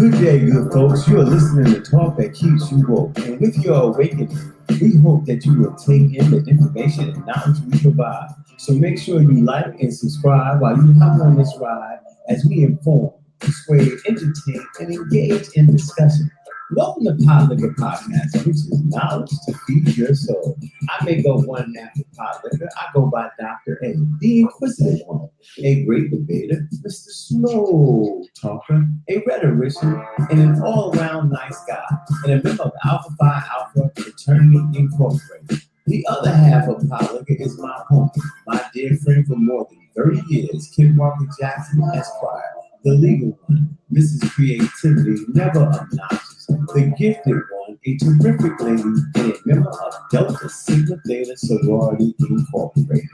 Good day, good folks. You are listening to Talk That Keeps You Woke. And with your awakening, we hope that you will take in the information and knowledge we provide. So make sure you like and subscribe while you hop on this ride as we inform, persuade, entertain, and engage in discussion. Welcome to Pod Liquor Podcast, which is knowledge to feed your soul. I may go one after Pod Liquor. I go by Dr. A, the Inquisitive One, a great debater, Mr. Slow Talker, a rhetorician, and an all-around nice guy, and a member of Alpha Phi Alpha Fraternity Incorporated. The other half of Pod Liquor is my home, my dear friend for more than 30 years, Kim Reggie Jackson Esquire, the legal one, Mrs. Creativity, never obnoxious, the gifted one, a terrific lady, and a member of Delta Sigma Theta Sorority Incorporated.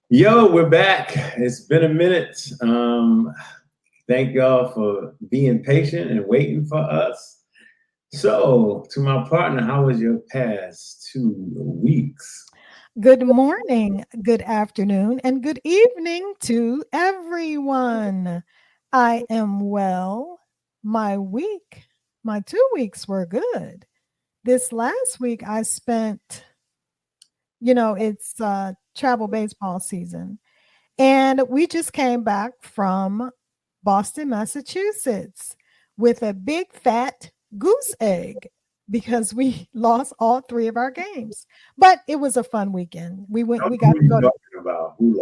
Yo, we're back. It's been a minute. Thank y'all for being patient and waiting for us. So, to my partner, how was your past 2 weeks? Good morning, good afternoon, and good evening to everyone. I am well. My 2 weeks were good. This last week I spent, it's travel baseball season. And we just came back from Boston, Massachusetts with a big fat goose egg because we lost all 3 of our games. But it was a fun weekend. We got to go to talking about who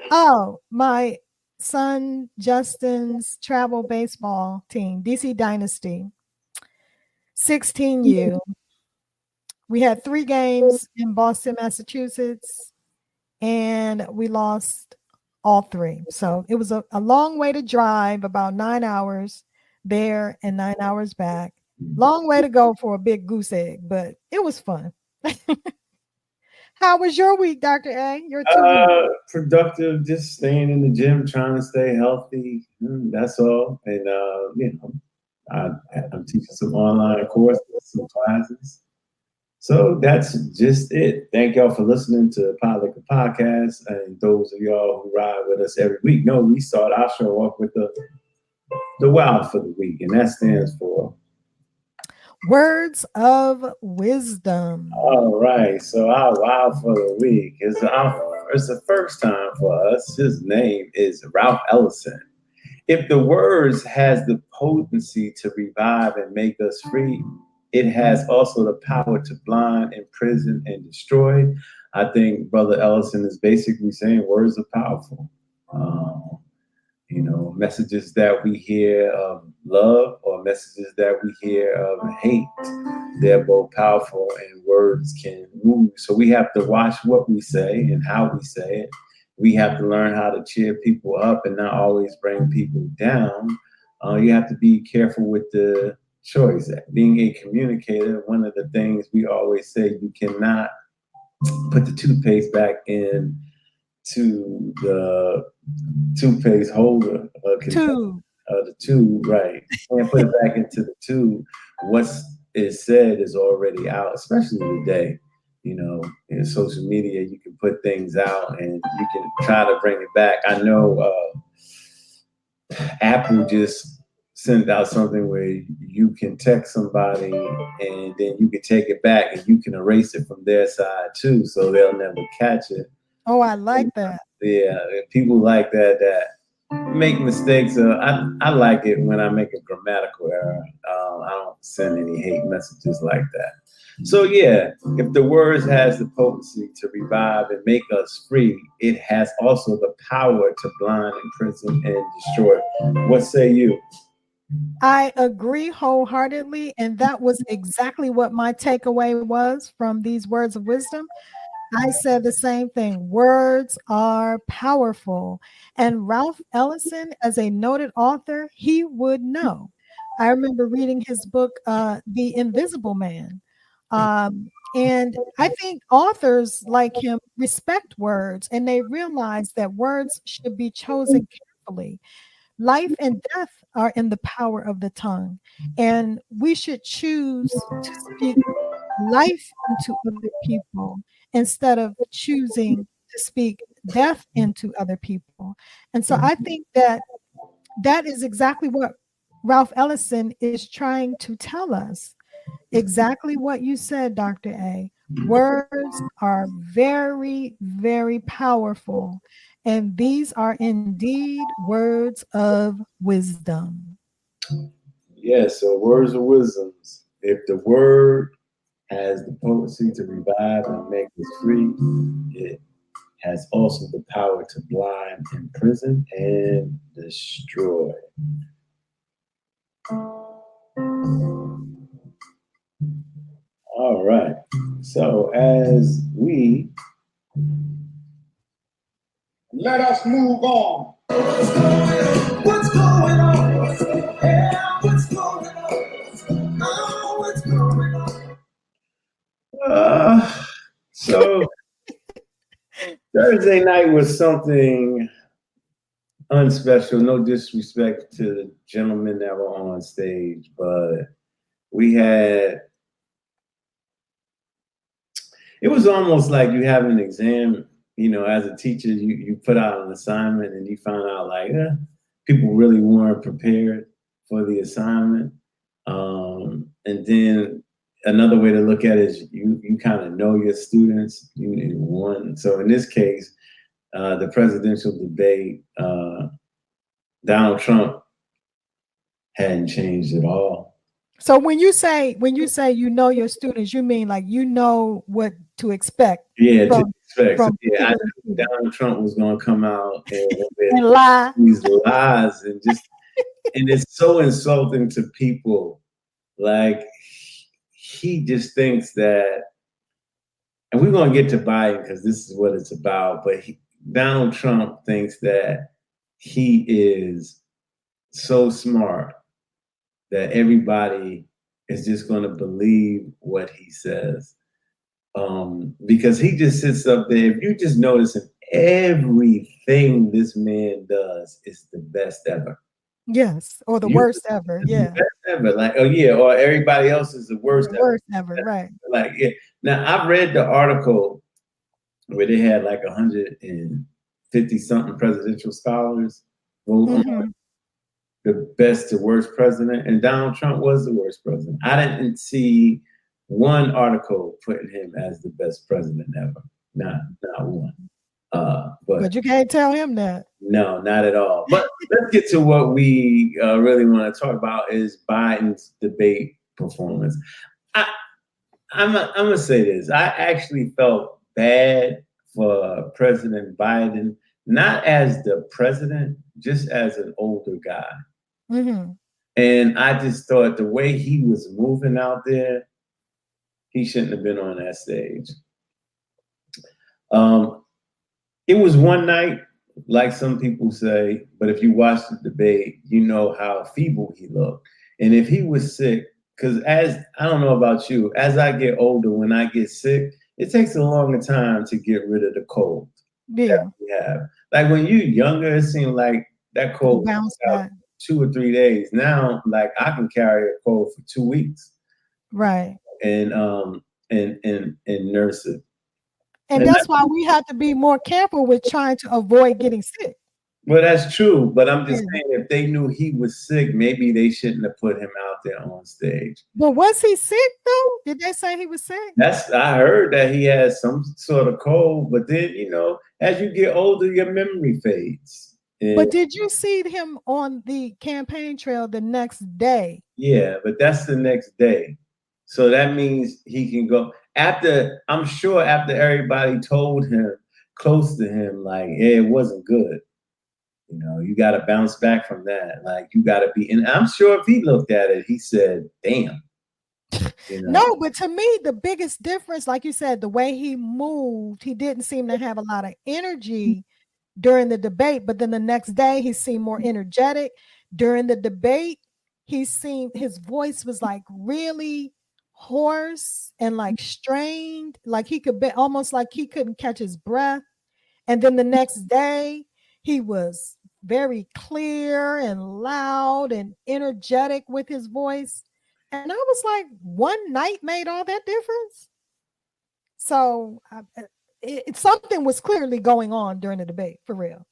lost. My son Justin's travel baseball team, DC Dynasty, 16U. We had 3 games in Boston, Massachusetts, and we lost all 3. So it was a long way to drive, about 9 hours there and 9 hours back. Long way to go for a big goose egg, but it was fun. How was your week, Dr. A? Your 2 weeks? Productive, just staying in the gym, trying to stay healthy. That's all. And I'm teaching some online courses, some classes. So that's just it. Thank y'all for listening to Pod Liquor Podcast, and those of y'all who ride with us every week. No, we start our show off with the wow for the week, and that stands for Words of Wisdom. All right, so our wow for the week is the first time for us. His name is Ralph Ellison. If the words has the potency to revive and make us free, it has also the power to blind, imprison, and destroy. I think Brother Ellison is basically saying words are powerful. Messages that we hear of love or messages that we hear of hate, they're both powerful and words can move. So we have to watch what we say and how we say it. We have to learn how to cheer people up and not always bring people down. You have to be careful with the choice. Being a communicator, one of the things we always say, you cannot put the toothpaste back in to the toothpaste holder. The tube, right. Can't put it back into the tube. What is said is already out, especially today. In social media, you can put things out and you can try to bring it back. I know Apple just sent out something where you can text somebody and then you can take it back and you can erase it from their side too, so they'll never catch it. Oh, I like that. Yeah, people like that make mistakes. I like it when I make a grammatical error. I don't send any hate messages like that. So yeah, if the words has the potency to revive and make us free, it has also the power to blind, imprison, and destroy. What say you? I agree wholeheartedly, and that was exactly what my takeaway was from these words of wisdom. I said the same thing. Words are powerful. And Ralph Ellison, as a noted author, he would know. I remember reading his book, The Invisible Man. And I think authors like him respect words and they realize that words should be chosen carefully. Life and death are in the power of the tongue, and we should choose to speak life into other people instead of choosing to speak death into other people. And so I think that that is exactly what Ralph Ellison is trying to tell us. Exactly what you said, Dr. A. Words are very, very powerful, and these are indeed words of wisdom. Yeah, so words of wisdoms. If the word has the potency to revive and make us free, it has also the power to blind, imprison, and destroy. All right. So as we let us move on. What's going on? Yeah, what's going on? Oh, what's going on? So Thursday night was something unspecial. No disrespect to the gentlemen that were on stage, but we had. It was almost like you have an exam. You know, as a teacher, you put out an assignment and you found out like people really weren't prepared for the assignment. And then another way to look at it is you kind of know your students. You won. So in this case, the presidential debate, Donald Trump hadn't changed at all. So when you know your students, you mean like you know what to expect Yeah, to from expect. So, from yeah, I particular knew students Donald Trump was going to come out and with and lie. these lies and it's so insulting to people. Like he just thinks that, and we're going to get to Biden because this is what it's about. But Donald Trump thinks that he is so smart that everybody is just going to believe what he says. Because he just sits up there. If you just notice him, everything this man does is the best ever. Yes, or the You worst ever. it's the Yeah, best ever. Like, oh yeah, or everybody else is the worst the ever. worst ever. Right. Like, yeah. Now I've read the article where they had like 150 something presidential scholars vote on Mm-hmm. the best to worst president, and Donald Trump was the worst president. I didn't see one article putting him as the best president ever. Not one. But But you can't tell him that. no, not at all. But let's get to what we really want to talk about is Biden's debate performance. I, I'm gonna say this. I actually felt bad for President Biden, not as the president, just as an older guy. Mm-hmm. And I just thought the way he was moving out there, he shouldn't have been on that stage. Um, it was one night, like some people say, but if you watch the debate, you know how feeble he looked. And if he was sick, because as I don't know about you, as I get older, when I get sick, it takes a longer time to get rid of the cold that Yeah, we have. Like when you're younger, it seemed like that you cold bounce out back. 2 or 3 days. Now, like I can carry a cold for 2 weeks Right. and nurse it. And And that's why we have to be more careful with trying to avoid getting sick. well, that's true, but I'm Yeah. just saying if they knew he was sick, maybe they shouldn't have put him out there on stage. But was he sick though? Did they say he was sick? That's I heard that he has some sort of cold, but then as you get older, your memory fades. And But did you see him on the campaign trail the next day? yeah, but that's the next day. So that means he can go after, I'm sure after everybody told him close to him, like, yeah, it wasn't good. You got to bounce back from that. Like, you got to be, and I'm sure if he looked at it, he said, damn, you know. No, but to me, the biggest difference, like you said, the way he moved, he didn't seem to have a lot of energy during the debate, but then the next day he seemed more energetic. During the debate, he seemed his voice was like really hoarse and like strained, like he could be almost like he couldn't catch his breath. And then the next day, he was very clear and loud and energetic with his voice. And I was like, one night made all that difference. So something was clearly going on during the debate, for real.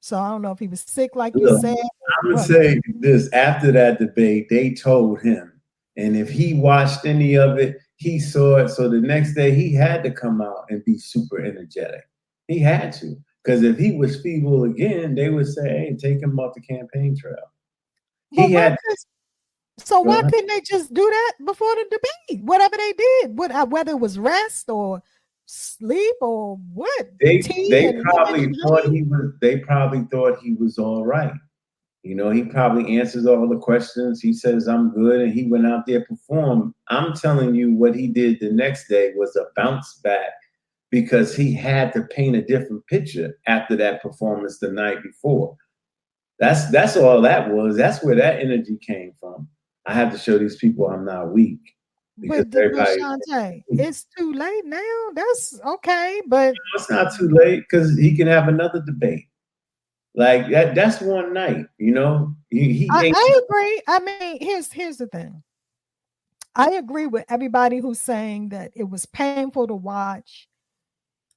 So I don't know if he was sick, like you Look, said, or I would what. say this: after that debate, they told him, and if he watched any of it, he saw it. So the next day, he had to come out and be super energetic. He had to, because if he was feeble again, they would say, "Hey, take him off the campaign trail." But He had. why couldn't they just do that before the debate? Whatever they did, whether it was rest or sleep or what, tea They and lemon probably and thought honey. he was. They probably thought he was all right. You know, he probably answers all the questions. He says, I'm good. And he went out there, performed. I'm telling you, what he did the next day was a bounce back because he had to paint a different picture after that performance the night before. That's all that was. That's where that energy came from. I have to show these people I'm not weak because But everybody, Shantae, it's too late now. That's okay, but it's not too late because he can have another debate. Like that's one night, you know. He ain't. I agree. I mean, here's the thing. I agree with everybody who's saying that it was painful to watch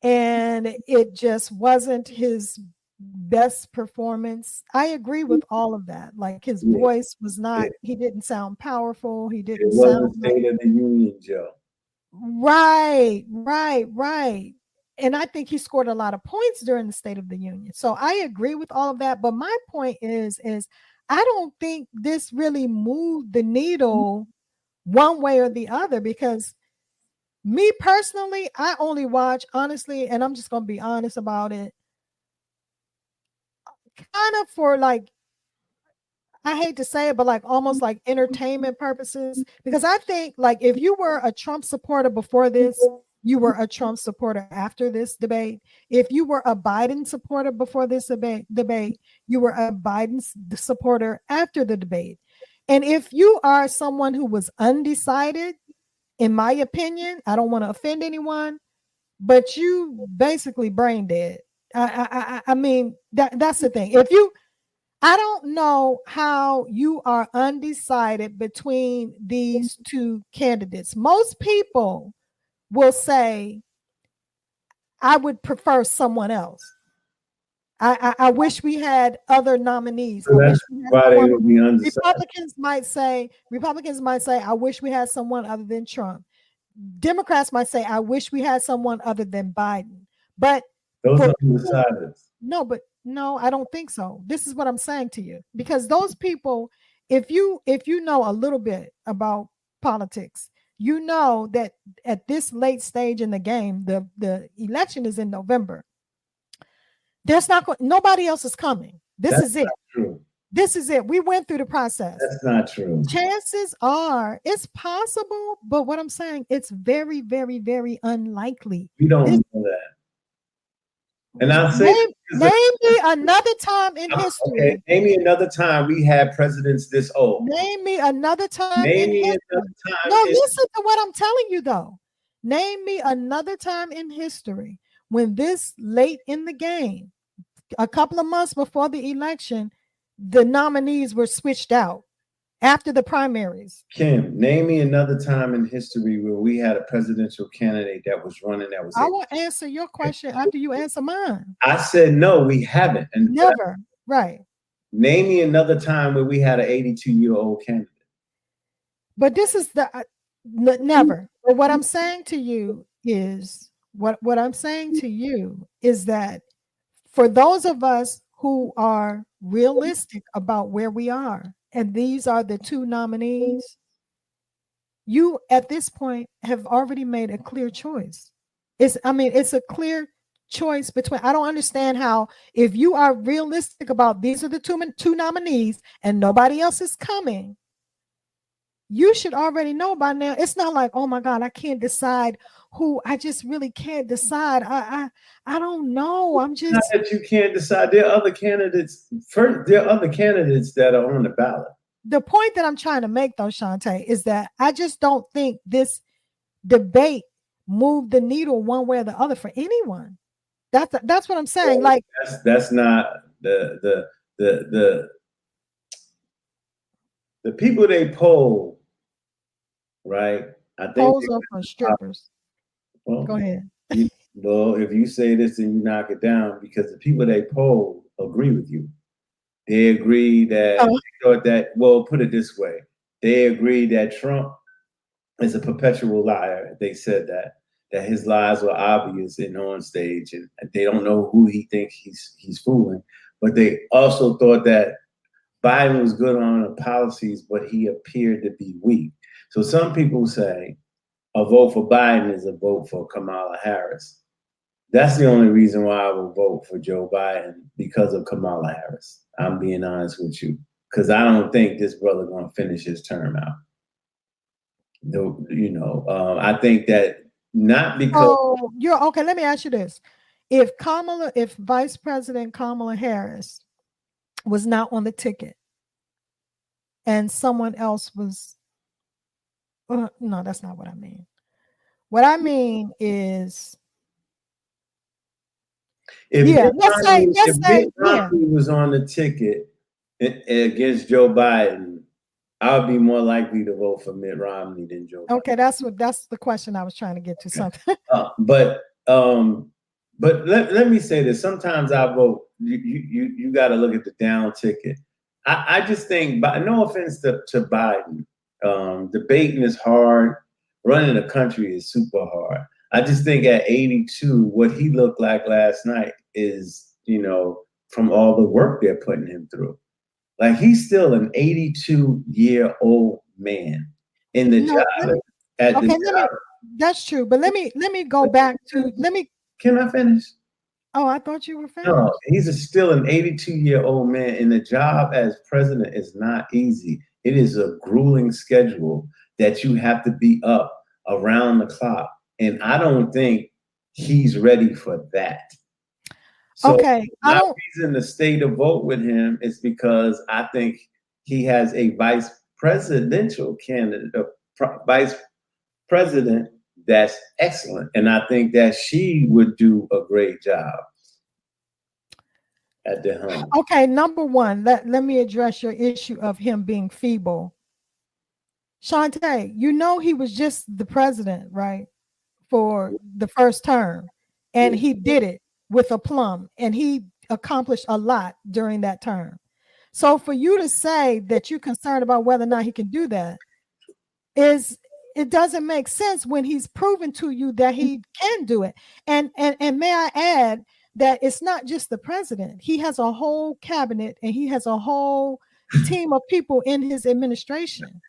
and it just wasn't his best performance. I agree with all of that. Like his Yeah, voice was not, it, he didn't sound powerful. He it didn't wasn't sound like, State of the Union, Joe. right. And I think he scored a lot of points during the State of the Union. So I agree with all of that. But my point is I don't think this really moved the needle one way or the other because me personally, I only watch honestly, and I'm just gonna be honest about it, kind of for like I hate to say it, but like almost like entertainment purposes. Because I think like if you were a Trump supporter before this, you were a Trump supporter after this debate. If you were a Biden supporter before this debate, you were a Biden supporter after the debate. And if you are someone who was undecided, in my opinion, I don't want to offend anyone, but you basically brain dead. I mean that's the thing. If you I don't know how you are undecided between these two candidates. Most people will say, I would prefer someone else. I wish we had other nominees. So I that's wish we had why they someone. would be undecided. Republicans might say, I wish we had someone other than Trump. Democrats might say, I wish we had someone other than Biden. But Those for are people, undecided. no, I don't think so. This is what I'm saying to you. Because those people, if you know a little bit about politics, you know that at this late stage in the game, the election is in November. There's not nobody else is coming. This That's is it. not true. This is it. We went through the process. That's not true. Chances are it's possible, but what I'm saying, it's very, very, very unlikely. We This, don't know that. And I'll say name me another time in okay, history. name me another time we had presidents this old. Name me another time Name in me history. another time No, in listen to what I'm telling you though. Name me another time in history when this late in the game, a couple of months before the election, the nominees were switched out after the primaries. Kim. Name me another time in history where we had a presidential candidate that was running that was I able. will answer your question after you answer mine. I said no, we haven't. And Never. Right. name me another time where we had an 82-year-old candidate. But this is the never. But what I'm saying to you is what I'm saying to you is that for those of us who are realistic about where we are, and these are the two nominees, you at this point have already made a clear choice. It's a clear choice between. I don't understand how, if you are realistic about these are the two nominees and nobody else is coming, you should already know by now. It's not like, oh my God, I can't decide who. I just really can't decide. I don't know. I'm Not just that you can't decide. There are other candidates. First, there are other candidates that are on the ballot. the point that I'm trying to make though, Shantae, is that I just don't think this debate moved the needle one way or the other for anyone. That's what I'm saying. Like That's not the the people they poll, right? I think polls are for strippers. well, Go ahead. well, if you say this, then you knock it down because the people they poll agree with you. They agree that Oh, they thought that. Well, put it this way: they agree that Trump is a perpetual liar. They said that his lies were obvious and on stage, and they don't know who he thinks he's fooling. But they also thought that Biden was good on the policies, but he appeared to be weak. So some people say a vote for Biden is a vote for Kamala Harris. That's the only reason why I will vote for Joe Biden, because of Kamala Harris. I'm being honest with you, because I don't think this brother going to finish his term out. I think that not because oh, you're okay. Let me ask you this: if Vice President Kamala Harris was not on the ticket and someone else was, no, that's not what I mean. What I mean is, if yeah, If let's say, Mitt yeah. Romney was on the ticket against Joe Biden, I would be more likely to vote for Mitt Romney than Joe Biden. Okay, that's the question I was trying to get to. Something. But let me say this. Sometimes I vote. You got to look at the down ticket. I just think, no offense to Biden, debating is hard. Running a country is super hard. I just think at 82, what he looked like last night is, from all the work they're putting him through. Like, he's still an 82-year-old man in the No, job. At the okay, job. that's true. But let me go back to Can I finish? Oh, I thought you were No, finished. he's still an 82-year-old man, and the job as president is not easy. It is a grueling schedule that you have to be up around the clock, and I don't think he's ready for that. So Okay, I my don't. reason to stay to vote with him is because I think he has a vice presidential candidate, vice president that's excellent, and I think that she would do a great job at the helm. Okay, number one, let me address your issue of him being feeble. Shantae, you know he was just the president, right? For the first term. And Yeah. he did it with aplomb, and he accomplished a lot during that term. So for you to say that you're concerned about whether or not he can do that is, it doesn't make sense when he's proven to you that he can do it. And may I add that it's not just the president. He has a whole cabinet and he has a whole team of people in his administration.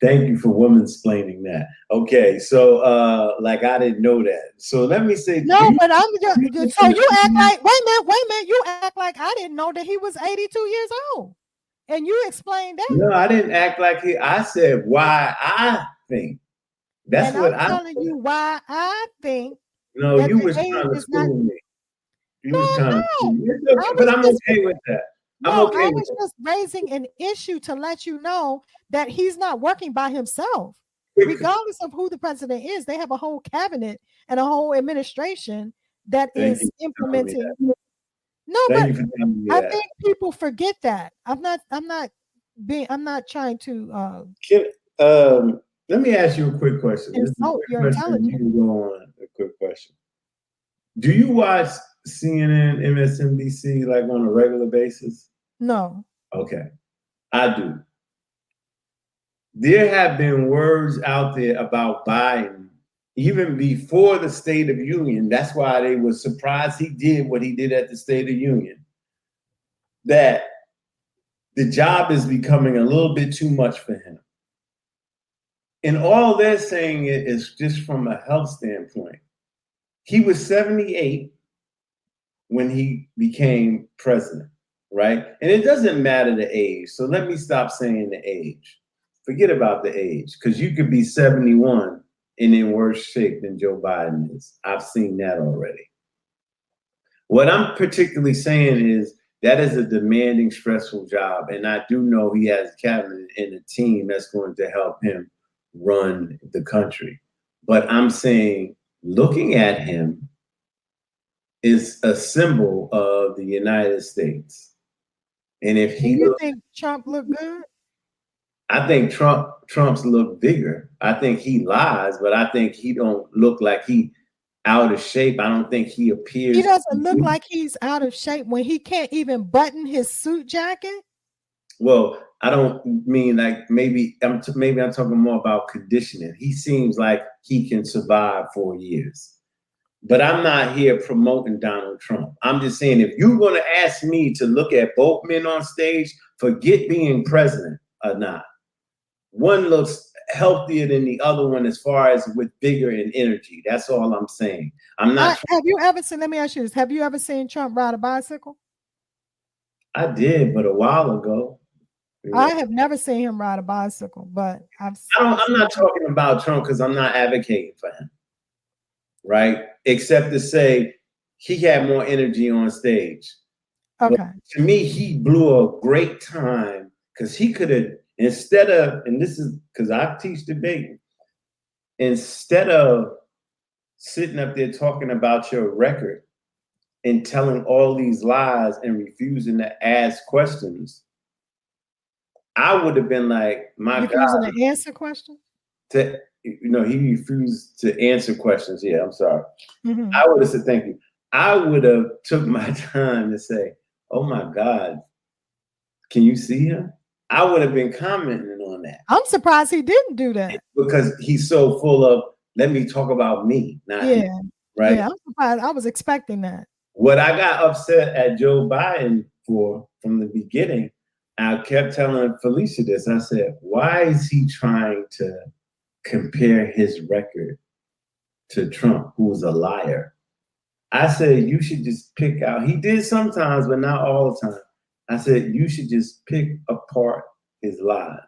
Thank you for women explaining that. Okay, so like I didn't know that. So let me say, No, but I'm just, so you act you like, wait a minute, you act like I didn't know that he was 82 years old. And you explained that. no, I didn't act like he. I said why I think. That's And I'm what I telling said. you why I think No, that you the was age trying to is not. school me. You No, was trying to school no. me. It's okay, I but was I'm just okay with that. I'm No, okay I with was just raising an issue to let you know that he's not working by himself. that. Regardless of who the president is, they have a whole cabinet and a whole administration that Thank is you for telling me implementing. that. No, Thank but you for telling me I that. think people forget that. I'm not trying to Can, let me ask you a quick question. This is a insult quick your question. You intelligence. can go on. A quick question. Do you watch CNN, MSNBC like on a regular basis? No. Okay, I do. There have been words out there about Biden even before the State of Union. That's why they were surprised he did what he did at the State of Union. That the job is becoming a little bit too much for him. And all they're saying is just from a health standpoint. He was 78 when he became president, right? And it doesn't matter the age. So let me stop saying the age. Forget about the age, because you could be 71 and in worse shape than Joe Biden is. I've seen that already. What I'm particularly saying is that is a demanding, stressful job. And I do know he has a cabinet and a team that's going to help him run the country. But I'm saying, looking at him is a symbol of the United States. And if And he you look, think Trump looked good? I think Trump's look bigger. I think he lies, but I think he don't look like he out of shape. I don't think he He appears. doesn't look like he's out of shape when he can't even button his suit jacket. Well, I don't mean like maybe I'm talking more about conditioning. He seems like he can survive 4 years. But I'm not here promoting Donald Trump. I'm just saying, if you're going to ask me to look at both men on stage, forget being president or not. One looks healthier than the other one as far as with vigor and energy. That's all I'm saying. I'm not. Have you ever seen, let me ask you this. Have you ever seen Trump ride a bicycle? I did, but a while ago. Yeah. I have never seen him ride a bicycle, but I'm not talking about Trump because I'm not advocating for him. Right? Except to say he had more energy on stage. Okay. But to me, he blew a great time because he could have, instead of, and this is because I teach debate, instead of sitting up there talking about your record and telling all these lies and refusing to ask questions, I would have been like, my God. Refusing to answer questions? He refused to answer questions. Yeah, I'm sorry. Mm-hmm. I would have said, thank you. I would have took my time to say, oh my God, can you see him? I would have been commenting on that. I'm surprised he didn't do that. Because he's so full of, let me talk about me. Not him, right? Yeah, I'm surprised. I was expecting that. What I got upset at Joe Biden for from the beginning, I kept telling Felicia this. I said, why is he trying to compare his record to Trump, who's a liar? I said, you should just pick out. He did sometimes, but not all the time. I said, you should just pick apart his lies.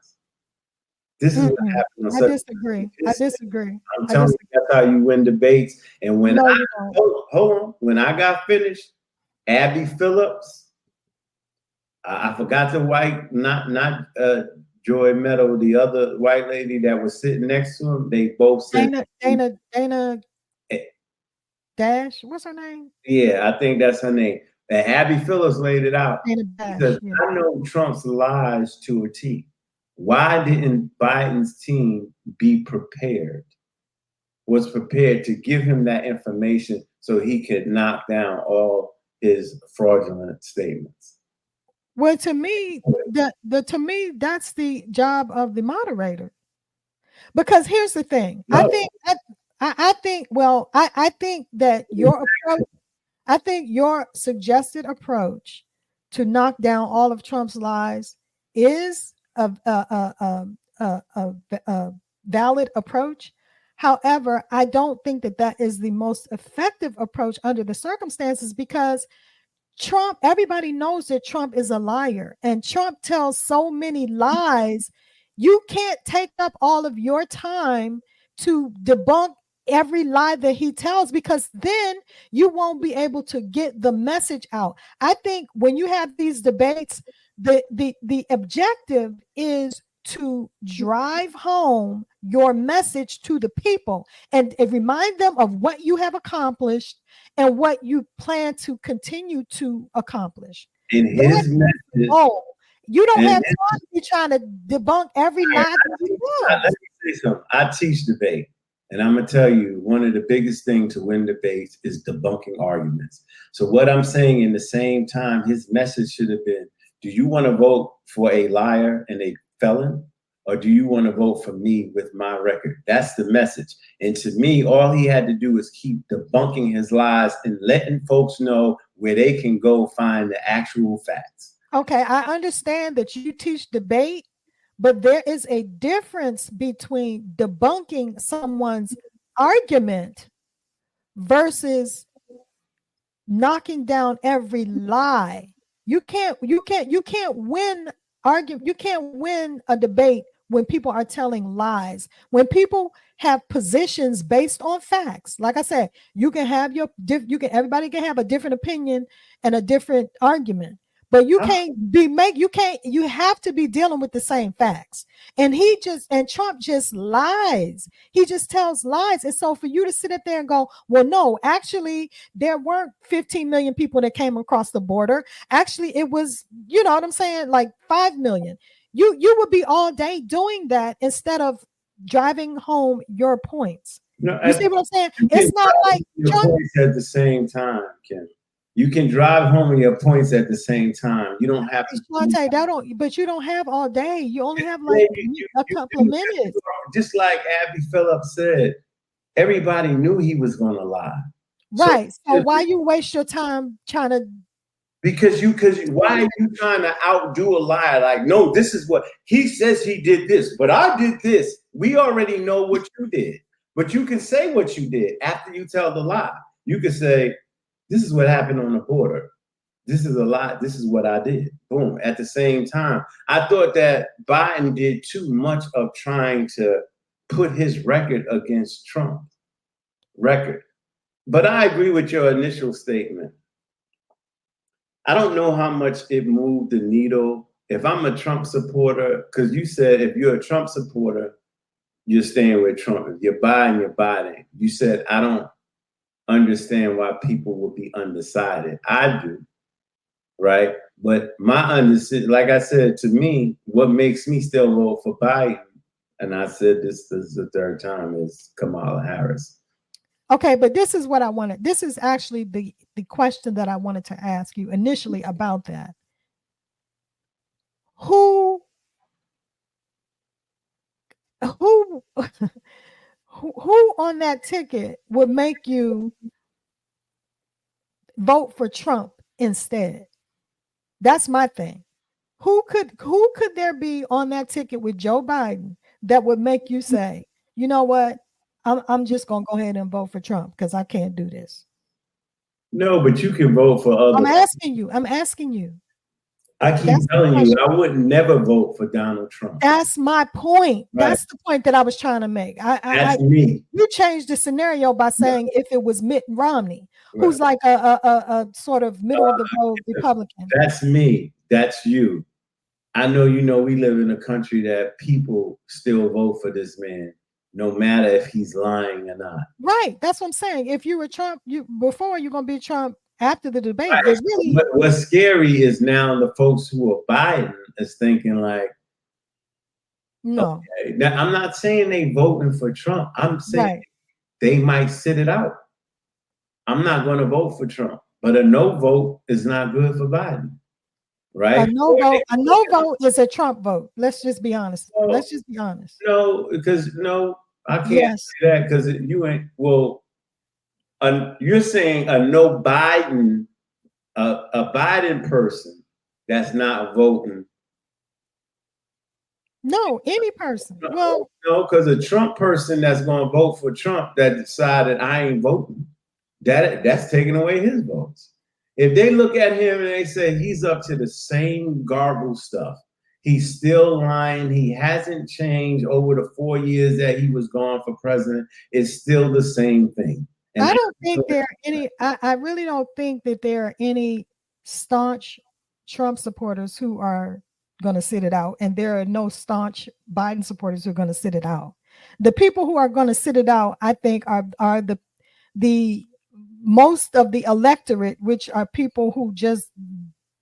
This is what happens. I disagree. I'm telling you, that's how you win debates. And when hold on, when I got finished, Abby Phillips, I forgot the white, not Joy Meadow, the other white lady that was sitting next to him. They both said Dana Dash. What's her name? Yeah, I think that's her name. And Abby Phillips laid it out. Because I know Trump's lies to a T. Why didn't Biden's team be prepared? Was prepared to give him that information so he could knock down all his fraudulent statements. Well, to me, that's the job of the moderator. Because here's the thing. No. I think that your approach, I think your suggested approach to knock down all of Trump's lies is a valid approach. However, I don't think that is the most effective approach under the circumstances, because Trump, everybody knows that Trump is a liar, and Trump tells so many lies. You can't take up all of your time to debunk every lie that he tells, because then you won't be able to get the message out. I think when you have these debates, the objective is to drive home your message to the people and remind them of what you have accomplished and what you plan to continue to accomplish. In his message, you don't have time to be trying to debunk every lie. Let me say something. I teach debate, and I'm gonna tell you, one of the biggest things to win debates is debunking arguments. So what I'm saying, in the same time, his message should have been, do you want to vote for a liar and a felon, or do you want to vote for me with my record? That's the message. And to me, all he had to do is keep debunking his lies and letting folks know where they can go find the actual facts. Okay, I understand that you teach debate, but there is a difference between debunking someone's argument versus knocking down every lie. You can't win argument. You can't win a debate when people are telling lies. When people have positions based on facts, like I said, you can have everybody can have a different opinion and a different argument. But you you have to be dealing with the same facts. And Trump just lies. He just tells lies. And so for you to sit up there and go, well, no, actually, there weren't 15 million people that came across the border. Actually, it was, you know what I'm saying, like 5 million. You would be all day doing that instead of driving home your points. No, You see what I'm saying? you can It's not drive like your Trump. points at the same time, Kim. You can drive home your points at the same time. You don't have to. Shante, that don't. But you don't have all day. You only have Yeah, like you, a you couple of do. minutes. Just like Abby Phillips said, everybody knew he was going to lie. So Right. So why you waste your time trying to? because why are you trying to outdo a lie? Like, no, this is what he says he did this, but I did this. We already know what you did, but you can say what you did after you tell the lie. You can say, this is what happened on the border. This is a lie. This is what I did. Boom. At the same time, I thought that Biden did too much of trying to put his record against Trump's record. But I agree with your initial statement. I don't know how much it moved the needle. If I'm a Trump supporter, because you said if you're a Trump supporter, you're staying with Trump. If you're buying, you're buying. You said, I don't understand why people would be undecided. I do, right? But my understanding, like I said, to me, what makes me still vote for Biden, and I said this is the third time, is Kamala Harris. Okay, but this is what I wanted. This is actually the question that I wanted to ask you initially about that. Who who who on that ticket would make you vote for Trump instead? That's my thing. Who could there be on that ticket with Joe Biden that would make you say, you know what? I'm just gonna go ahead and vote for Trump because I can't do this. No, but you can vote for other. I'm asking you. I'm asking you. I keep telling you, I would never vote for Donald Trump. That's my point. Right. That's the point that I was trying to make. That's me. You changed the scenario by saying if it was Mitt Romney, who's like a sort of middle of the road Republican. That's me. That's you. I know you know we live in a country that people still vote for this man, no matter if he's lying or not. Right. That's what I'm saying. If you were Trump, before you're gonna be Trump after the debate. Right. It's really What's scary is now the folks who are Biden is thinking like, no. Okay. Now, I'm not saying they voting for Trump. I'm saying they might sit it out. I'm not going to vote for Trump, but a no vote is not good for Biden, right? A no vote is a Trump vote. Let's just be honest. Let's just be honest. No, because I can't say that because you ain't. Well, you're saying a no Biden, a Biden person that's not voting. No, any person. Well, no, because a Trump person that's going to vote for Trump that decided I ain't voting, that's taking away his votes. If they look at him and they say he's up to the same garble stuff, he's still lying, he hasn't changed over the 4 years that he was gone for president, it's still the same thing. And I don't think there are any, I really don't think that there are any staunch Trump supporters who are going to sit it out. And there are no staunch Biden supporters who are going to sit it out. The people who are going to sit it out, I think, are the most of the electorate, which are people who just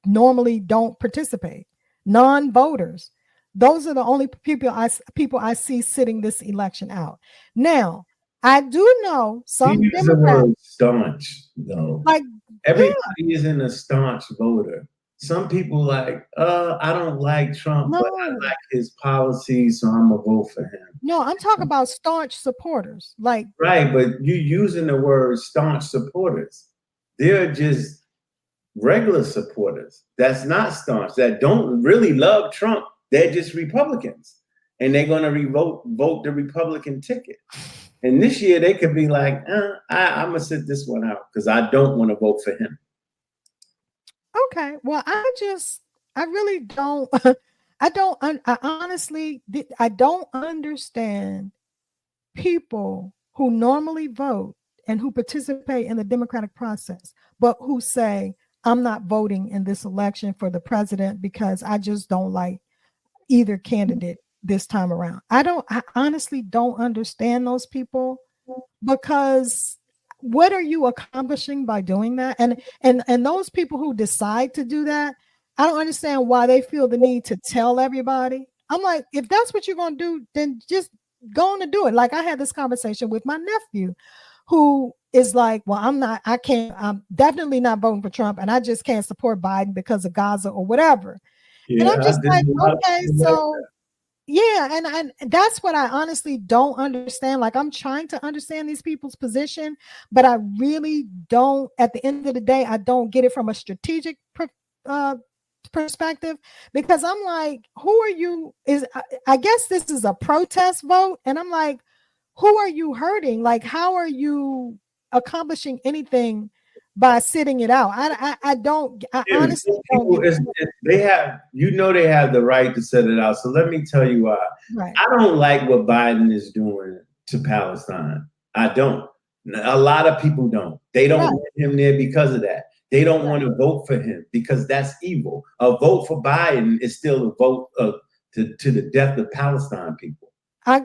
normally don't participate, non-voters. Those are the only people I see sitting this election out. Now, I do know some Democrats. The word staunch, though. Like everybody isn't a staunch voter. Some people like, I don't like Trump, but I like his policies, so I'm gonna vote for him. No, I'm talking about staunch supporters. Like right, but you using the word staunch supporters. They're just regular supporters. That's not staunch. That don't really love Trump. They're just Republicans, and they're gonna vote the Republican ticket. And this year they could be like, I'm gonna sit this one out because I don't want to vote for him. Okay, well, I really don't. I honestly, I don't understand people who normally vote and who participate in the democratic process, but who say, I'm not voting in this election for the president because I just don't like either candidate this time around. I honestly don't understand those people, because what are you accomplishing by doing that? And those people who decide to do that, I don't understand why they feel the need to tell everybody. I'm like, if that's what you're going to do, then just going to do it. Like I had this conversation with my nephew who is like, well, I'm definitely not voting for Trump and I just can't support Biden because of Gaza or whatever. And I'm just like, okay, so yeah, and that's what I honestly don't understand. Like I'm trying to understand these people's position, but I really don't. At the end of the day, I don't get it from a strategic perspective because I'm like, who are you? I guess this is a protest vote, and I'm like, who are you hurting? Like, how are you accomplishing anything by sitting it out? I don't. I honestly don't. They have, they have the right to set it out. So let me tell you why. Right. I don't like what Biden is doing to Palestine. I don't. A lot of people don't. They don't want him there because of that. They don't want to vote for him because that's evil. A vote for Biden is still a vote to the death of Palestine people. I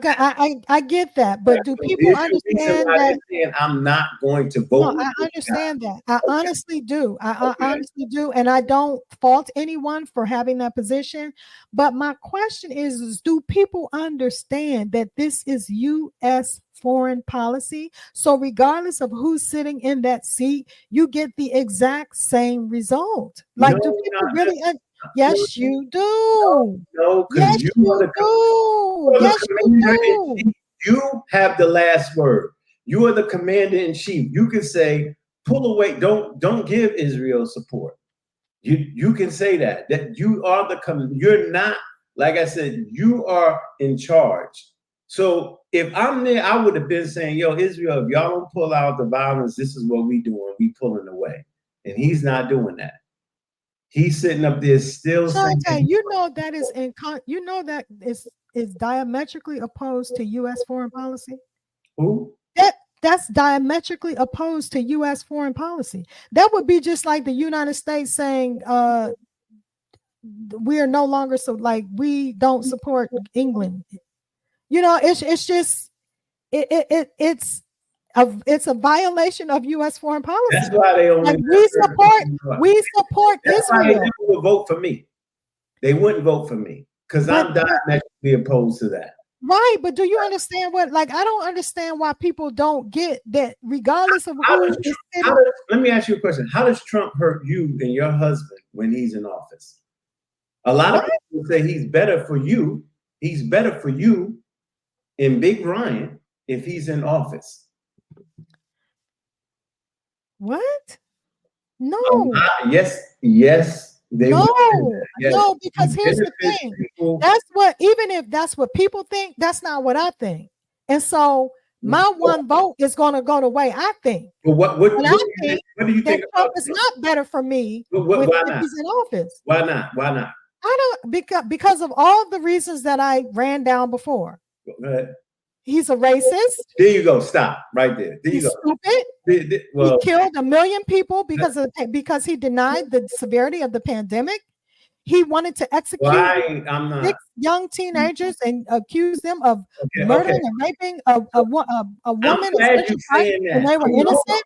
get that, but do people understand that? I'm not going to vote. No, I understand that. I honestly do. I honestly do, and I don't fault anyone for having that position. But my question is, do people understand that this is U.S. foreign policy? So regardless of who's sitting in that seat, you get the exact same result. Like, do people really? Yes, you do. No, yes, you do. Yes, you do. You have the last word. You are the commander in chief. You can say, pull away. Don't give Israel support. You can say that you are you're not, like I said, you are in charge. So if I'm there, I would have been saying, yo, Israel, if y'all don't pull out the violence, this is what we doing. We pulling away. And he's not doing that. He's sitting up there still saying, that is diametrically opposed to U.S. foreign policy. Who? That's diametrically opposed to U.S. foreign policy. That would be just like the United States saying, we are no longer we don't support England. It's just it's a violation of U.S. foreign policy. That's why they only we support That's Israel. Why they would vote for me. They wouldn't vote for me because I'm diametrically opposed to that. Right, but do you understand what? Like, I don't understand why people don't get that, regardless of who is sitting. Let me ask you a question. How does Trump hurt you and your husband when he's in office? A lot of people say he's better for you. He's better for you and Big Ryan if he's in office. What? No. Yes. No, because here's the thing. That's what, even if that's what people think, that's not what I think. And so my one vote is going to go the way I think. But what do you think? Trump is not better for me if he's in office. Why not? I don't, because of all the reasons that I ran down before. Go ahead. He's a racist. There you go. Stop right there. He's stupid. He killed 1 million people because he denied the severity of the pandemic. He wanted to execute 6 young teenagers and accuse them of murdering and raping a woman when they were innocent.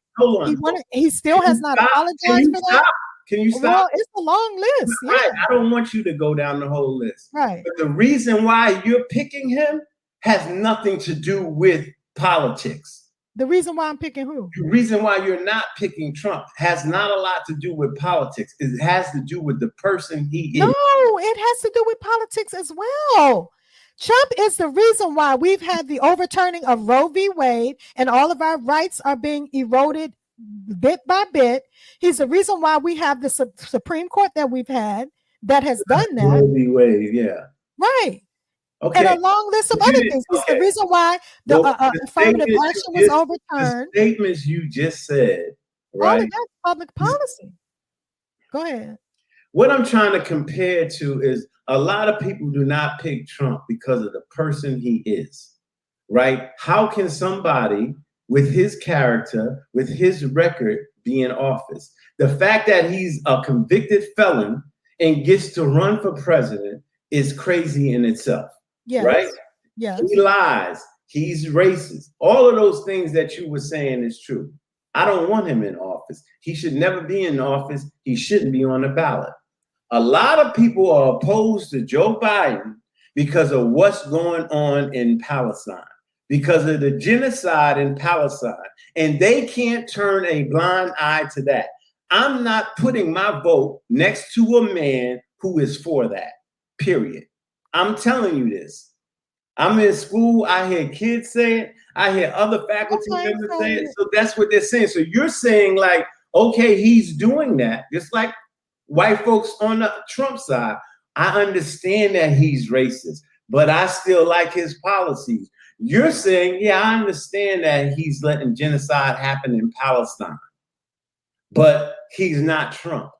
He still has not apologized for that. Can you stop? Well, it's a long list. Yeah. Right. I don't want you to go down the whole list. Right. But the reason why you're picking him has nothing to do with politics. The reason why I'm picking who? The reason why you're not picking Trump has not a lot to do with politics. It has to do with the person he is. No, it has to do with politics as well. Trump is the reason why we've had the overturning of Roe v. Wade and all of our rights are being eroded bit by bit. He's the reason why we have the Supreme Court that we've had that has done that. Roe v. Wade, yeah. Right. Okay. And a long list of other things. It's the reason why the affirmative action was overturned. The statements you just said, right? All of that's public policy. Go ahead. What I'm trying to compare to is a lot of people do not pick Trump because of the person he is, right? How can somebody with his character, with his record, be in office? The fact that he's a convicted felon and gets to run for president is crazy in itself. Yes. Right? Yes. He lies. He's racist. All of those things that you were saying is true. I don't want him in office. He should never be in office. He shouldn't be on the ballot. A lot of people are opposed to Joe Biden because of what's going on in Palestine. because of the genocide in Palestine. And they can't turn a blind eye to that. I'm not putting my vote next to a man who is for that, period. I'm telling you this. I'm in school. I hear kids say it. I hear other faculty members say it. So that's what they're saying. So you're saying like, okay, he's doing that. Just like white folks on the Trump side. I understand that he's racist, but I still like his policies. You're saying, yeah, I understand that he's letting genocide happen in Palestine, but he's not Trump.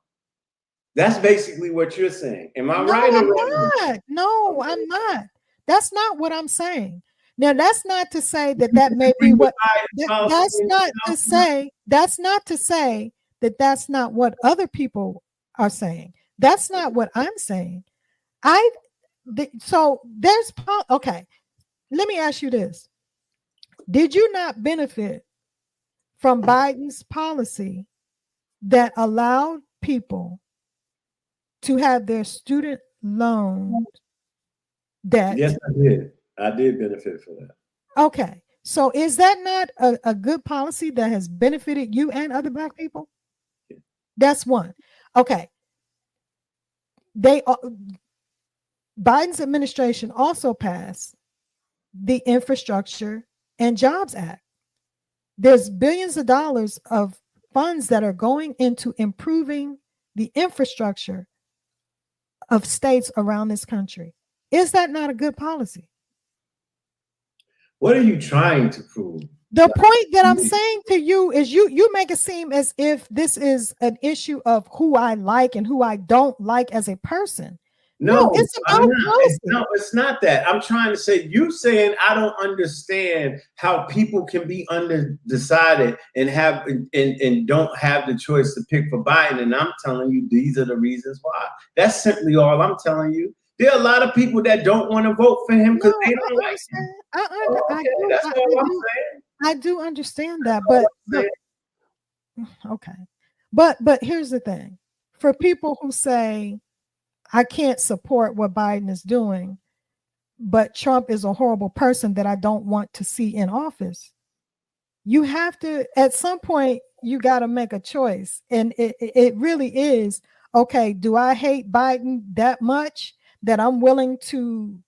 That's basically what you're saying. Am I right? I'm not. No, Okay. I'm not. That's not what I'm saying. Now, that's not to say that that may be what. That's not to say. That's not to say that that's not what other people are saying. That's not what I'm saying. So there's okay. Let me ask you this: did you not benefit from Biden's policy that allowed people to have their student loan debt? Yes, I did. I did benefit from that. Okay. So is that not a good policy that has benefited you and other Black people? Yeah. That's one. Okay. Biden's administration also passed the Infrastructure and Jobs Act. There's billions of dollars of funds that are going into improving the infrastructure of states around this country. Is that not a good policy? What are you trying to prove? The point that I'm saying to you is you make it seem as if this is an issue of who I like and who I don't like as a person. No, it's about policy. No, it's not that. I'm trying to say, you saying I don't understand how people can be undecided and have and don't have the choice to pick for Biden. And I'm telling you, these are the reasons why. That's simply all I'm telling you. There are a lot of people that don't want to vote for him because they don't like him. That's all I'm saying. I do understand that, but okay. But here's the thing. For people who say, I can't support what Biden is doing, but Trump is a horrible person that I don't want to see in office. You have to, at some point, you got to make a choice. And it really is, okay, do I hate Biden that much that I'm willing to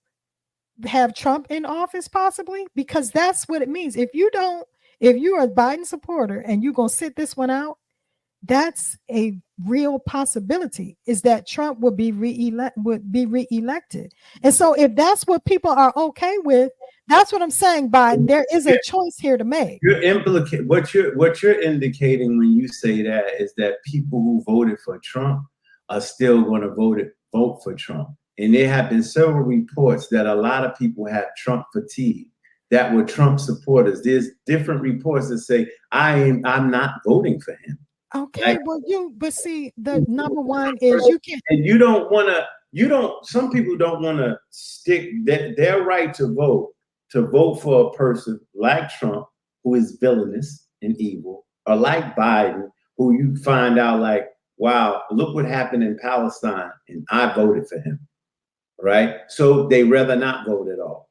have Trump in office possibly? Because that's what it means. If you're a Biden supporter and you're going to sit this one out, that's a real possibility, is that Trump would be reelected. And so if that's what people are okay with, that's what I'm saying. There is a choice here to make. What you're indicating when you say that is that people who voted for Trump are still going to vote for Trump. And there have been several reports that a lot of people have Trump fatigue, that were Trump supporters. There's different reports that say I'm not voting for him. Okay, but see, the number one is you can't. And some people don't want to stick their right to vote for a person like Trump, who is villainous and evil, or like Biden, who you find out like, wow, look what happened in Palestine, and I voted for him, right? So they rather not vote at all.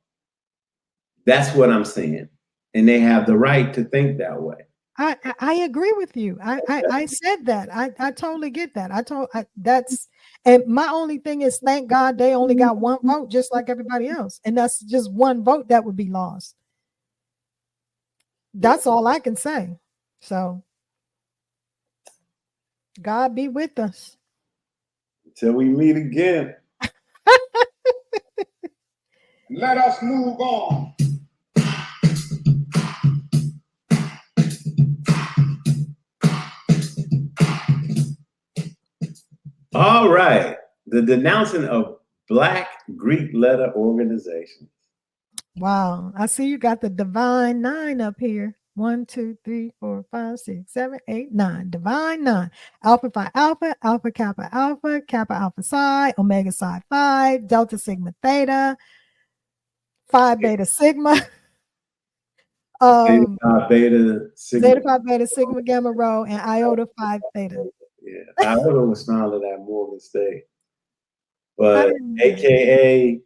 That's what I'm saying. And they have the right to think that way. I agree with you. I said that. I totally get that. And my only thing is, thank God they only got one vote, just like everybody else. And that's just one vote that would be lost. That's all I can say. So God be with us. Until we meet again. Let us move on. All right. The denouncing of Black Greek letter organizations. Wow. I see you got the Divine Nine up here. 1, 2, 3, 4, 5, 6, 7, 8, 9. Divine Nine. Alpha Phi Alpha, Alpha Kappa Alpha, Kappa Alpha Psi, Omega Psi Phi, Delta Sigma Theta, Phi Beta Sigma. Zeta Phi Beta Sigma. Zeta Phi Beta Sigma Gamma Rho, and Iota Phi Theta. Yeah, Iota was founded at Morgan State. But AKA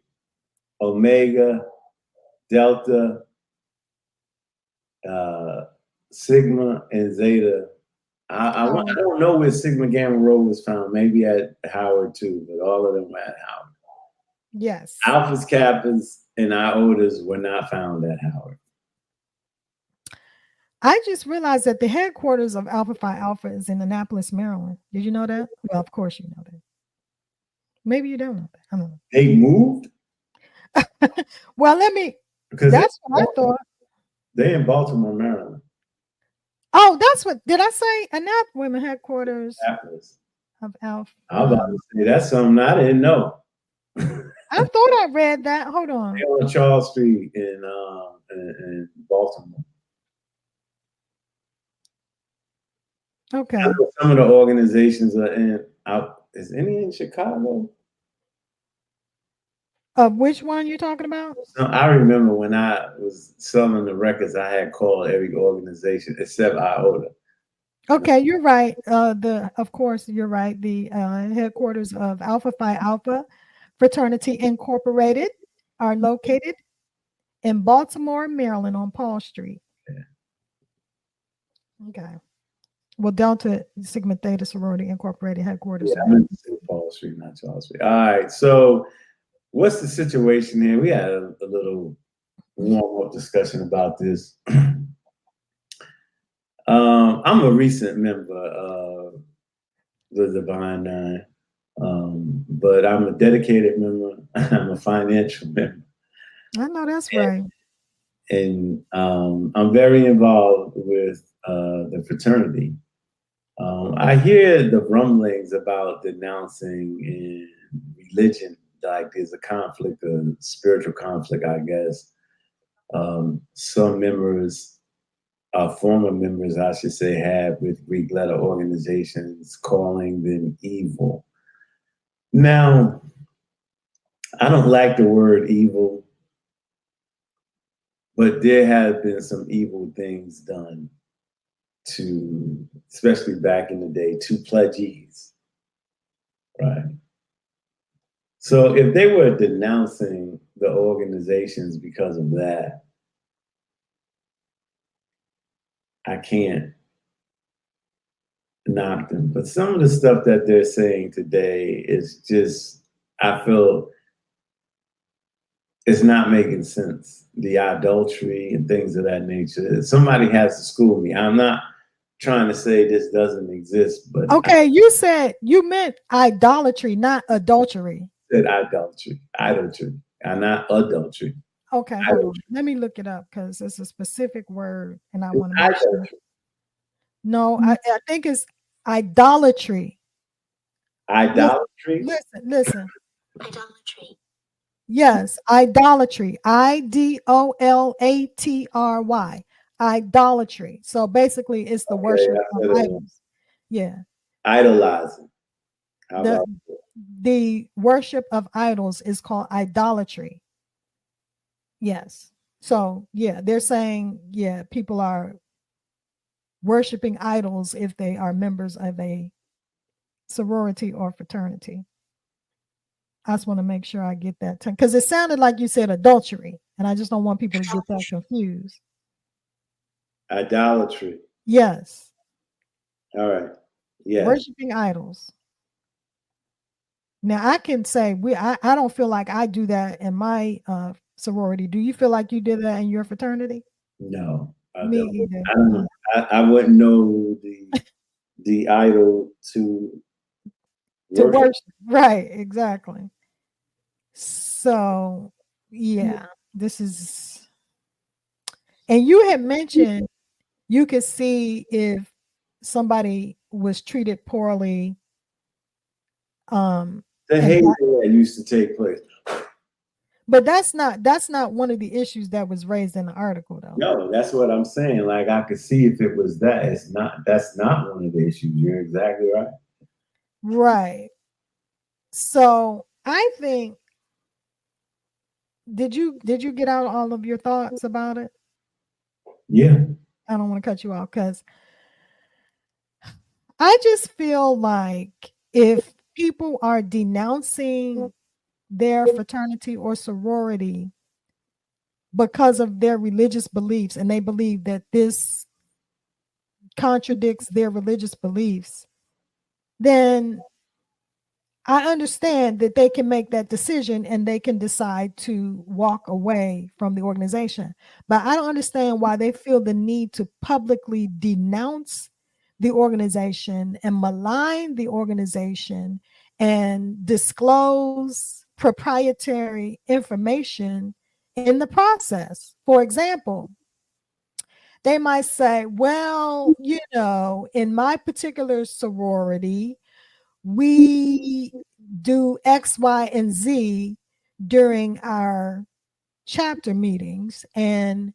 Omega, Delta, Sigma and Zeta. I don't know where Sigma Gamma Rho was found. Maybe at Howard too, but all of them were at Howard. Yes. Alphas, Kappas, and Iotas were not found at Howard. I just realized that the headquarters of Alpha Phi Alpha is in Annapolis, Maryland. Did you know that? Well, of course you know that. Maybe you don't know that. I don't know. They moved? Well, that's what I thought. They're in Baltimore, Maryland. Oh, that's what, did I say? Annapolis Women Headquarters Annapolis. of Alpha. I was about to say, that's something I didn't know. I thought I read that. Hold on. They're on Charles Street in Baltimore. Okay. Some of the organizations are in. Is any in Chicago? Which one you talking about? So I remember when I was selling the records, I had called every organization except IOTA. Okay, you're right. Of course, you're right. The headquarters of Alpha Phi Alpha Fraternity Incorporated are located in Baltimore, Maryland, on Paul Street. Yeah. Okay. Well, Delta Sigma Theta Sorority Incorporated headquarters. Yeah, I meant to say Paul Street, not Charles Street. All right. So, what's the situation here? We had a little warm-up discussion about this. I'm a recent member of the Divine Nine, but I'm a dedicated member. I'm a financial member. I know that's right. And I'm very involved with the fraternity. I hear the rumblings about denouncing in religion, like there's a conflict, a spiritual conflict, I guess. Some members, former members, I should say, have with Greek letter organizations calling them evil. Now, I don't like the word evil, but there have been some evil things done to, especially back in the day, to pledgees, right? So if they were denouncing the organizations because of that, I can't knock them. But some of the stuff that they're saying today is just, I feel it's not making sense. The adultery and things of that nature. Somebody has to school me. I'm not trying to say this doesn't exist, but okay, you meant idolatry, not adultery. Said idolatry, and not adultery. Okay, hold on. Let me look it up because it's a specific word, and I want to make sure. No, I think it's idolatry. Idolatry. Listen. Idolatry. Yes, idolatry. IDOLATRY. Idolatry. So basically, it's the worship of idols. Yeah. Idolizing. The worship of idols is called idolatry. Yes. So yeah, they're saying, yeah, people are worshiping idols if they are members of a sorority or fraternity. I just want to make sure I get that because it sounded like you said adultery, and I just don't want people to get that confused. Idolatry. Yes. All right. Yeah. Worshiping idols. Now I can say I don't feel like I do that in my sorority. Do you feel like you did that in your fraternity? No, me either. I wouldn't know the idol to worship. Right, exactly. So yeah, this is, and you had mentioned you could see if somebody was treated poorly. The hate that used to take place. But that's not one of the issues that was raised in the article, though. No, that's what I'm saying. Like I could see if it was that. That's not one of the issues. You're exactly right. Right. So I think, did you get out all of your thoughts about it? Yeah. I don't want to cut you off because I just feel like if people are denouncing their fraternity or sorority, because of their religious beliefs, and they believe that this contradicts their religious beliefs, then I understand that they can make that decision and they can decide to walk away from the organization. But I don't understand why they feel the need to publicly denounce the organization and malign the organization and disclose proprietary information in the process. For example, they might say, well, in my particular sorority, we do X, Y, and Z during our chapter meetings. And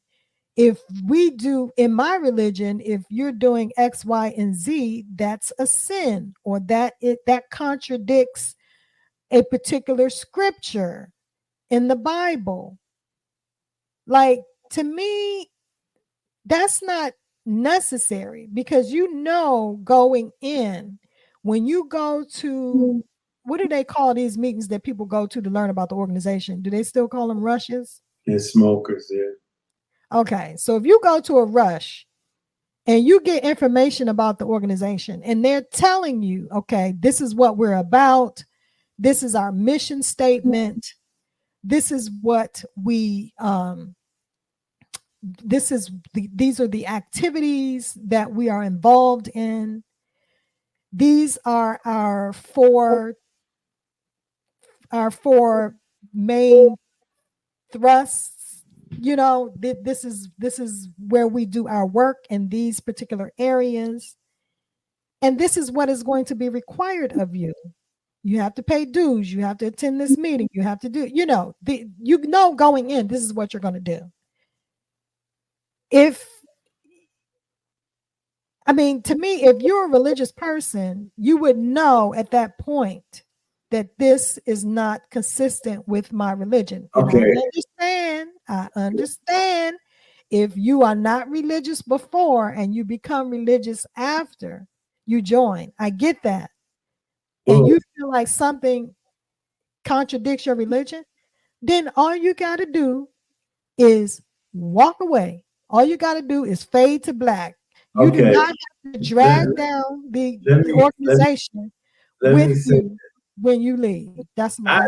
if we do in my religion, if you're doing X, Y, and Z, that's a sin, or that contradicts a particular scripture in the Bible. Like, to me, that's not necessary, because going in, when you go to, what do they call these meetings that people go to learn about the organization? Do they still call them rushes? And smokers, yeah. Okay, so if you go to a rush and you get information about the organization and they're telling you, okay, this is what we're about, this is our mission statement, this is what we these are the activities that we are involved in. These are our four main thrusts. This is where we do our work in these particular areas. And this is what is going to be required of you. You have to pay dues. You have to attend this meeting. You have to do, going in, this is what you're going to do. To me, if you're a religious person, you would know at that point that this is not consistent with my religion. Okay. And I understand if you are not religious before and you become religious after you join. I get that. And you feel like something contradicts your religion, then all you got to do is walk away. All you got to do is fade to black. You do not have to drag down the organization with you when you leave. I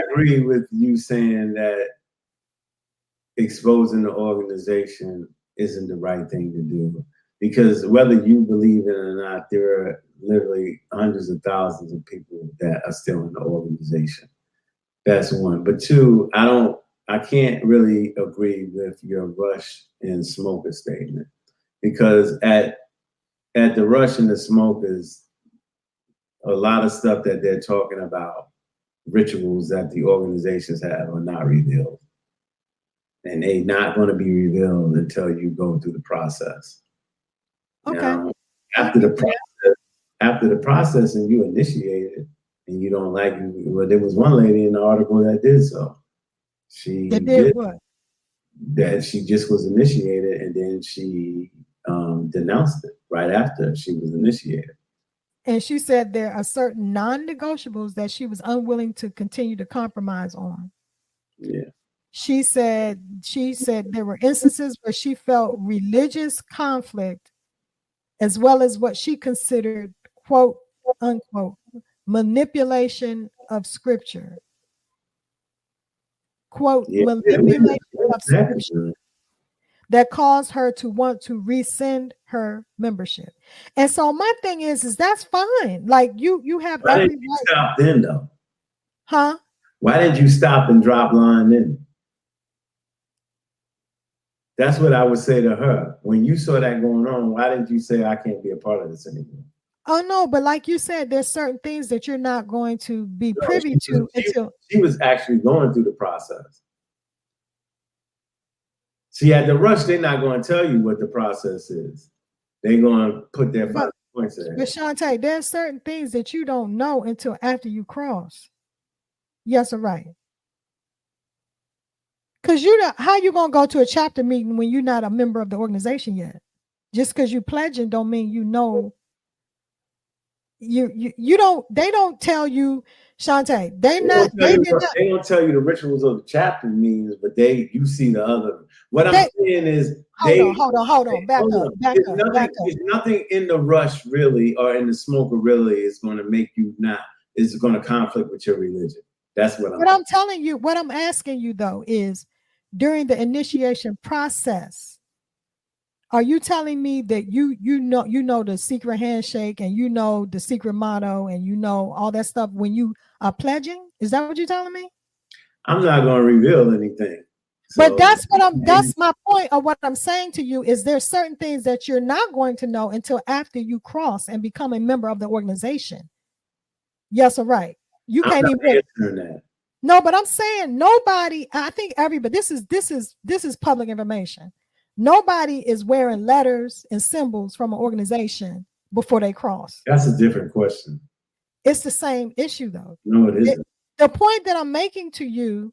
agree with you saying that exposing the organization isn't the right thing to do, because whether you believe it or not, there are literally hundreds of thousands of people that are still in the organization. That's one. But two, I can't really agree with your rush and smoker statement, because at the rush and the smokers, a lot of stuff that they're talking about, rituals that the organizations have, are not revealed. And they're not going to be revealed until you go through the process. Okay. Now, after the process and you initiate it and you don't like it, well, there was one lady in the article that did so. She did what? That she just was initiated, and then she denounced it right after she was initiated. And she said there are certain non-negotiables that she was unwilling to continue to compromise on. Yeah. She said there were instances where she felt religious conflict, as well as what she considered, quote unquote, manipulation of scripture. Quote, manipulation of scripture, that caused her to want to rescind her membership. And so my thing is that's fine. Like you have Why every did you stop then, though? Huh? Why did you stop and drop line then? That's what I would say to her. When you saw that going on, why didn't you say, I can't be a part of this anymore? Oh, no, but like you said, there's certain things that you're not going to be privy to until... She was actually going through the process. See, at the rush, they're not going to tell you what the process is. They're going to put their 5 points in. But Shantae, there's certain things that you don't know until after you cross. Yes or right? Because how you going to go to a chapter meeting when you're not a member of the organization yet? Just because you're pledging don't mean you know. You don't, they don't tell you, Shantae, they did not. They don't tell you the rituals of the chapter means, but you see the other. What I'm saying is, hold on, back up. There's nothing in the rush really, or in the smoke really, is going to make you not. Is going to conflict with your religion. That's what I'm telling you. What I'm asking you though is, during the initiation process, are you telling me that you know the secret handshake and you know the secret motto and you know all that stuff when you are pledging? Is that what you're telling me? I'm not going to reveal anything. But that's my point of what I'm saying to you is there's certain things that you're not going to know until after you cross and become a member of the organization. Yes or right? You can't even answer that. No, but I'm saying nobody, I think everybody, this is public information. Nobody is wearing letters and symbols from an organization before they cross. That's a different question. It's the same issue though. No, it isn't. The point that I'm making to you,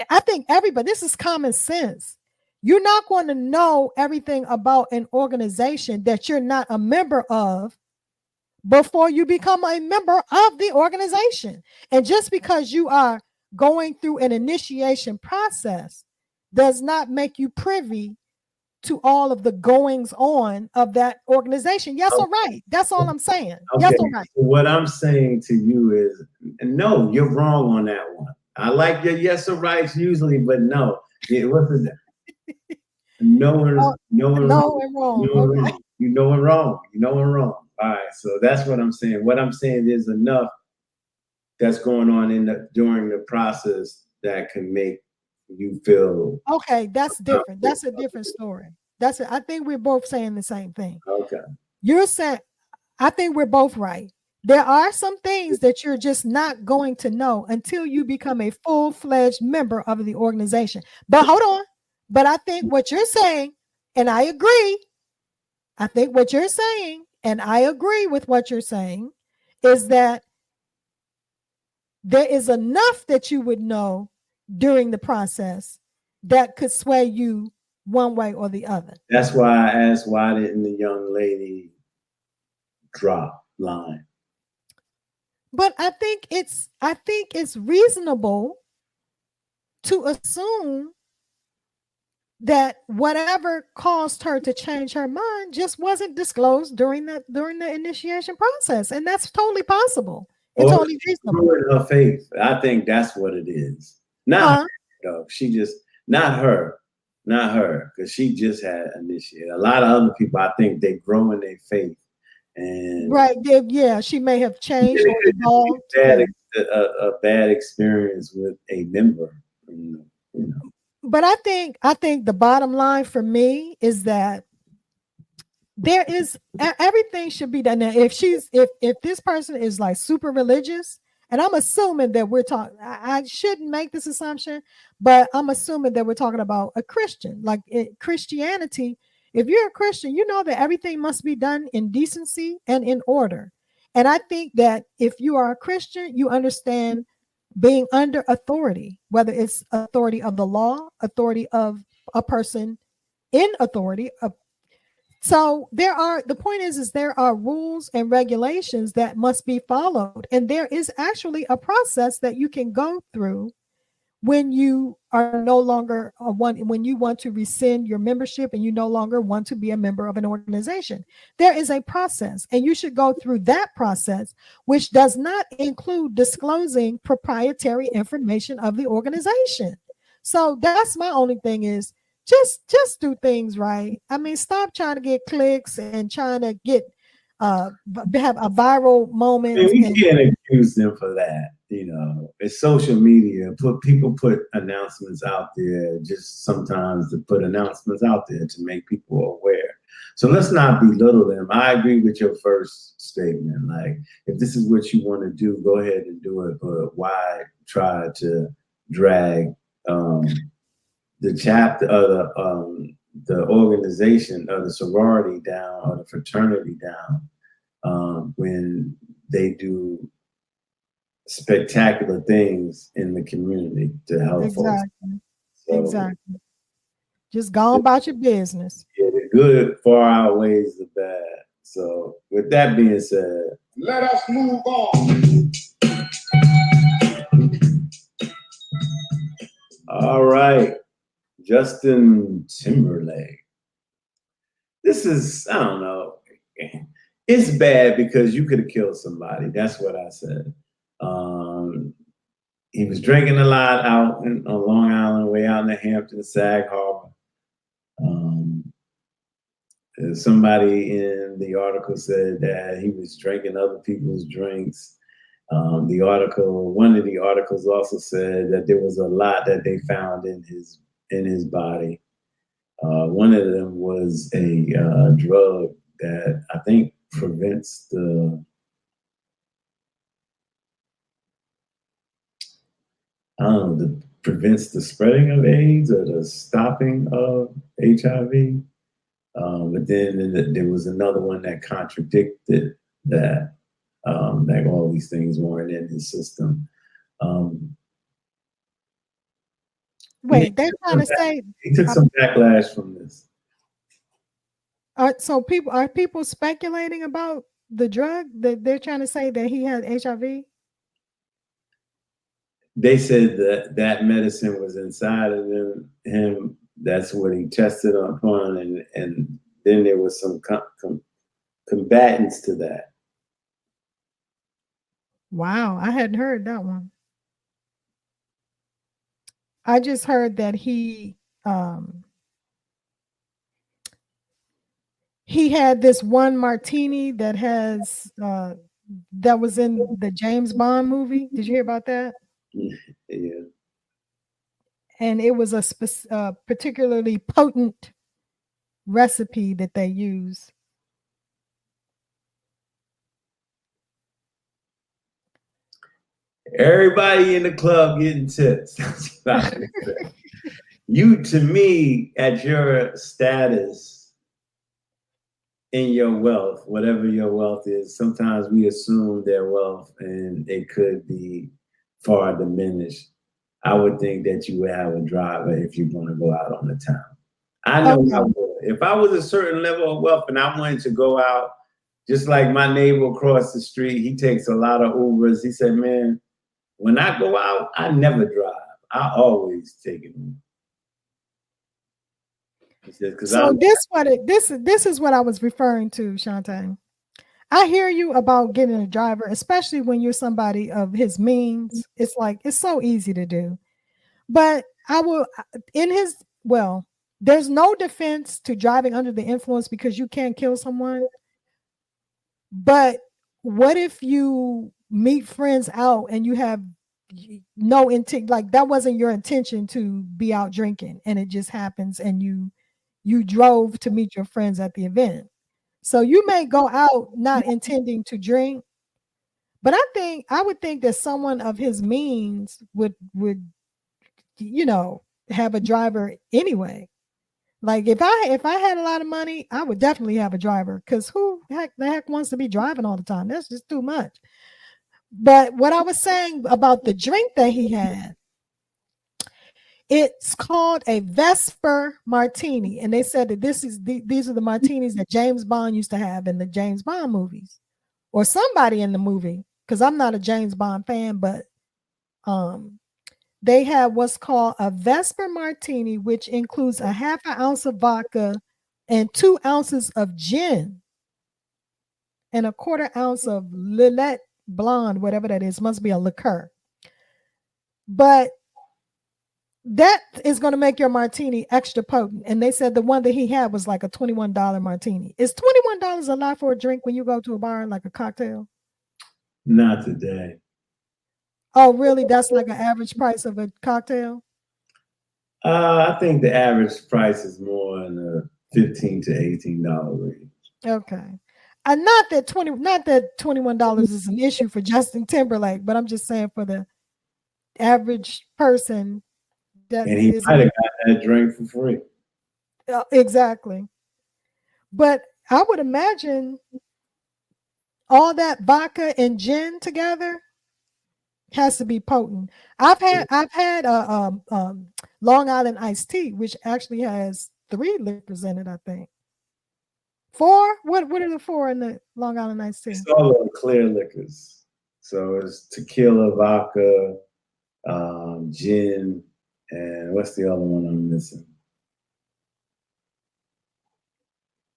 I think everybody, this is common sense. You're not going to know everything about an organization that you're not a member of before you become a member of the organization. And just because you are going through an initiation process does not make you privy to all of the goings on of that organization. Yes or right? That's all I'm saying. Okay. Yes or right? What I'm saying to you is, no, you're wrong on that one. I like your yes or rights usually, but no. What is that? No and wrong. You know it wrong. All right, so that's what I'm saying. What I'm saying is enough that's going on during the process that can make you feel okay. That's different. That's a different story. I think we're both saying the same thing. Okay. You're saying, I think we're both right. There are some things that you're just not going to know until you become a full-fledged member of the organization. But hold on. But I think what you're saying, and I agree. I think what you're saying, and I agree with what you're saying, is that there is enough that you would know during the process that could sway you one way or the other. That's why I asked, why didn't the young lady drop line? But I think it's reasonable to assume that whatever caused her to change her mind just wasn't disclosed during the initiation process, and that's totally possible. It's totally reasonable. Her faith, I think that's what it is. Not her, though. She just not her, because she just had initiated. A lot of other people, I think, they grow in their faith, and right, yeah, she may have changed or evolved. A bad experience with a member, you know. But I think the bottom line for me is that there is everything should be done. Now, if this person is like super religious, and I'm assuming that we're talking, I shouldn't make this assumption, but I'm assuming that we're talking about a Christian. Like Christianity, if you're a Christian, you know that everything must be done in decency and in order. And I think that if you are a Christian, you understand being under authority, whether it's authority of the law, authority of a person in authority. So the point is there are rules and regulations that must be followed. And there is actually a process that you can go through when you are no longer when you want to rescind your membership and you no longer want to be a member of an organization. There is a process, and you should go through that process, which does not include disclosing proprietary information of the organization. So that's my only thing is just do things right. I mean, stop trying to get clicks and trying to get have a viral moment. We can't accuse them for that. It's social media. People put announcements out there just sometimes to put announcements out there to make people aware. So let's not belittle them. I agree with your first statement. Like, if this is what you want to do, go ahead and do it. But why try to drag the chapter of the organization or the sorority down or the fraternity down when they do spectacular things in the community to help folks. So, exactly. Just go about your business. Yeah, the good far outweighs the bad. So with that being said, let us move on. Justin Timberlake. This is, I don't know. It's bad because you could have killed somebody. That's what I said. He was drinking a lot out on Long Island, way out in the Hampton, Sag Harbor. Somebody in the article said that he was drinking other people's drinks. One of the articles also said that there was a lot that they found in his body. One of them was a drug that I think prevents the spreading of AIDS or the stopping of HIV. But then there was another one that contradicted that all these things weren't in his system. Wait, they're trying to say he took some backlash from this. So are people speculating about the drug that they're trying to say that he had HIV? They said that medicine was inside of him. That's what he tested upon, and then there was some combatants to that. Wow, I hadn't heard that one. I just heard that he had this one martini that was in the James Bond movie. Did you hear about that? Yeah. And it was a particularly potent recipe that they use. Everybody in the club getting tips. You, to me, at your status in your wealth, whatever your wealth is, sometimes we assume their wealth and it could be far diminished. I would think that you would have a driver if you're going to go out on the town. I know I would. If I was a certain level of wealth and I wanted to go out, just like my neighbor across the street, he takes a lot of Ubers. He said, man, when I go out, I never drive. I always take it. He said, so this is what I was referring to, Shantae. I hear you about getting a driver, especially when you're somebody of his means. It's like, it's so easy to do. But there's no defense to driving under the influence because you can't kill someone. But what if you meet friends out and you have no intent, like that wasn't your intention to be out drinking and it just happens and you drove to meet your friends at the event. So you may go out not intending to drink, but I would think that someone of his means would have a driver anyway. Like if I had a lot of money, I would definitely have a driver because who the heck wants to be driving all the time? That's just too much. But what I was saying about the drink that he had, it's called a Vesper Martini. And they said that these are the martinis that James Bond used to have in the James Bond movies or somebody in the movie. Because I'm not a James Bond fan, but they have what's called a Vesper Martini, which includes a half an ounce of vodka and 2 ounces of gin and a 1/4 ounce of Lillet Blonde, whatever that is, must be a liqueur. But that is going to make your martini extra potent. And they said the one that he had was like a $21 martini. Is $21 a lot for a drink when you go to a bar, like a cocktail? Not today. Oh, really? That's like an average price of a cocktail? I think the average price is more in the $15 to $18 range. Okay. And not that $21 is an issue for Justin Timberlake, but I'm just saying for the average person. And he might have got that drink for free. Exactly. But I would imagine all that vodka and gin together has to be potent. I've had a Long Island iced tea, which actually has 3 liquors in it, I think. 4? What are the 4 in the Long Island iced tea? It's all of the clear liquors. So it's tequila, vodka, gin, and what's the other one I'm missing?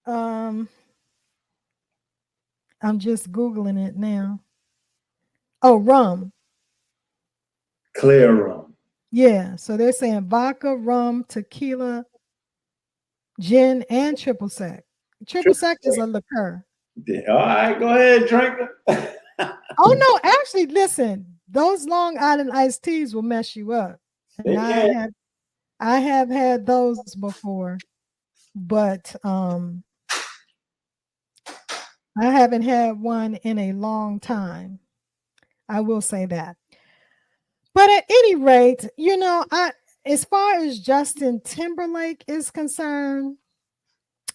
I'm just Googling it now. Oh, rum. Clear rum. Yeah. So they're saying vodka, rum, tequila, gin, and triple sec. Triple sec is a liqueur. Yeah. All right, go ahead, drink it. Oh no, actually, listen, those Long Island iced teas will mess you up. And I have had those before, but I haven't had one in a long time. I will say that. But at any rate, as far as Justin Timberlake is concerned,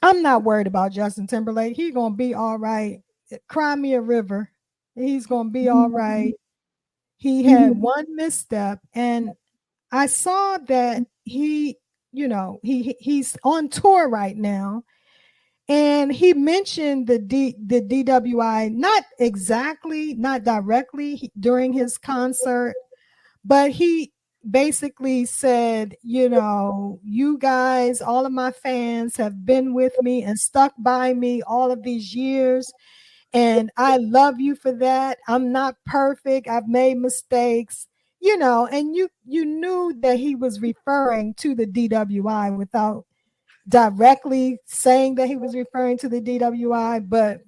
I'm not worried about Justin Timberlake. He's gonna be all right. Cry me a river. He's gonna be all right. He had one misstep, and I saw that he's on tour right now, and he mentioned the DWI, not directly during his concert, but he basically said, you guys, all of my fans have been with me and stuck by me all of these years. And I love you for that. I'm not perfect. I've made mistakes, and you knew that he was referring to the DWI without directly saying that he was referring to the DWI, but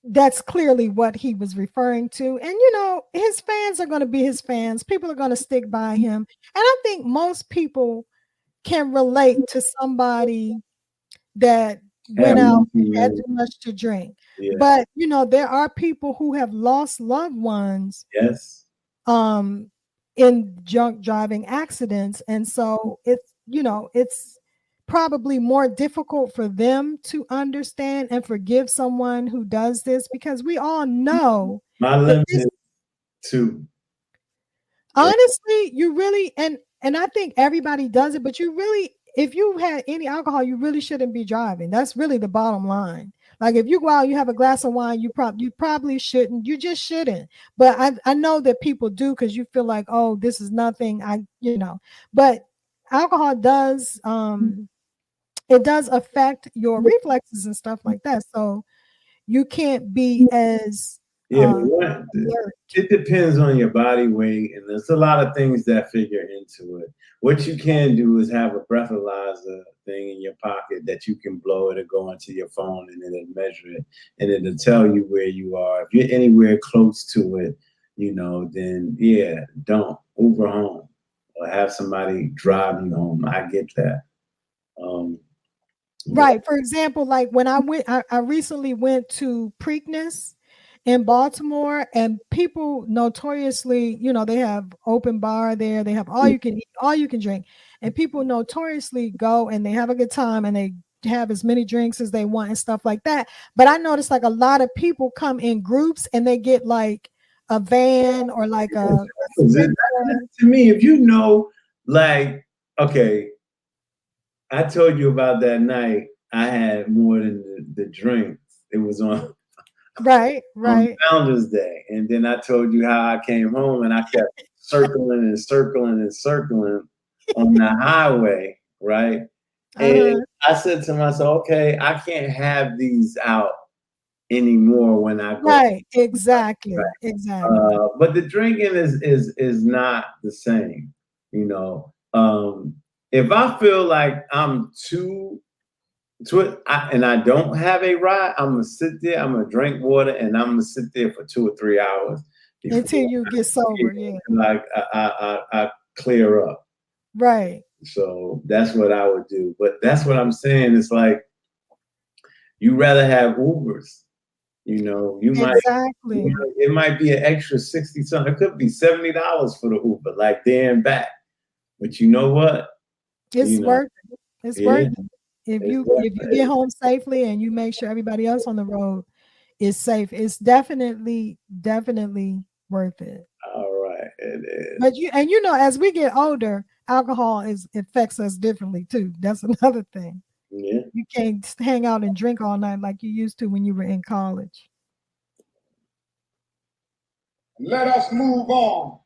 that's clearly what he was referring to. And his fans are going to be his fans. People are going to stick by him. And I think most people can relate to somebody that went out and had too much to drink. Yeah. But there are people who have lost loved ones. Yes. In drunk driving accidents. And so it's probably more difficult for them to understand and forgive someone who does this, because we all know my limit is 2. Honestly, you really, and I think everybody does it, but you really, if you had any alcohol, you really shouldn't be driving. That's really the bottom line. Like if you go out, you have a glass of wine, you probably shouldn't. You just shouldn't. But I know that people do, because you feel like, oh, this is nothing. But alcohol does it does affect your reflexes and stuff like that. So you can't be as it depends on your body weight, and there's a lot of things that figure into it. What you can do is have a breathalyzer thing in your pocket that you can blow it or go into your phone, and it'll measure it, and it'll tell you where you are. If you're anywhere close to it, then yeah, don't Uber home or have somebody drive you home. I get that. Right. For example, like when I recently went to Preakness in Baltimore, and people notoriously, they have open bar there. They have all you can eat, all you can drink. And people notoriously go and they have a good time and they have as many drinks as they want and stuff like that. But I noticed like a lot of people come in groups and they get like a van or like a to me, if like, okay, I told you about that night. I had more than the drinks. It was on right on Founders Day, and then I told you how I came home and I kept circling and circling and circling on the highway, right? And I said to myself, okay, I can't have these out anymore when I go. Right, exactly, right. Exactly. But the drinking is not the same, If I feel like I'm and I don't have a ride, I'm gonna sit there, I'm gonna drink water, and I'm gonna sit there for 2 or 3 hours until you get sober. Yeah, like I clear up. Right. So that's what I would do. But that's what I'm saying. It's like you rather have Ubers. You might exactly. It might be an extra 60 something. It could be $70 for the Uber, like there and back. But you know what? It's worth it. It's worth it. If you get home safely and you make sure everybody else on the road is safe, it's definitely worth it. All right, it is. But as we get older, alcohol affects us differently too. That's another thing. Yeah. You can't hang out and drink all night like you used to when you were in college. Let us move on.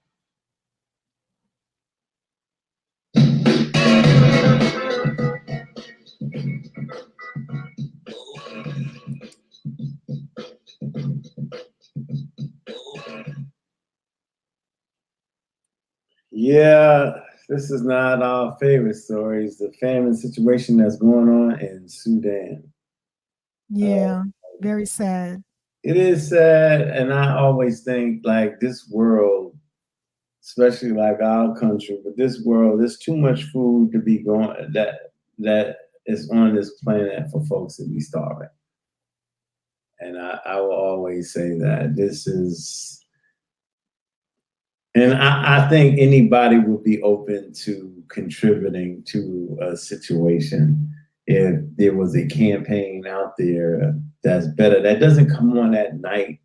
Yeah, this is not our favorite stories. The famine situation that's going on in Sudan. Yeah, very sad. It is sad, and I always think like this world, especially like our country, but this world, there's too much food to be going that is on this planet for folks to be starving. And I will always say that this is, and I think anybody would be open to contributing to a situation if there was a campaign out there that's better, that doesn't come on at night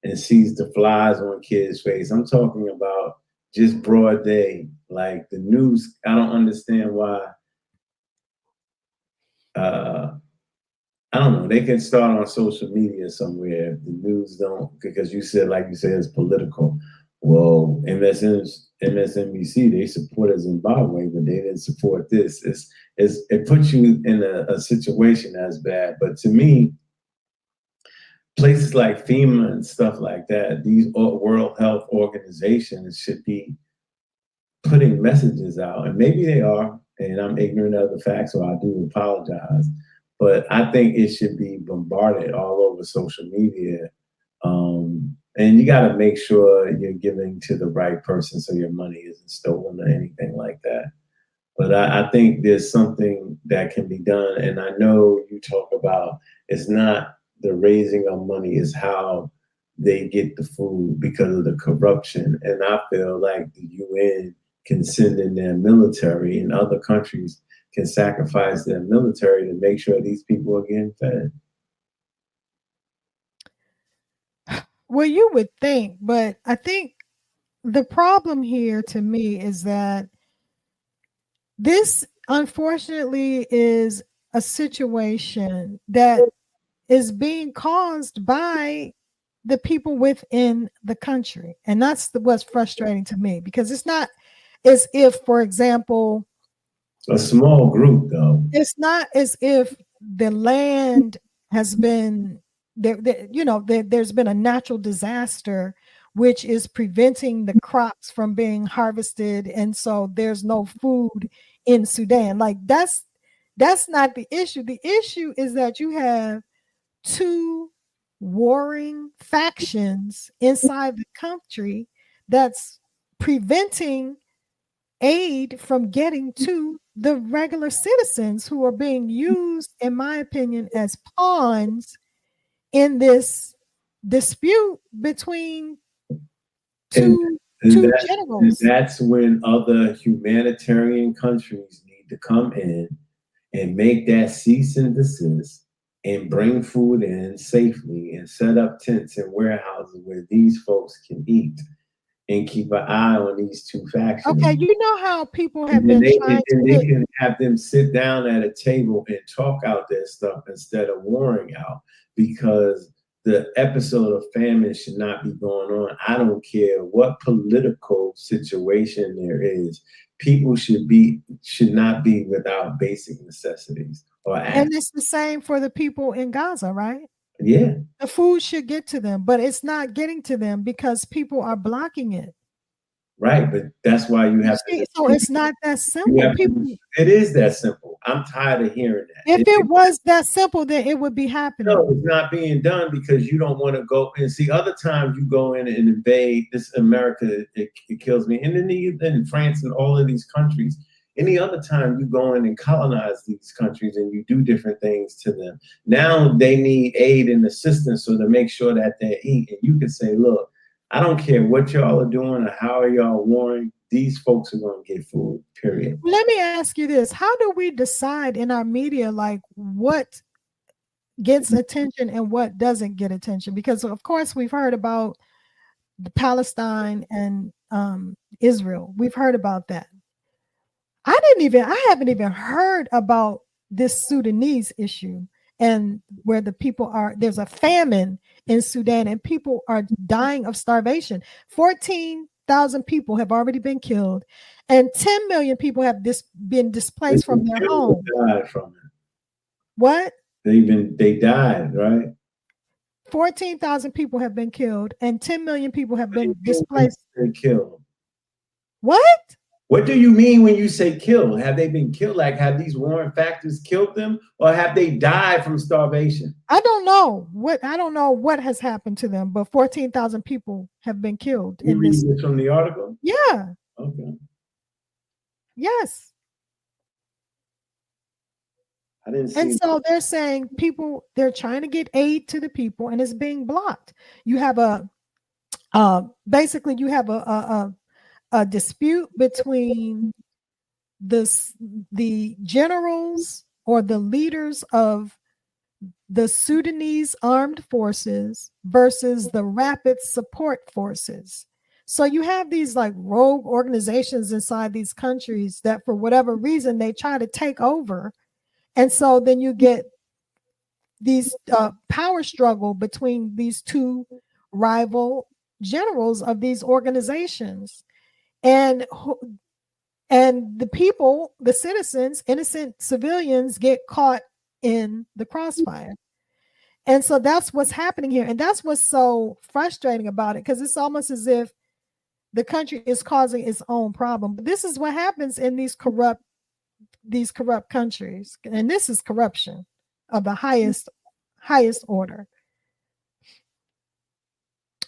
and sees the flies on kids' face. I'm talking about just broad day. Like the news, I don't understand why. Uh, I don't know. They can start on social media somewhere if the news don't, because you said, like you said, it's political. Well, MSNBC, they supported Zimbabwe, but they didn't support this. It puts you in a situation that's bad. But to me, places like FEMA and stuff like that, these World Health Organizations should be putting messages out, and maybe they are, and I'm ignorant of the facts, so I do apologize. But I think it should be bombarded all over social media. And you got to make sure you're giving to the right person so your money isn't stolen or anything like that. But I think there's something that can be done. And I know you talk about it's not the raising of money, is how they get the food because of the corruption. And I feel like the UN can send in their military, and other countries can sacrifice their military to make sure these people are getting fed. Well, you would think, but I think the problem here to me is that this unfortunately is a situation that is being caused by the people within the country. And that's what's frustrating to me, because it's not as if, for example, A small group, though. it's not as if the land has been there's been a natural disaster which is preventing the crops from being harvested, and so there's no food in Sudan. Like that's not the issue. The issue is that you have two warring factions inside the country that's preventing aid from getting to the regular citizens who are being used, in my opinion, as pawns in this dispute between two generals. And that's when other humanitarian countries need to come in and make that cease and desist and bring food in safely and set up tents and warehouses where these folks can eat and keep an eye on these two factions. Okay, you know how people have been trying to they can have them sit down at a table and talk out their stuff instead of warring out, because the episode of famine should not be going on. I don't care what political situation there is. People should not be without basic necessities or access. And it's the same for the people in Gaza, right? Yeah. The food should get to them, but it's not getting to them because people are blocking it. Right, but that's why you have to. So it's not that simple. It is that simple. I'm tired of hearing that. If it was that simple, then it would be happening. No, it's not being done because you don't want to go and see. Other times you go in and invade this America, it kills me. And then in France and all of these countries, any other time you go in and colonize these countries and you do different things to them. Now they need aid and assistance so to make sure that they eat. And you can say, look, I don't care what y'all are doing or how are y'all warring. These folks are going to get food, period. Let me ask you this. How do we decide in our media, like what gets attention and what doesn't get attention? Because of course we've heard about the Palestine and Israel. We've heard about that. I haven't even heard about this Sudanese issue, and where the people there's a famine in Sudan and people are dying of starvation. 14,000 people have already been killed, and 10 million people have been displaced from their homes. Died from it. What? They died, right? 14,000 people have been killed, and 10 million people have been displaced. Killed. What? What do you mean when you say killed? Have they been killed? Like, have these warring factors killed them, or have they died from starvation? I don't know what has happened to them, but 14,000 people have been killed You in read this. this from the article? Yeah. Okay. Yes. I didn't see. And so they're saying they're trying to get aid to the people, and it's being blocked. You have basically you have a dispute between the generals or the leaders of the Sudanese armed forces versus the rapid support forces. So you have these like rogue organizations inside these countries that for whatever reason they try to take over. And so then you get these power struggle between these two rival generals of these organizations. And the people, the citizens, innocent civilians get caught in the crossfire. And so that's what's happening here. And that's what's so frustrating about it, because it's almost as if the country is causing its own problem. But this is what happens in these corrupt countries. And this is corruption of the highest order.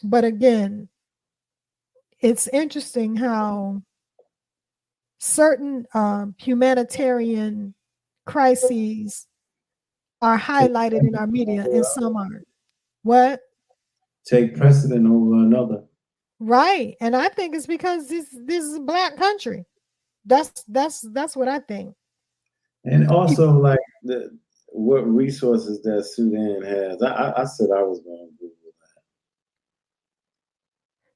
But again, it's interesting how certain humanitarian crises are highlighted in our media and some aren't. What? Take precedent over another. Right. And I think it's because this is a black country. That's what I think. And also, like, what resources that Sudan has. I said I was going to Google that.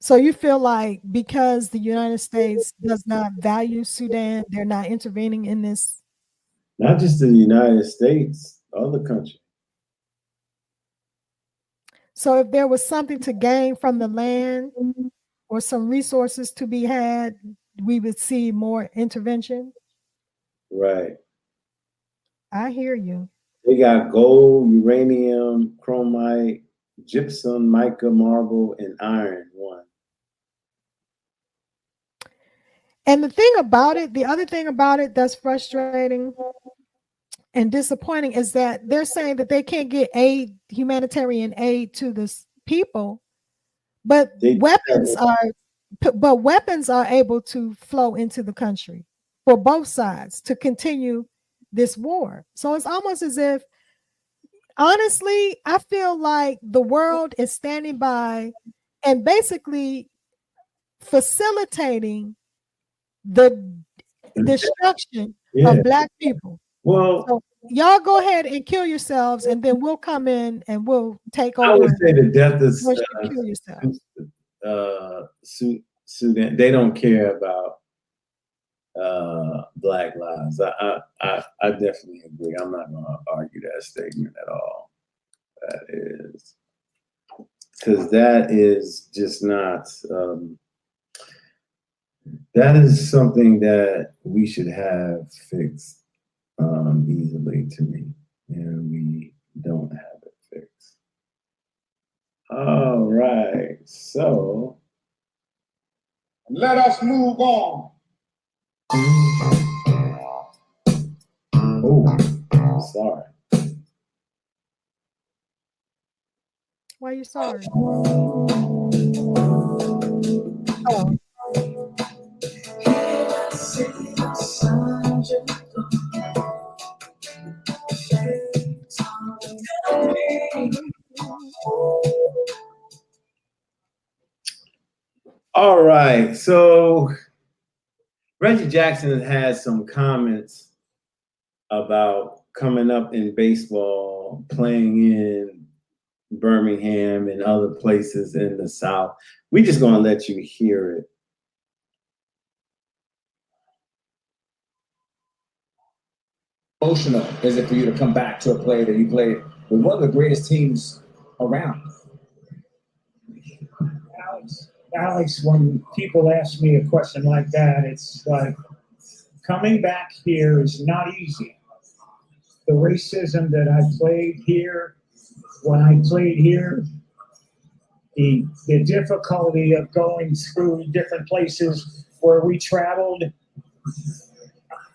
So you feel like because the United States does not value Sudan, they're not intervening in this? Not just the United States, other countries. So if there was something to gain from the land or some resources to be had, we would see more intervention. Right. I hear you. They got gold, uranium, chromite, gypsum, mica, marble, and iron. One. And the other thing about it that's frustrating and disappointing is that they're saying that they can't get humanitarian aid to the people, but weapons are able to flow into the country for both sides to continue this war. So it's almost as if, honestly, I feel like the world is standing by and basically facilitating the destruction of Black people. Well, so y'all go ahead and kill yourselves, and then we'll come in and we'll take over. I would say the death is kill yourselves. Sudan. They don't care about Black lives. I definitely agree. I'm not going to argue that statement at all. That is because that is just not. That is something that we should have fixed easily to me, and we don't have it fixed. All right, so let us move on. Oh, sorry. Why are you sorry? Oh. All right, so Reggie Jackson has some comments about coming up in baseball, playing in Birmingham and other places in the South. We're just going to let you hear it. Emotional is it for you to come back to a play that you played with one of the greatest teams around? Alex, when people ask me a question like that, it's like coming back here is not easy. The racism that I played here, when I played here, the difficulty of going through different places where we traveled.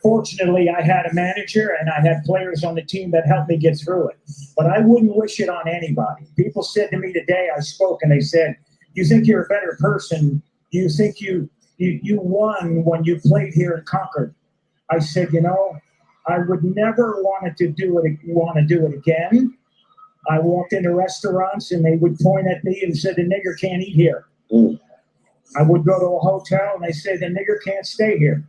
Fortunately, I had a manager and I had players on the team that helped me get through it. But I wouldn't wish it on anybody. People said to me today, I spoke, and they said, "You think you're a better person? You think you won when you played here in Concord?" I said, I would never want to do it again. I walked into restaurants and they would point at me and said, "The nigger can't eat here." Mm. I would go to a hotel and they said, "The nigger can't stay here."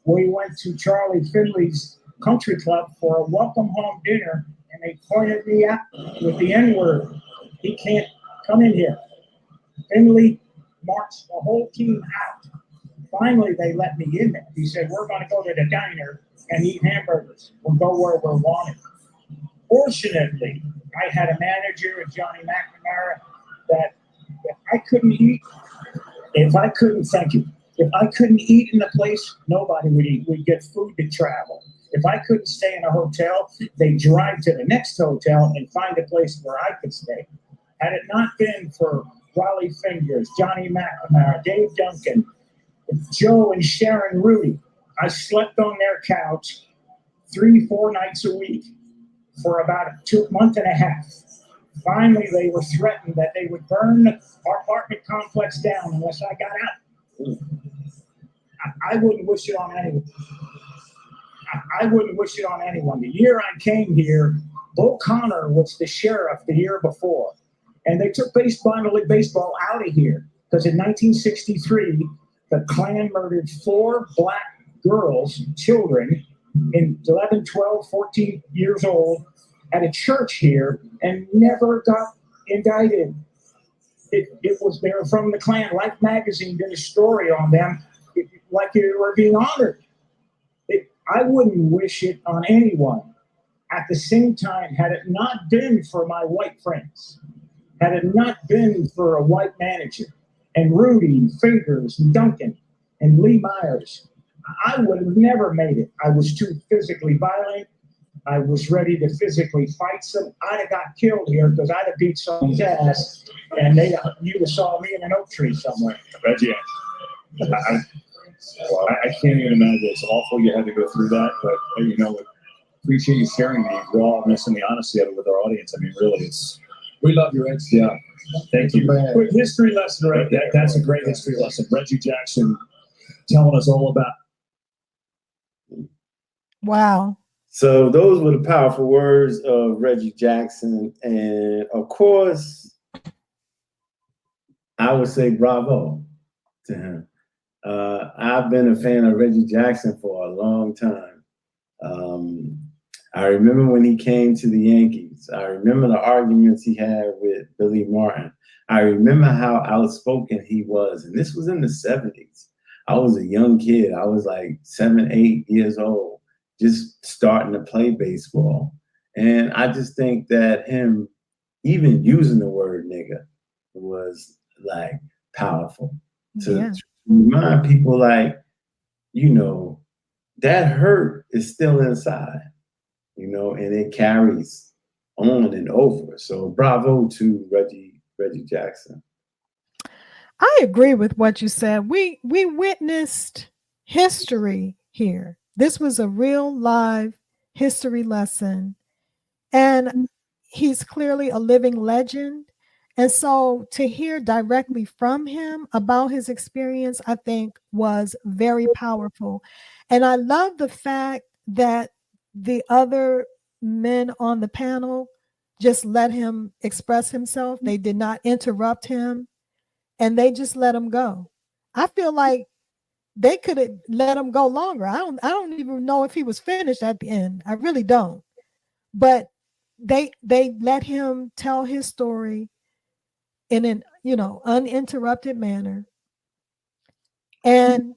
We went to Charlie Finley's country club for a welcome home dinner and they pointed me out with the N-word. "He can't come in here." Finley marched the whole team out. Finally, they let me in there. He said, "We're going to go to the diner and eat hamburgers. We'll go where we're wanted." Fortunately, I had a manager, Johnny McNamara, that if I couldn't eat in the place, nobody would eat. We'd get food to travel. If I couldn't stay in a hotel, they'd drive to the next hotel and find a place where I could stay. Had it not been for Raleigh Fingers, Johnny McNamara, Dave Duncan, Joe and Sharon Rudy, I slept on their couch 3-4 nights a week for about a month and a half. Finally, they were threatened that they would burn our apartment complex down unless I got out. I wouldn't wish it on anyone. I wouldn't wish it on anyone. The year I came here, Bull Connor was the sheriff the year before. And they took minor league baseball out of here because in 1963, the Klan murdered 4 black girls, children, in 11, 12, 14 years old at a church here and never got indicted. It was, they were from the Klan. Life magazine did a story on them like they were being honored. I wouldn't wish it on anyone. At the same time, had it not been for my white friends, had it not been for a white manager, and Rudy, Fingers, and Duncan, and Lee Myers, I would have never made it. I was too physically violent. I was ready to physically fight some. I'd have got killed here because I'd have beat someone's ass, and you'd have saw me in an oak tree somewhere. Reggie, I can't even imagine. It's awful you had to go through that, but appreciate you sharing the rawness and the honesty of it with our audience. I mean, really, we love your ex. Yeah, thank you. Quick history lesson, right? That's a great history lesson. Reggie Jackson telling us all about. Wow. So those were the powerful words of Reggie Jackson, and of course, I would say bravo to him. I've been a fan of Reggie Jackson for a long time. I remember when he came to the Yankees. I remember the arguments he had with Billy Martin. I remember how outspoken he was. And this was in the 70s. I was a young kid. I was like 7, 8 years old, just starting to play baseball. And I just think that him even using the word nigga was like powerful to remind people like, that hurt is still inside, and it carries on and over. So bravo to Reggie Jackson. I agree with what you said. We witnessed history here. This was a real live history lesson. And he's clearly a living legend. And so to hear directly from him about his experience, I think was very powerful. And I love the fact that the other men on the panel just let him express himself. They did not interrupt him and they just let him go. I feel like they could have let him go longer. I don't even know if he was finished at the end. I really don't. But they let him tell his story in an uninterrupted manner, and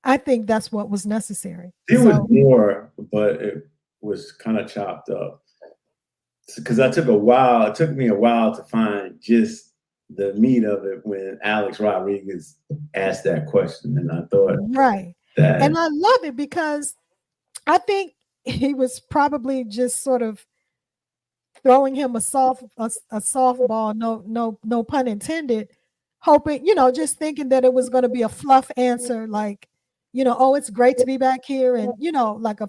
I think that's what was necessary. There was more, but it was kind of chopped up because it took me a while to find just the meat of it when Alex Rodriguez asked that question, and I thought that, and I love it because I think he was probably just sort of throwing him a softball, no pun intended, hoping, just thinking that it was going to be a fluff answer, like, oh, it's great to be back here, and like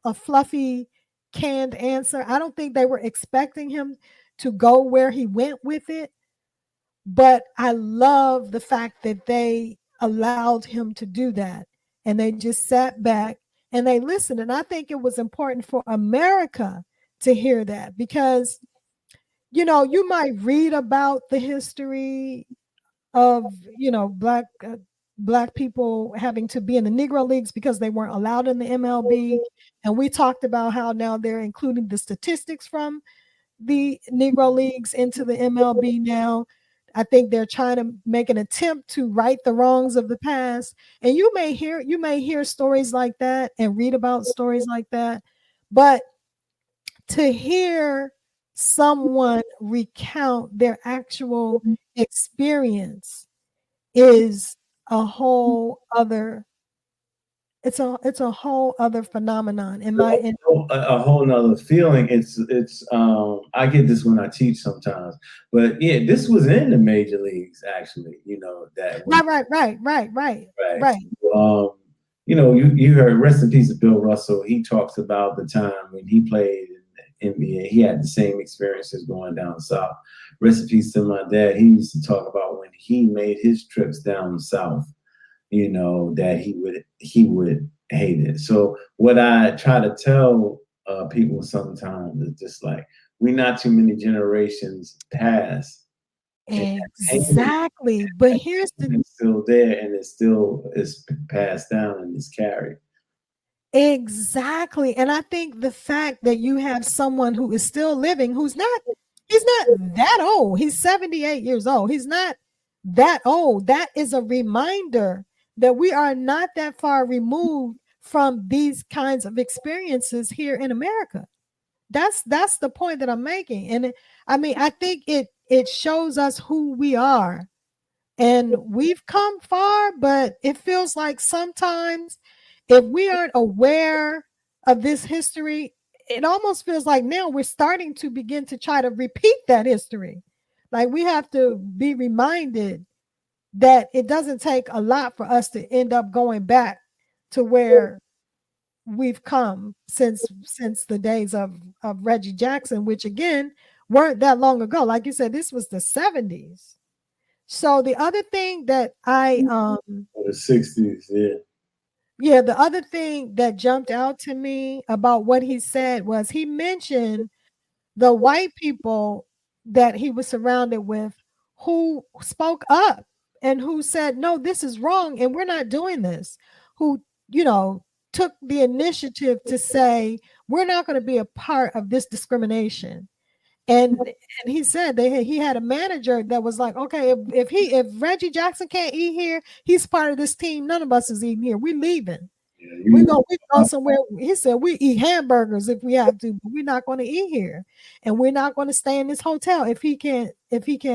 a fluffy canned answer. I don't think they were expecting him to go where he went with it, but I love the fact that they allowed him to do that, and they just sat back and they listened. And I think it was important for America to hear that, because you might read about the history of black people having to be in the Negro Leagues because they weren't allowed in the MLB, and we talked about how now they're including the statistics from the Negro Leagues into the MLB now. I think they're trying to make an attempt to right the wrongs of the past, and you may hear stories like that and read about stories like that, but to hear someone recount their actual experience is a whole other it's a whole other phenomenon in my a whole nother feeling. It's I get this when I teach sometimes, but yeah, this was in the major leagues actually. That right. You heard rest in peace of Bill Russell. He talks about the time when he played in NBA. He had the same experiences going down south. Rest in peace to my dad. He used to talk about when he made his trips down south, that he would hate it. So what I try to tell people sometimes is just like, we not too many generations past. Exactly. But here's it's still there, and it's passed down and it's carried. Exactly. And I think the fact that you have someone who is still living, he's not that old. He's 78 years old. He's not that old. That is a reminder that we are not that far removed from these kinds of experiences here in America. That's the point that I'm making. And I think it shows us who we are. And we've come far, but it feels like sometimes if we aren't aware of this history, it almost feels like now we're starting to begin to try to repeat that history. Like we have to be reminded that it doesn't take a lot for us to end up going back to where we've come since the days of Reggie Jackson, which again weren't that long ago. Like you said, this was the 70s. So the other thing that the 60s, yeah, the other thing that jumped out to me about what he said was he mentioned the white people that he was surrounded with who spoke up and who said, no, this is wrong and we're not doing this, who took the initiative to say we're not going to be a part of this discrimination. And he said he had a manager that was like, okay, if Reggie Jackson can't eat here, he's part of this team. None of us is eating here. We're leaving. We go somewhere. He said we eat hamburgers if we have to, but we're not going to eat here, and we're not going to stay in this hotel if he can't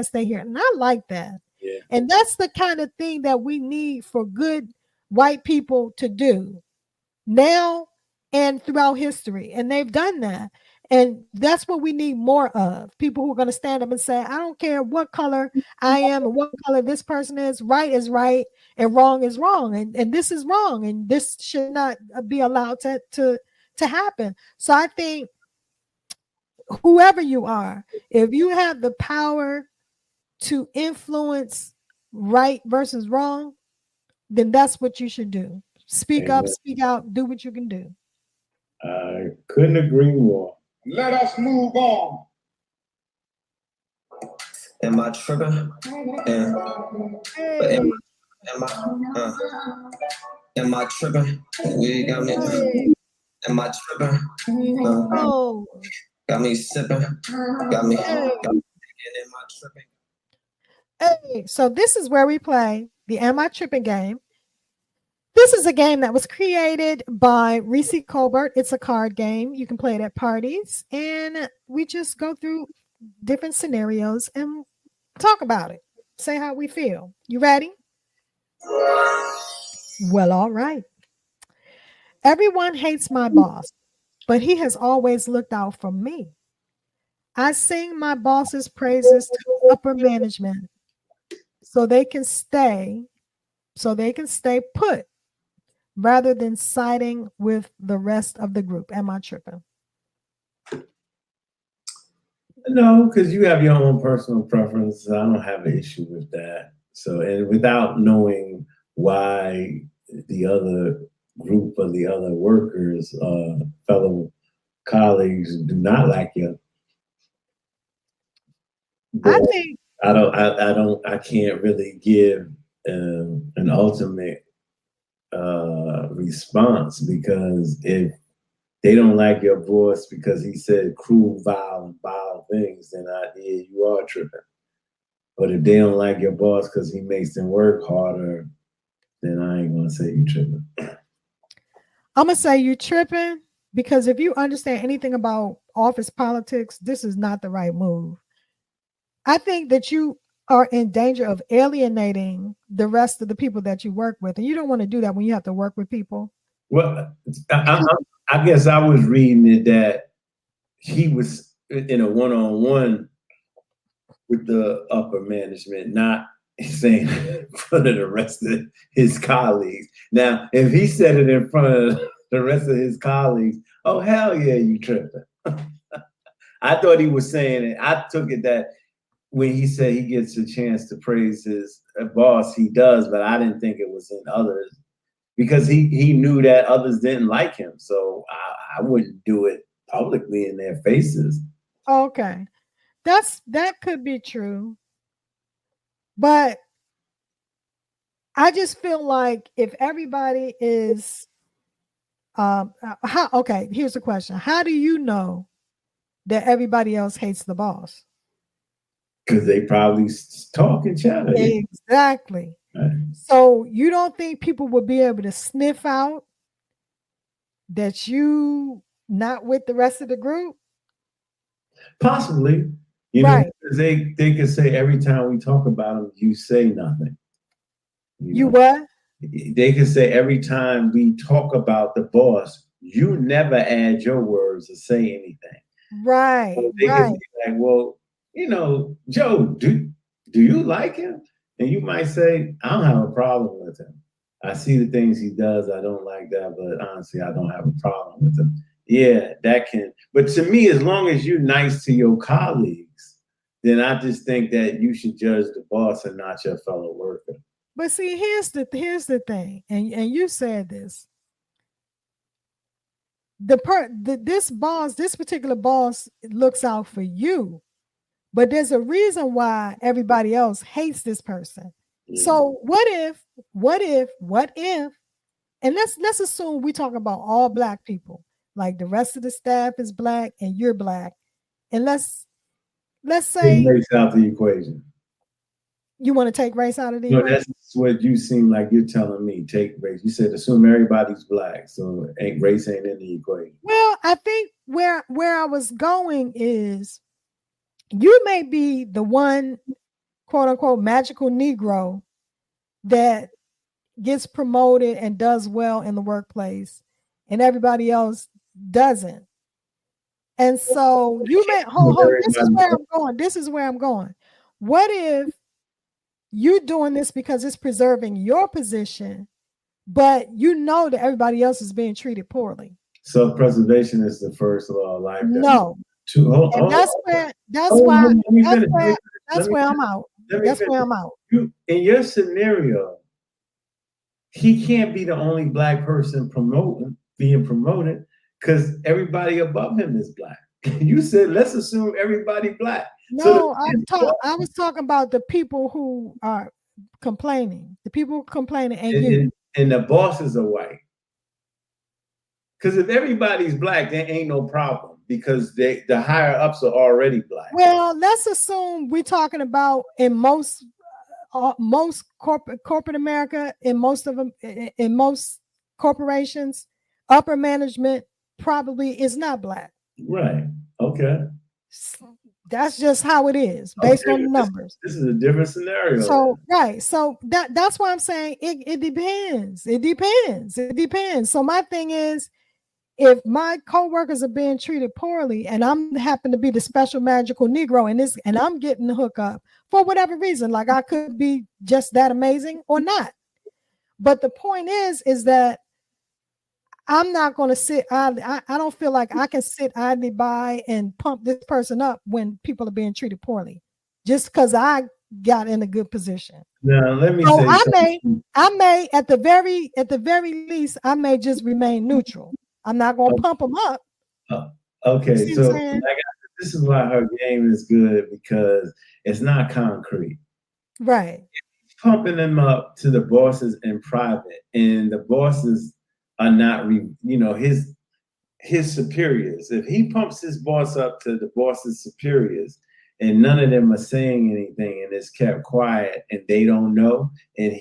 stay here. And I like that. Yeah. And that's the kind of thing that we need for good white people to do now and throughout history. And they've done that. And that's what we need more of. People who are going to stand up and say, I don't care what color I am and what color this person is right and wrong is wrong. And this is wrong. And this should not be allowed to happen. So I think whoever you are, if you have the power to influence right versus wrong, then that's what you should do. Speak up, speak out, do what you can do. I couldn't agree more. Let us move on. Am I tripping? Hey. Am I tripping? We got me. Hey. Am I tripping? Oh. Got me sipping. Got me. Hey. Am I tripping? Hey. So this is where we play the Am I Tripping game. This is a game that was created by Reese Colbert. It's a card game. You can play it at parties. And we just go through different scenarios and talk about it. Say how we feel. You ready? Well, all right. Everyone hates my boss, but he has always looked out for me. I sing my boss's praises to upper management. so they can stay put rather than siding with the rest of the group. Am I tripping? No, because you have your own personal preference. I don't have an issue with that. So, and without knowing why the other group or the other workers, fellow colleagues, do not like you, I think I can't really give an ultimate response, because if they don't like your boss because he said cruel, vile things, then yeah, you are tripping. But if they don't like your boss because he makes them work harder, then I ain't gonna say you tripping. I'm gonna say you tripping, because if you understand anything about office politics, this is not the right move. I think that you are in danger of alienating the rest of the people that you work with, and you don't want to do that when you have to work with people. Well, I guess I was reading it that he was in a one-on-one with the upper management, not saying in front of the rest of his colleagues. Now, if he said it in front of the rest of his colleagues, oh, hell yeah, you tripping. I thought he was saying it. I took it that when he said he gets a chance to praise his boss, he does, but I didn't think it was in others, because he knew that others didn't like him. So I wouldn't do it publicly in their faces. Okay. That could be true. But I just feel like if everybody is okay, here's the question. How do you know that everybody else hates the boss? Because they probably talk and chat. Exactly. Right. So you don't think people would be able to sniff out that you not with the rest of the group? Possibly. You know, they could say every time we talk about them, you say nothing. You what? They could say every time we talk about the boss, you never add your words or say anything. Right. So they could be like, well, you know, Joe, do you like him? And you might say, I don't have a problem with him. I see the things he does. I don't like that, but honestly, I don't have a problem with him. Yeah, that can. But to me, as long as you're nice to your colleagues, then I just think that you should judge the boss and not your fellow worker. But see, here's the thing, and you said this. This particular boss looks out for you, but there's a reason why everybody else hates this person. So what if, and let's assume we talk about all Black people, like the rest of the staff is Black and you're Black, and let's say take race out the equation. You want to take race out of the equation? That's what you seem like you're telling me. Take race. You said assume everybody's Black, so race ain't in the equation. Well, I think where I was going is, you may be the one, quote unquote, magical Negro that gets promoted and does well in the workplace, and everybody else doesn't. And so you may hold. This is where I'm going. What if you doing this because it's preserving your position, but you know that everybody else is being treated poorly? Self-preservation is the first law of life. No. That's where I'm out. That's where I'm out. In your scenario, he can't be the only Black person being promoted, because everybody above him is Black. You said, let's assume everybody Black. No, I was talking about the people who are complaining. The people complaining, and the bosses are white. Because if everybody's Black, there ain't no problem, because the higher ups are already Black. Well, let's assume we're talking about in most corporate America, in most corporations, upper management probably is not Black. Right. Okay. That's just how it is based on the numbers. This is a different scenario. So So that's why I'm saying it depends. It depends. So my thing is, if my coworkers are being treated poorly and I'm happen to be the special magical Negro and I'm getting the hookup for whatever reason. Like I could be just that amazing or not. But the point is that I'm not going to sit. I don't feel like I can sit idly by and pump this person up when people are being treated poorly, just because I got in a good position. Now let me So say I may at the very least, I may just remain neutral. I'm not going to pump them up. Okay, See so what I'm saying? this is why her game is good, because it's not concrete. Right. Pumping them up to the bosses in private, and the bosses are not, his superiors. If he pumps his boss up to the boss's superiors, and none of them are saying anything, and it's kept quiet, and they don't know, and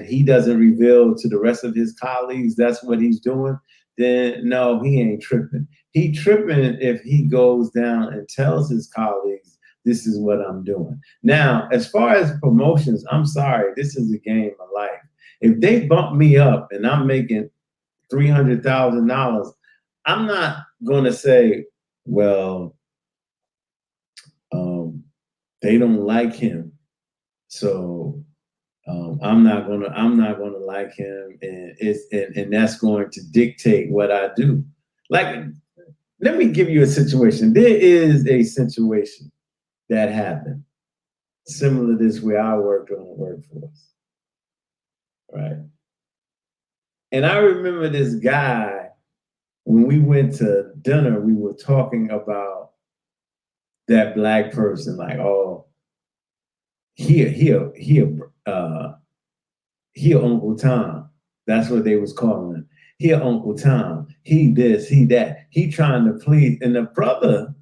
he doesn't reveal to the rest of his colleagues that's what he's doing, then no, he ain't tripping. He tripping if he goes down and tells his colleagues, this is what I'm doing. Now, as far as promotions, I'm sorry, this is a game of life. If they bump me up and I'm making $300,000, I'm not going to say, well, they don't like him, so I'm not gonna like him, and that's going to dictate what I do. Like, let me give you a situation. There is a situation that happened similar to this where I worked on the workforce, right? And I remember this guy, when we went to dinner, we were talking about that black person, like, oh, he Uncle Tom. That's what they was calling him. He Uncle Tom. He this, he that. He trying to please. And the brother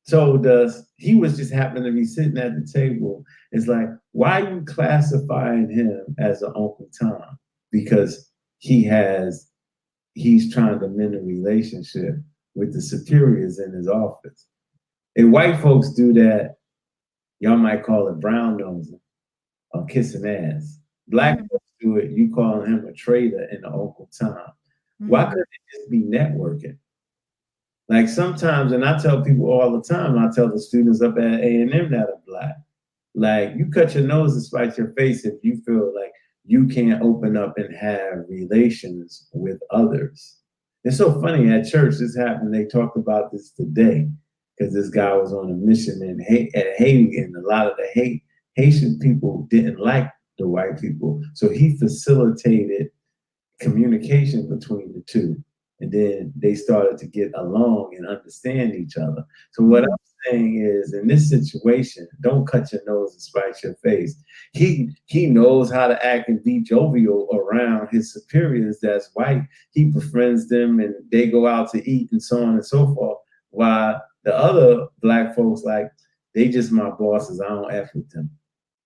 told us, he was just happening to be sitting at the table. It's like, why are you classifying him as an Uncle Tom? Because he's trying to mend a relationship with the superiors in his office. And white folks do that, y'all might call it brown nosing or kissing ass. Black folks do it, you call him a traitor and an Uncle Tom. Why couldn't it just be networking? Like sometimes, and I tell people all the time, I tell the students up at A&M that are black, like, you cut your nose to spite your face if you feel like you can't open up and have relations with others. It's so funny, at church, this happened, they talked about this today, because this guy was on a mission at Haiti, and a lot of the Haitian people didn't like the white people. So he facilitated communication between the two. And then they started to get along and understand each other. So what I'm saying is, in this situation, don't cut your nose and spite your face. He knows how to act and be jovial around his superiors that's white. He befriends them and they go out to eat and so on and so forth. While the other black folks, like, they just my bosses. I don't F with them.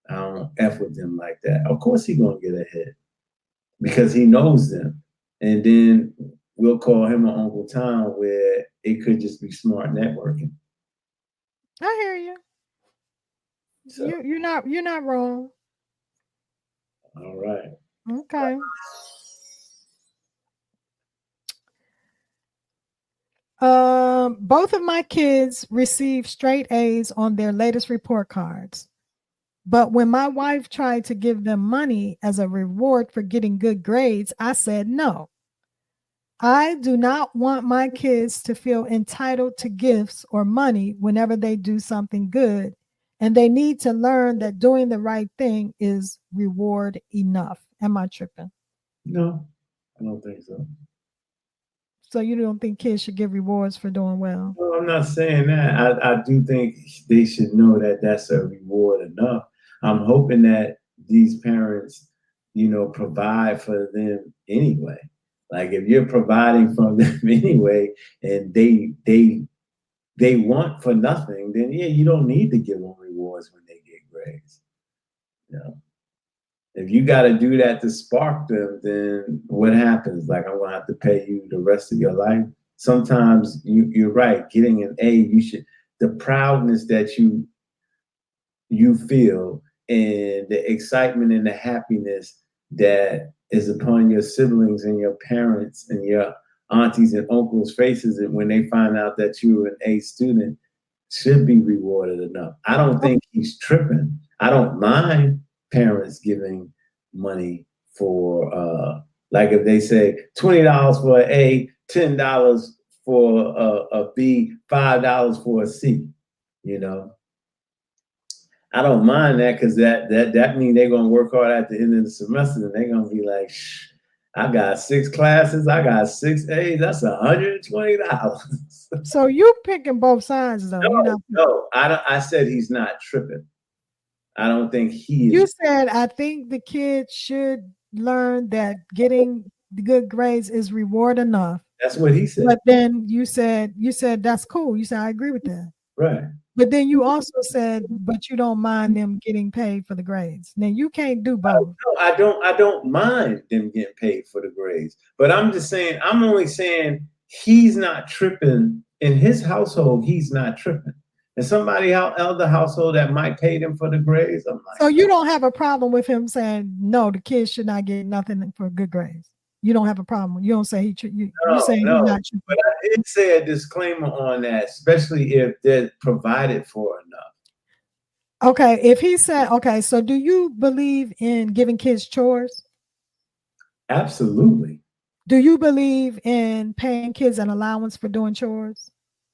I don't F with them like that. Of course he gonna get ahead because he knows them. And then we'll call him an Uncle Tom, where it could just be smart networking. I hear you. So, you're not wrong. All right. Okay. Both of my kids received straight A's on their latest report cards. But when my wife tried to give them money as a reward for getting good grades, I said no. I do not want my kids to feel entitled to gifts or money whenever they do something good, and they need to learn that doing the right thing is reward enough. Am I tripping? No, I don't think so. So you don't think kids should get rewards for doing well? No, I'm not saying that. I do think they should know that that's a reward enough. I'm hoping that these parents, provide for them anyway. Like, if you're providing for them anyway, and they want for nothing, then yeah, you don't need to give them rewards when they get grades. If you got to do that to spark them, then what happens? Like, I'm gonna have to pay you the rest of your life. Sometimes you're right. Getting an A, the proudness that you feel, and the excitement and the happiness that is upon your siblings and your parents and your aunties and uncles' faces, and when they find out that you're an A student, should be rewarded enough. I don't think he's tripping. I don't mind parents giving money for like if they say $20 for an A, $10 for a B, $5 for a C, you know. I don't mind that because that means they're gonna work hard at the end of the semester and they're gonna be like, I got 6 classes, I got 6 A's, that's $120. So you picking both sides though. No, I said he's not tripping. I don't think he is. You said I think the kids should learn that getting good grades is reward enough. That's what he said. But then you said that's cool. You said I agree with that. Right. But then you also said, but you don't mind them getting paid for the grades. Now you can't do both. No, I don't mind them getting paid for the grades. But I'm just saying, I'm only saying he's not tripping in his household. He's not tripping. And somebody elder household that might pay them for the grades. I'm like, so you don't have a problem with him saying no, the kids should not get nothing for good grades. You don't have a problem. You don't say you say he's not tripping. But I did say a disclaimer on that, especially if they're provided for enough. Okay, if he said, okay, so do you believe in giving kids chores? Absolutely. Do you believe in paying kids an allowance for doing chores?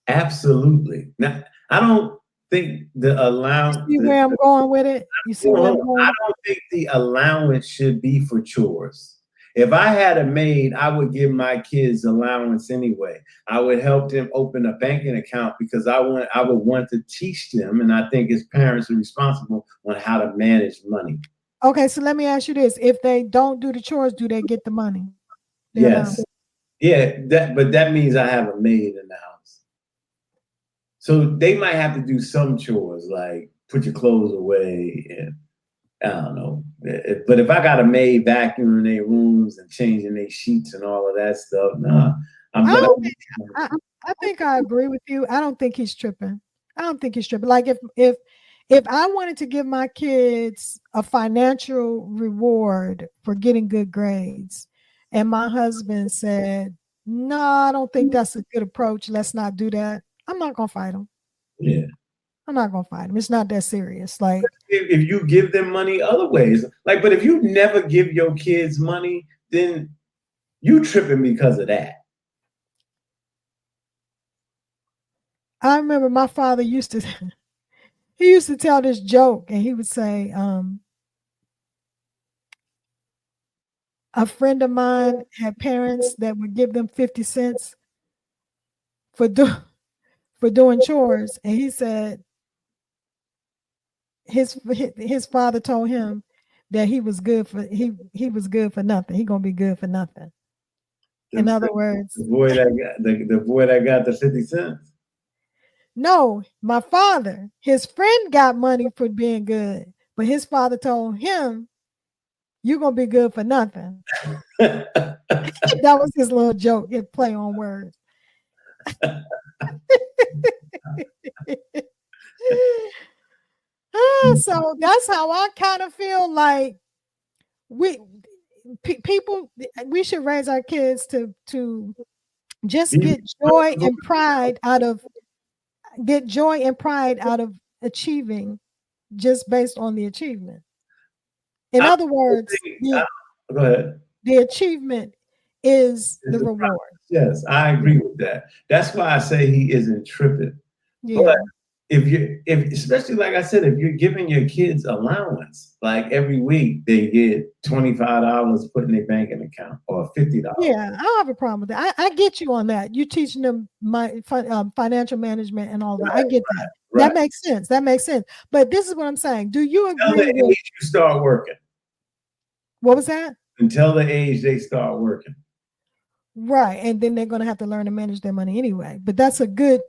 Absolutely. Now, I don't think the allowance. You see where I'm going with it? You see where I'm going? I don't think the allowance should be for chores. If I had a maid, I would give my kids allowance anyway. I would help them open a banking account because I would want to teach them, and I think as parents are responsible on how to manage money. Okay, so let me ask you this: if they don't do the chores, do they get the money? Yes. Yeah, but that means I have a maid in the house. So they might have to do some chores, like put your clothes away and I don't know. But if I got a maid vacuuming their rooms and changing their sheets and all of that stuff, nah. I think I agree with you. I don't think he's tripping. I don't think he's tripping. Like if I wanted to give my kids a financial reward for getting good grades, and my husband said, no, I don't think that's a good approach. Let's not do that. I'm not gonna fight him. Yeah. I'm not gonna fight him. It's not that serious. Like if you give them money other ways, like, but if you never give your kids money, then you tripping because of that. I remember my father used to tell this joke, and he would say, a friend of mine had parents that would give them 50 cents for doing chores, and he said his father told him that he was good for nothing. He gonna be good for nothing. In other words, the boy that got the 50 cents. No, my father, his friend got money for being good, but his father told him, "You're gonna be good for nothing." That was his little joke, his play on words. So that's how I kind of feel like we should raise our kids to just get joy and pride out of achieving just based on the achievement. In other words, go ahead. The achievement is the reward. Yes, I agree with that. That's why I say he isn't tripping. Yeah. But if especially like I said, if you're giving your kids allowance, like every week they get $25 put in their banking account or $50. Yeah, I don't have a problem with that. I get you on that. You're teaching them financial management and all that. Right, I get that. Right. That makes sense. That makes sense. But this is what I'm saying. Do you agree? Until the age you start working. What was that? Until the age they start working. Right, and then they're going to have to learn to manage their money anyway. But that's a good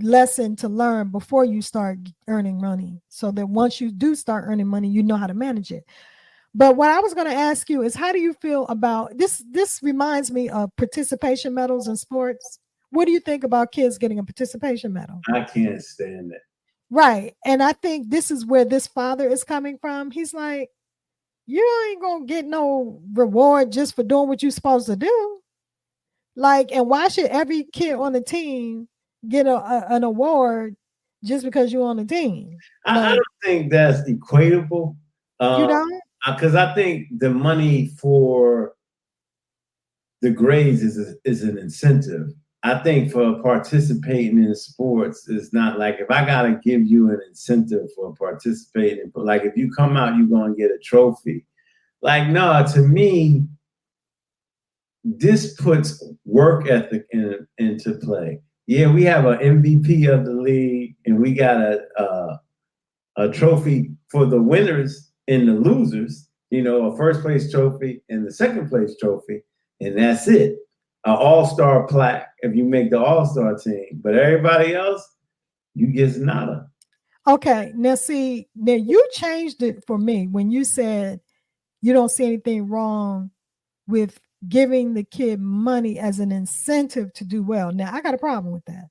lesson to learn before you start earning money, so that once you do start earning money, you know how to manage it. But what I was going to ask you is, how do you feel about this? This reminds me of participation medals in sports. What do you think about kids getting a participation medal? I can't stand it. Right. And I think this is where this father is coming from. He's like, you ain't going to get no reward just for doing what you're supposed to do. Like, and why should every kid on the team get an award just because you're on a team. I don't think that's equatable. You don't? Because I think the money for the grades is an incentive. I think for participating in sports is not like if I gotta give you an incentive for participating, but like if you come out, you're gonna get a trophy. Like, no, to me, this puts work ethic into play. Yeah, we have an MVP of the league, and we got a trophy for the winners and the losers. You know, a first place trophy and the second place trophy, and that's it. An all-star plaque if you make the all-star team, but everybody else, you get nada. Okay, now see, now you changed it for me when you said you don't see anything wrong with giving the kid money as an incentive to do well. Now I got a problem with that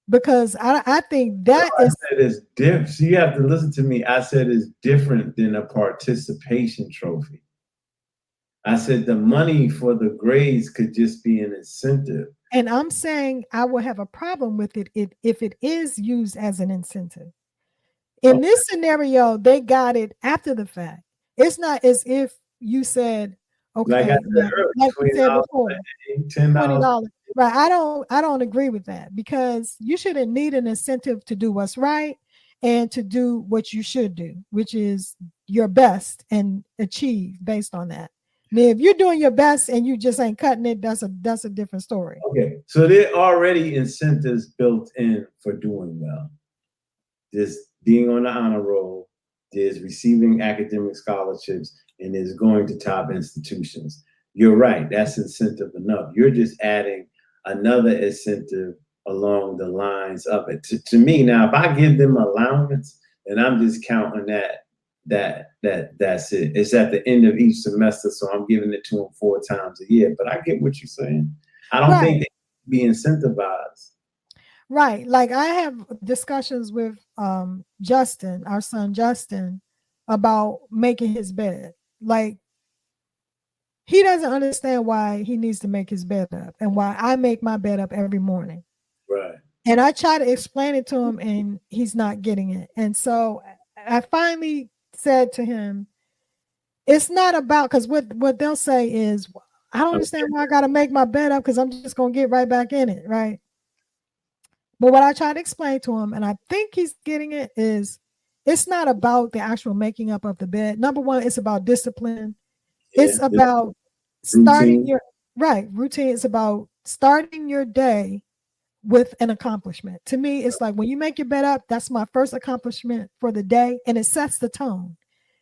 because I think that I said it's different. So you have to listen to me. I said it's different than a participation trophy. I said the money for the grades could just be an incentive. And I'm saying I will have a problem with it if it is used as an incentive. In this scenario, they got it after the fact. It's not as if you said, okay, like I said earlier, like you said before, $20. Right. I don't agree with that because you shouldn't need an incentive to do what's right and to do what you should do, which is your best and achieve based on that. Now, if you're doing your best and you just ain't cutting it, that's a different story. Okay, so there are already incentives built in for doing well. There's being on the honor roll, there's receiving academic scholarships, and there's going to top institutions. You're right, that's incentive enough. You're just adding another incentive along the lines of it. To me, now, if I give them allowance, then I'm just counting that's it. It's at the end of each semester, so I'm giving it to them 4 times a year. But I get what you're saying. I don't think they be incentivized. Right. Like I have discussions with Justin, our son Justin, about making his bed. Like he doesn't understand why he needs to make his bed up and why I make my bed up every morning. Right. And I try to explain it to him and he's not getting it. And so I finally said to him, it's not about, because what they'll say is, I don't understand why I got to make my bed up because I'm just going to get right back in it. Right. But what I try to explain to him, and I think he's getting it, is it's not about the actual making up of the bed. Number one, it's about discipline. Yeah, it's about starting your routine. It's about starting your day with an accomplishment. To me, it's like when you make your bed up, that's my first accomplishment for the day, and it sets the tone.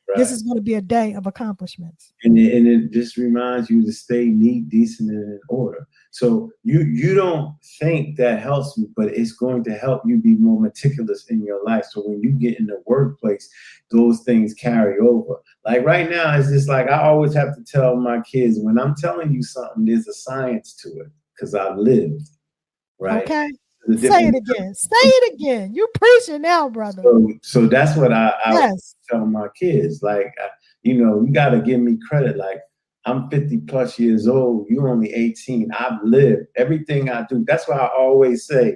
Right. This is going to be a day of accomplishments. And it just reminds you to stay neat, decent, and in order. So you don't think that helps you, but it's going to help you be more meticulous in your life. So when you get in the workplace, those things carry over. Like right now, it's just like I always have to tell my kids, when I'm telling you something, there's a science to it because I've lived. Right. Okay. Say it again. Say it again. You preaching now, brother. So that's what I tell my kids. Like, you got to give me credit. Like, I'm 50 plus years old. You're only 18. I've lived everything I do. That's why I always say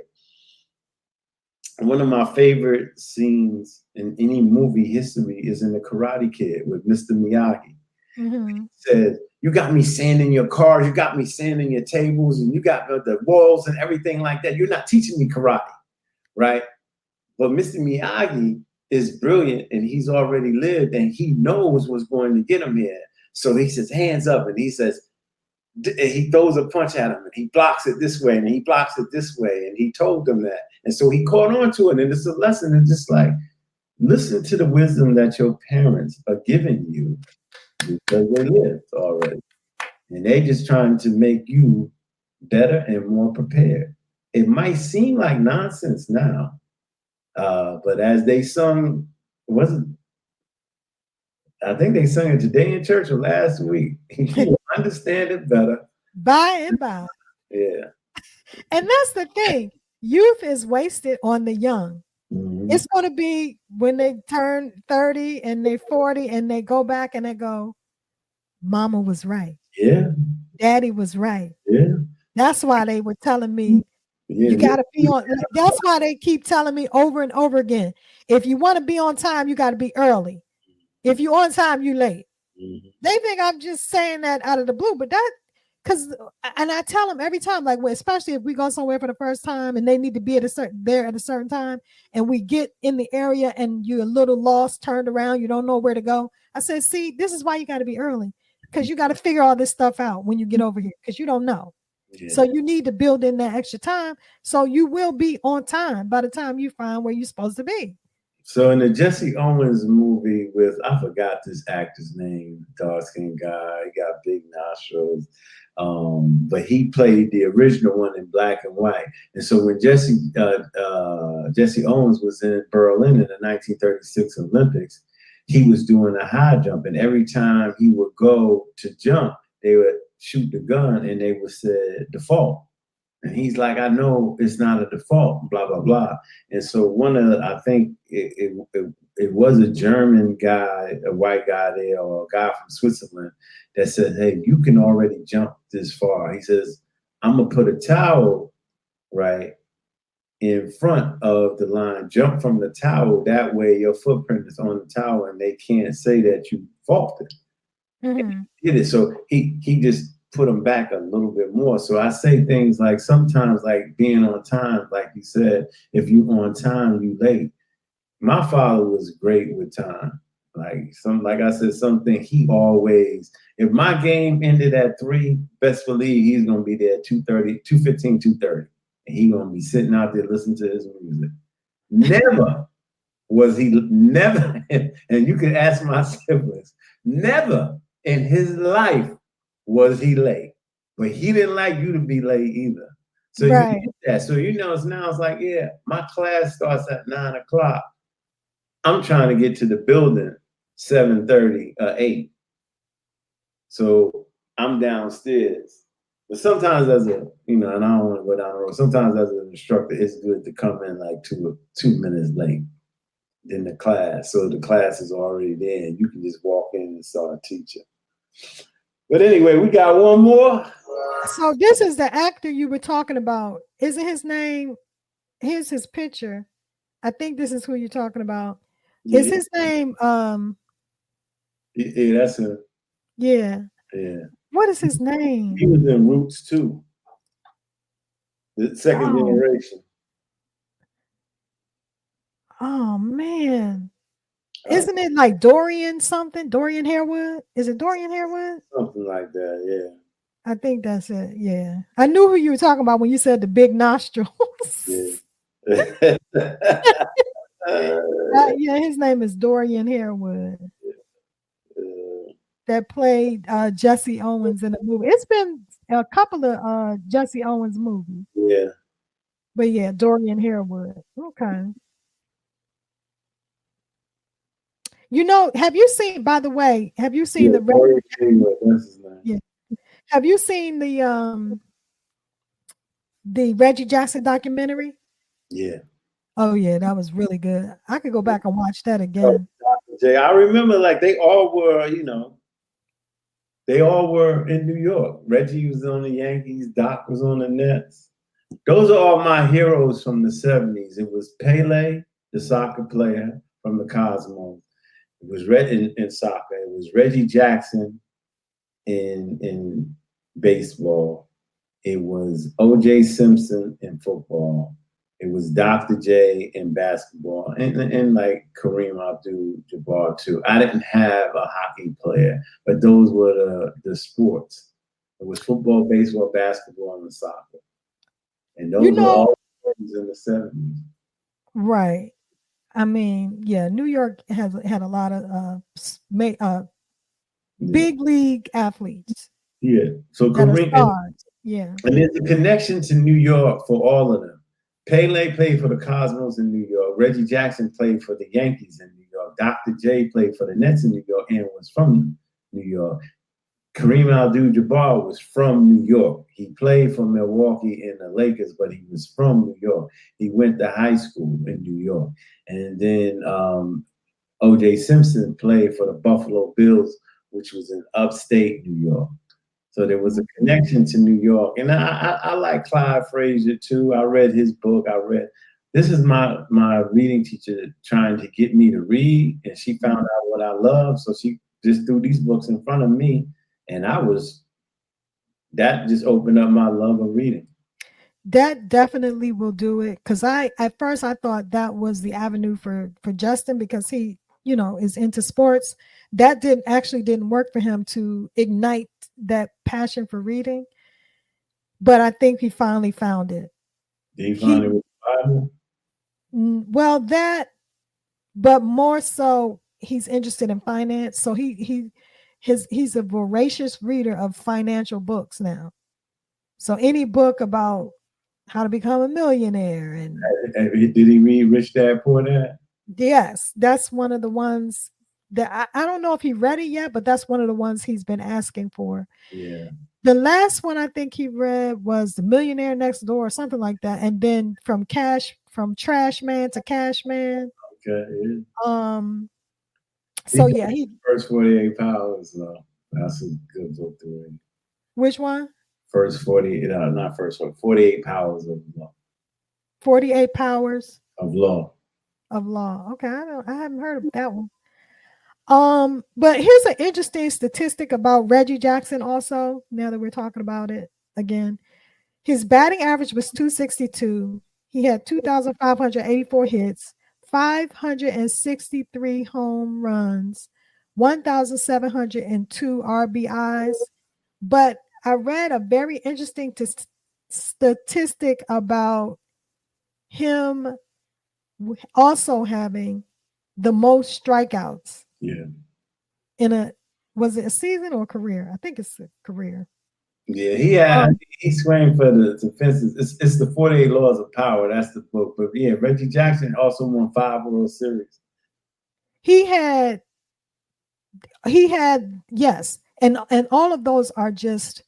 one of my favorite scenes in any movie history is in The Karate Kid with Mr. Miyagi. Mm-hmm. He says, you got me sanding your cars, you got me sanding your tables, and you got the walls and everything like that. You're not teaching me karate, right? But Mr. Miyagi is brilliant, and he's already lived, and he knows what's going to get him here. So he says, hands up, and he says, he throws a punch at him, and he blocks it this way, and he blocks it this way, and he told them that. And so he caught on to it, and it's a lesson. It's just like, listen to the wisdom that your parents are giving you, because they lived already. And they just trying to make you better and more prepared. It might seem like nonsense now, but as they sung, I think they sung it today in church or last week. You will understand it better. By and by. Yeah. And that's the thing. Youth is wasted on the young. Mm-hmm. It's going to be when they turn 30 and they're 40 and they go back and they go, Mama was right. Yeah. Daddy was right. Yeah. That's why they were telling me You got to be on. That's why they keep telling me over and over again. If you want to be on time, you got to be early. If you're on time, you late. Mm-hmm. They think I'm just saying that out of the blue, but that because and I tell them every time, like especially if we go somewhere for the first time and they need to be at a certain time, and we get in the area and you're a little lost, turned around, you don't know where to go. I said, see, this is why you got to be early, because you got to figure all this stuff out when you get over here, because you don't know. Yeah. So you need to build in that extra time, so you will be on time by the time you find where you're supposed to be. So in the Jesse Owens movie with, I forgot this actor's name, dark-skinned guy, he got big nostrils, but he played the original one in black and white. And so when Jesse Owens was in Berlin in the 1936 Olympics, he was doing a high jump, and every time he would go to jump, they would shoot the gun and they would say default. And he's like, I know it's not a default, blah, blah, blah. And so I think it was a German guy, a white guy there, or a guy from Switzerland that said, hey, you can already jump this far. He says, I'm going to put a towel, right, in front of the line. Jump from the towel. That way your footprint is on the towel and they can't say that you faulted. Mm-hmm. He did it. So he just put them back a little bit more. So I say things like sometimes like being on time, like you said, if you on time, you late. My father was great with time. Like I said, something he always, if my game ended at 3, best believe he's gonna be there at 2:30, 2:15, 2:30. And he's gonna be sitting out there listening to his music. Never, and you can ask my siblings, never in his life was he late, but he didn't like you to be late either. So right. You get that. So now it's like, yeah, my class starts at 9 o'clock. I'm trying to get to the building 7:30, 8. So I'm downstairs. But sometimes as a, and I don't want to go down the road. Sometimes as an instructor, it's good to come in like 2 minutes late than the class. So the class is already there and you can just walk in and start teaching. But anyway, we got one more. So this is the actor you were talking about. Isn't his name? Here's his picture. I think this is who you're talking about. Yeah. Is his name? Yeah, that's him. Yeah. Yeah. What is his name? He was in Roots too. The second generation. Oh man. Isn't it like Dorian something? Dorian Harewood? Is it Dorian Harewood? Something like that, yeah. I think that's it, yeah. I knew who you were talking about when you said the big nostrils. Yeah. Yeah, his name is Dorian Harewood. That played Jesse Owens in the movie. It's been a couple of Jesse Owens movies. Yeah. But yeah, Dorian Harewood. Okay. Have you seen, by the way, have you seen yeah. Have you seen the Reggie Jackson documentary? Yeah. Oh yeah, that was really good. I could go back and watch that again. Jay, I remember like they all were in New York. Reggie was on the Yankees, Doc was on the Nets. Those are all my heroes from the 70s. It was Pele, the soccer player from the Cosmos. It was in soccer. It was Reggie Jackson in baseball. It was O.J. Simpson in football. It was Dr. J in basketball, and like Kareem Abdul-Jabbar too. I didn't have a hockey player, but those were the sports. It was football, baseball, basketball, and soccer. And those were all in the 70s. Right. I mean, yeah, New York had a lot of big league athletes. Yeah. So Kareem, yeah. And there's a connection to New York for all of them. Pele played for the Cosmos in New York. Reggie Jackson played for the Yankees in New York. Dr. J played for the Nets in New York and was from New York. Kareem Abdul-Jabbar was from New York. He played for Milwaukee and the Lakers, but he was from New York. He went to high school in New York. And then O.J. Simpson played for the Buffalo Bills, which was in upstate New York. So there was a connection to New York. And I like Clyde Frazier too. I read his book. This is my reading teacher trying to get me to read, and she found out what I love. So she just threw these books in front of me, and that just opened up my love of reading. That definitely will do it. Because at first I thought that was the avenue for Justin, because he, is into sports. That didn't work for him to ignite that passion for reading. But I think he finally found it. Did he find it with the Bible? Well, but more so, he's interested in finance. So he's a voracious reader of financial books now. So any book about how to become a millionaire and did he read Rich Dad Poor Dad? Yes, that's one of the ones that I don't know if he read it yet, but that's one of the ones he's been asking for. Yeah. The last one I think he read was The Millionaire Next Door or something like that. And then from Trash Man to Cash Man. Okay. So yeah, he First 48 Powers. That's a good book to read. Which one? First 48, not first 48 Powers of Law. 48 Powers of Law. Of Law. Okay, I haven't heard of that one. But here's an interesting statistic about Reggie Jackson also, now that we're talking about it again. His batting average was 262. He had 2,584 hits, 563 home runs, 1,702 RBIs. But I read a very interesting statistic about him also having the most strikeouts. Yeah. Was it a season or a career? I think it's a career. Yeah, he swung for the fences. It's the 48 Laws of Power. That's the book. But yeah, Reggie Jackson also won 5 World Series. He had yes, and all of those are just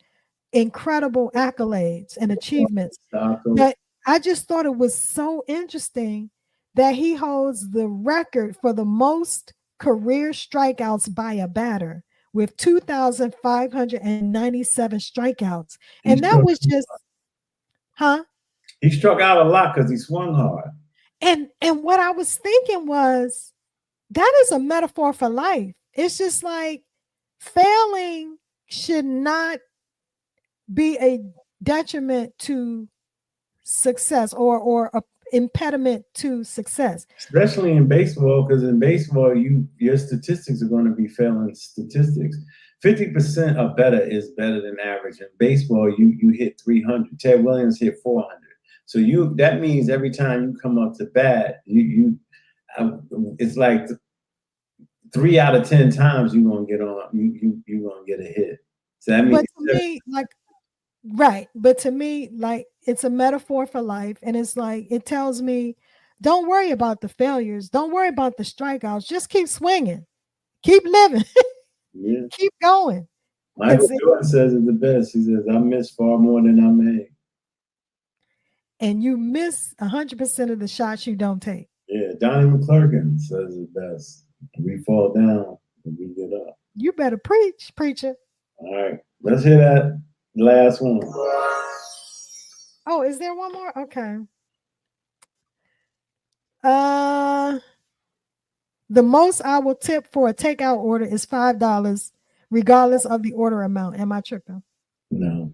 incredible accolades and achievements. But I just thought it was so interesting that he holds the record for the most career strikeouts by a batter with 2,597 strikeouts. And that was just, He struck out a lot because he swung hard. And what I was thinking was, that is a metaphor for life. It's just like failing should not be a detriment to success or a impediment to success, especially in baseball, because in baseball your statistics are going to be failing statistics. 50% or better is better than average. In baseball, you hit 300. Ted Williams hit 400. So that means every time you come up to bat, it's like 3 out of 10 times you're gonna get on. You're gonna get a hit. So that means. But to me, right. But to me, it's a metaphor for life. And it's like, it tells me, don't worry about the failures. Don't worry about the strikeouts. Just keep swinging. Keep living. Yeah. Keep going. Michael Jordan says it the best. He says, I miss far more than I made. And you miss 100% of the shots you don't take. Yeah. Donnie McClurkin says it best. We fall down and we get up. You better preach, preacher. All right. Let's hear that last one. Oh, is there one more? Okay. The most I will tip for a takeout order is $5, regardless of the order amount. Am I tripping? No.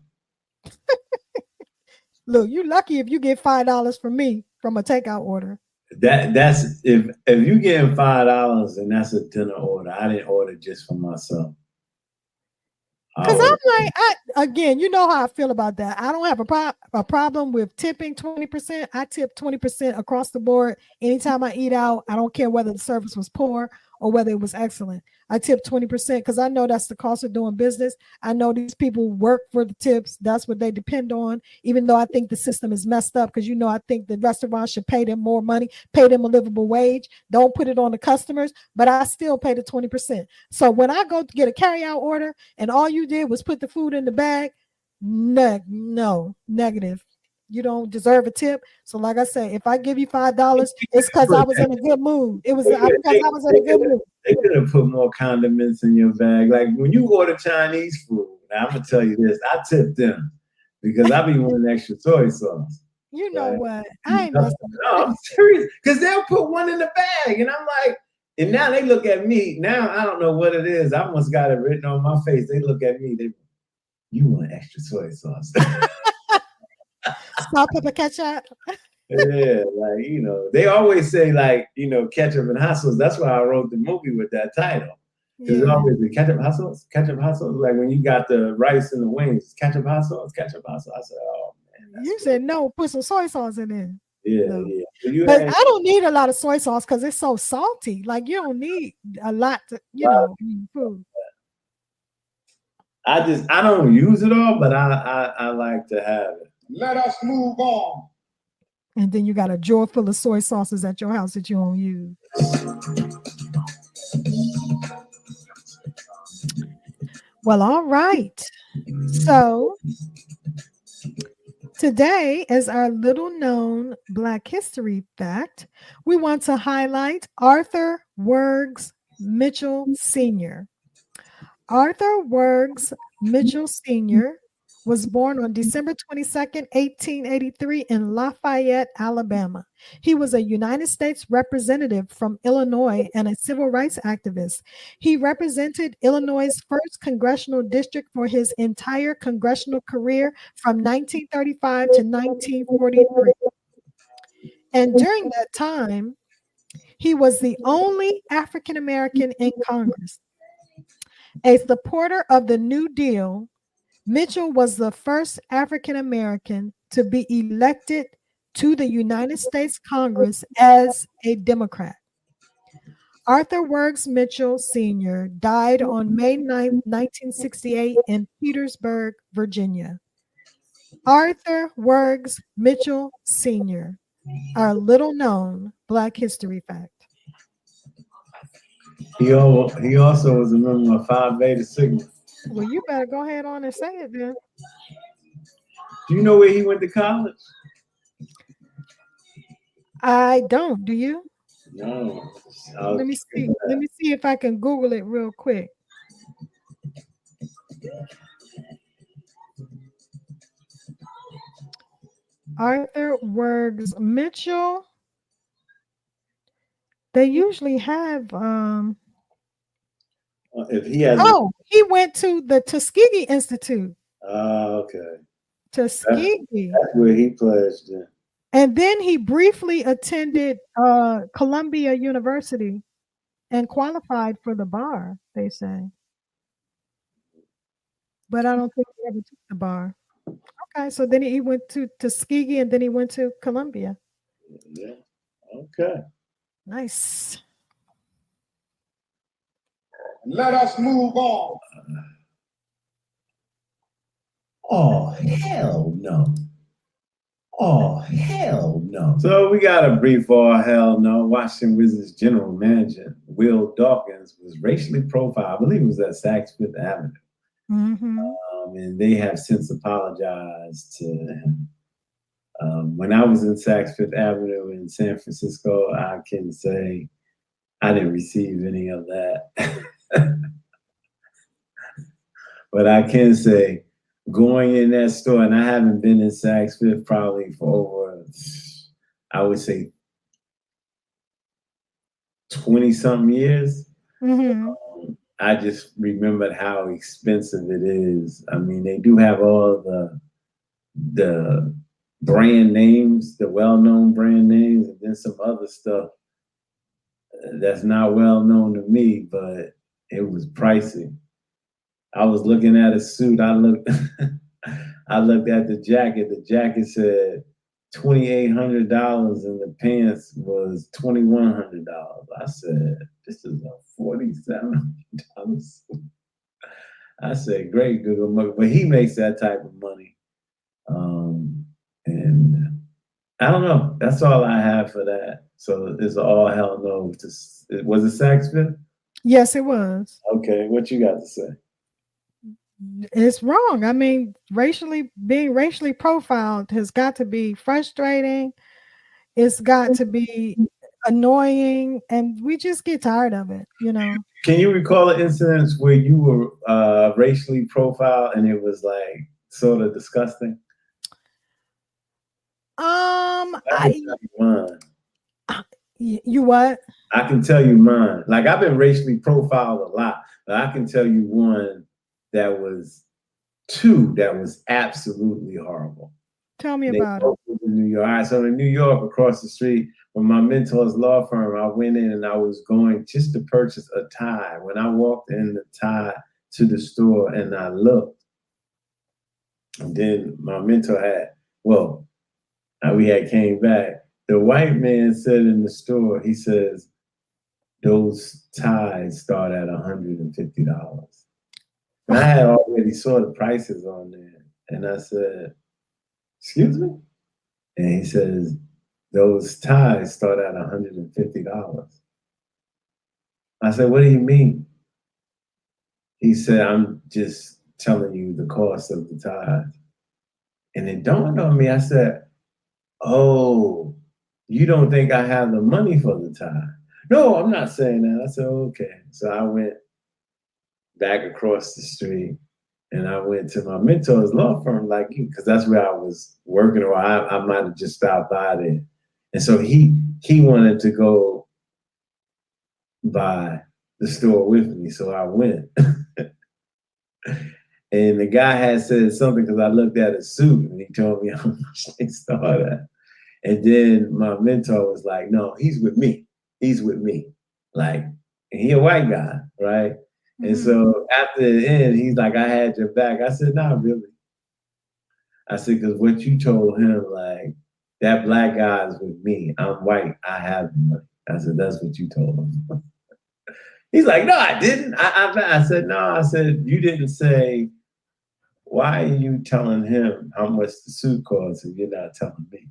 Look, you're lucky if you get $5 from me from a takeout order. That's if you getting $5 and that's a dinner order. I didn't order just for myself. Because I'm like, again, you know how I feel about that. I don't have a problem with tipping 20%. I tip 20% across the board. Anytime I eat out, I don't care whether the service was poor or whether it was excellent. I tip 20% because I know that's the cost of doing business. I know these people work for the tips. That's what they depend on, even though I think the system is messed up because, I think the restaurants should pay them more money, pay them a livable wage. Don't put it on the customers, but I still pay the 20%. So when I go to get a carryout order and all you did was put the food in the bag, no, negative. You don't deserve a tip. So like I say, if I give you $5, it's because I was in a good mood. It was because I was in a good mood. They could have put more condiments in your bag. Like when you order Chinese food, Now I'm gonna tell you this. I tip them because I be wanting extra soy sauce. You know Right. what? I ain't messing with No, I'm serious. Because they'll put one in the bag, and I'm like, and now they look at me. Now I don't know what it is. I almost got it written on my face. They look at me. You want extra soy sauce? salt, pepper, ketchup. Yeah, like they always say like ketchup and hot sauce. That's why I wrote the movie with that title. Because it's always the ketchup hot sauce, ketchup hot sauce. Like when you got the rice and the wings, ketchup hot sauce, ketchup hot sauce. I said, oh man. You said no, put some soy sauce in there. Yeah, No. yeah. But I don't need a lot of soy sauce because it's so salty. Like you don't need a lot to, in food. I don't use it all, but I like to have it. Let us move on. And then you got a drawer full of soy sauces at your house that you don't use. Well, all right. So today, as our little known Black history fact, we want to highlight Arthur Wergs Mitchell Sr. Arthur Wergs Mitchell Sr. was born on December 22nd, 1883 in Lafayette, Alabama. He was a United States representative from Illinois and a civil rights activist. He represented Illinois' 1st congressional district for his entire congressional career from 1935 to 1943. And during that time, he was the only African American in Congress. A supporter of the New Deal, Mitchell was the first African American to be elected to the United States Congress as a Democrat. Arthur Wergs Mitchell Sr. died on May 9, 1968 in Petersburg, Virginia. Arthur Wergs Mitchell Sr., our little known Black history fact. He also was a member of Phi Beta Sigma. Well, you better go ahead on and say it then. Do you know where he went to college? I don't. Do you? No. Let me see. Let me see if I can Google it real quick. Arthur Wergs Mitchell. They usually have if he has he went to the Tuskegee Institute. Okay. Tuskegee. That's where he pledged in. And then he briefly attended Columbia University and qualified for the bar, they say. But I don't think he ever took the bar. Okay, so then he went to Tuskegee and then he went to Columbia. Yeah. Okay. Nice. Let us move on. Oh, hell no. Oh, hell no. So we got a brief hell no. Washington Wizards general manager, Will Dawkins, was racially profiled. I believe it was at Saks Fifth Avenue. Mm-hmm. And they have since apologized to him. When I was in Saks Fifth Avenue in San Francisco, I can say I didn't receive any of that. But I can say going in that store, and I haven't been in Saks Fifth probably for over, I would say 20-something years. Mm-hmm. I just remembered how expensive it is. I mean, they do have all the brand names, the well-known brand names, and then some other stuff that's not well known to me, but it was pricey. I was looking at a suit. I looked at the jacket. The jacket said $2,800 and the pants was $2,100. I said, this is a $4,700 suit. I said, great, Google, but he makes that type of money. And I don't know. That's all I have for that. So it's all hell no. Was it Saks Fifth? Yes, it was. Okay, what you got to say? It's wrong. I mean, being racially profiled has got to be frustrating. It's got to be annoying, and we just get tired of it, you know. Can you recall an incident where you were racially profiled and it was like sort of disgusting? You what? I can tell you mine. Like, I've been racially profiled a lot, but I can tell you two that was absolutely horrible. Tell me about it. In New York. All right, so in New York, across the street from my mentor's law firm, I went in and I was going just to purchase a tie. When I walked in the tie to the store and I looked, and then my mentor we had came back. The white man said in the store, he says, those ties start at $150. And I had already saw the prices on there. And I said, excuse me? And he says, those ties start at $150. I said, what do you mean? He said, I'm just telling you the cost of the ties. And it dawned on me, I said, oh, you don't think I have the money for the tie? No, I'm not saying that. I said, okay. So I went back across the street and I went to my mentor's law firm, like you, because that's where I was working, or I might have just stopped by there. And so he wanted to go by the store with me. So I went. And the guy had said something because I looked at his suit and he told me how much they start at. And then my mentor was like, no, he's with me. He's with me. Like, and he a white guy, right? Mm-hmm. And so after the end, he's like, I had your back. I said, not really. I said, because what you told him, like, that black guy is with me. I'm white. I have the money. I said, that's what you told him. He's like, no, I didn't. I said, no. I said, you didn't say, why are you telling him how much the suit costs and you're not telling me?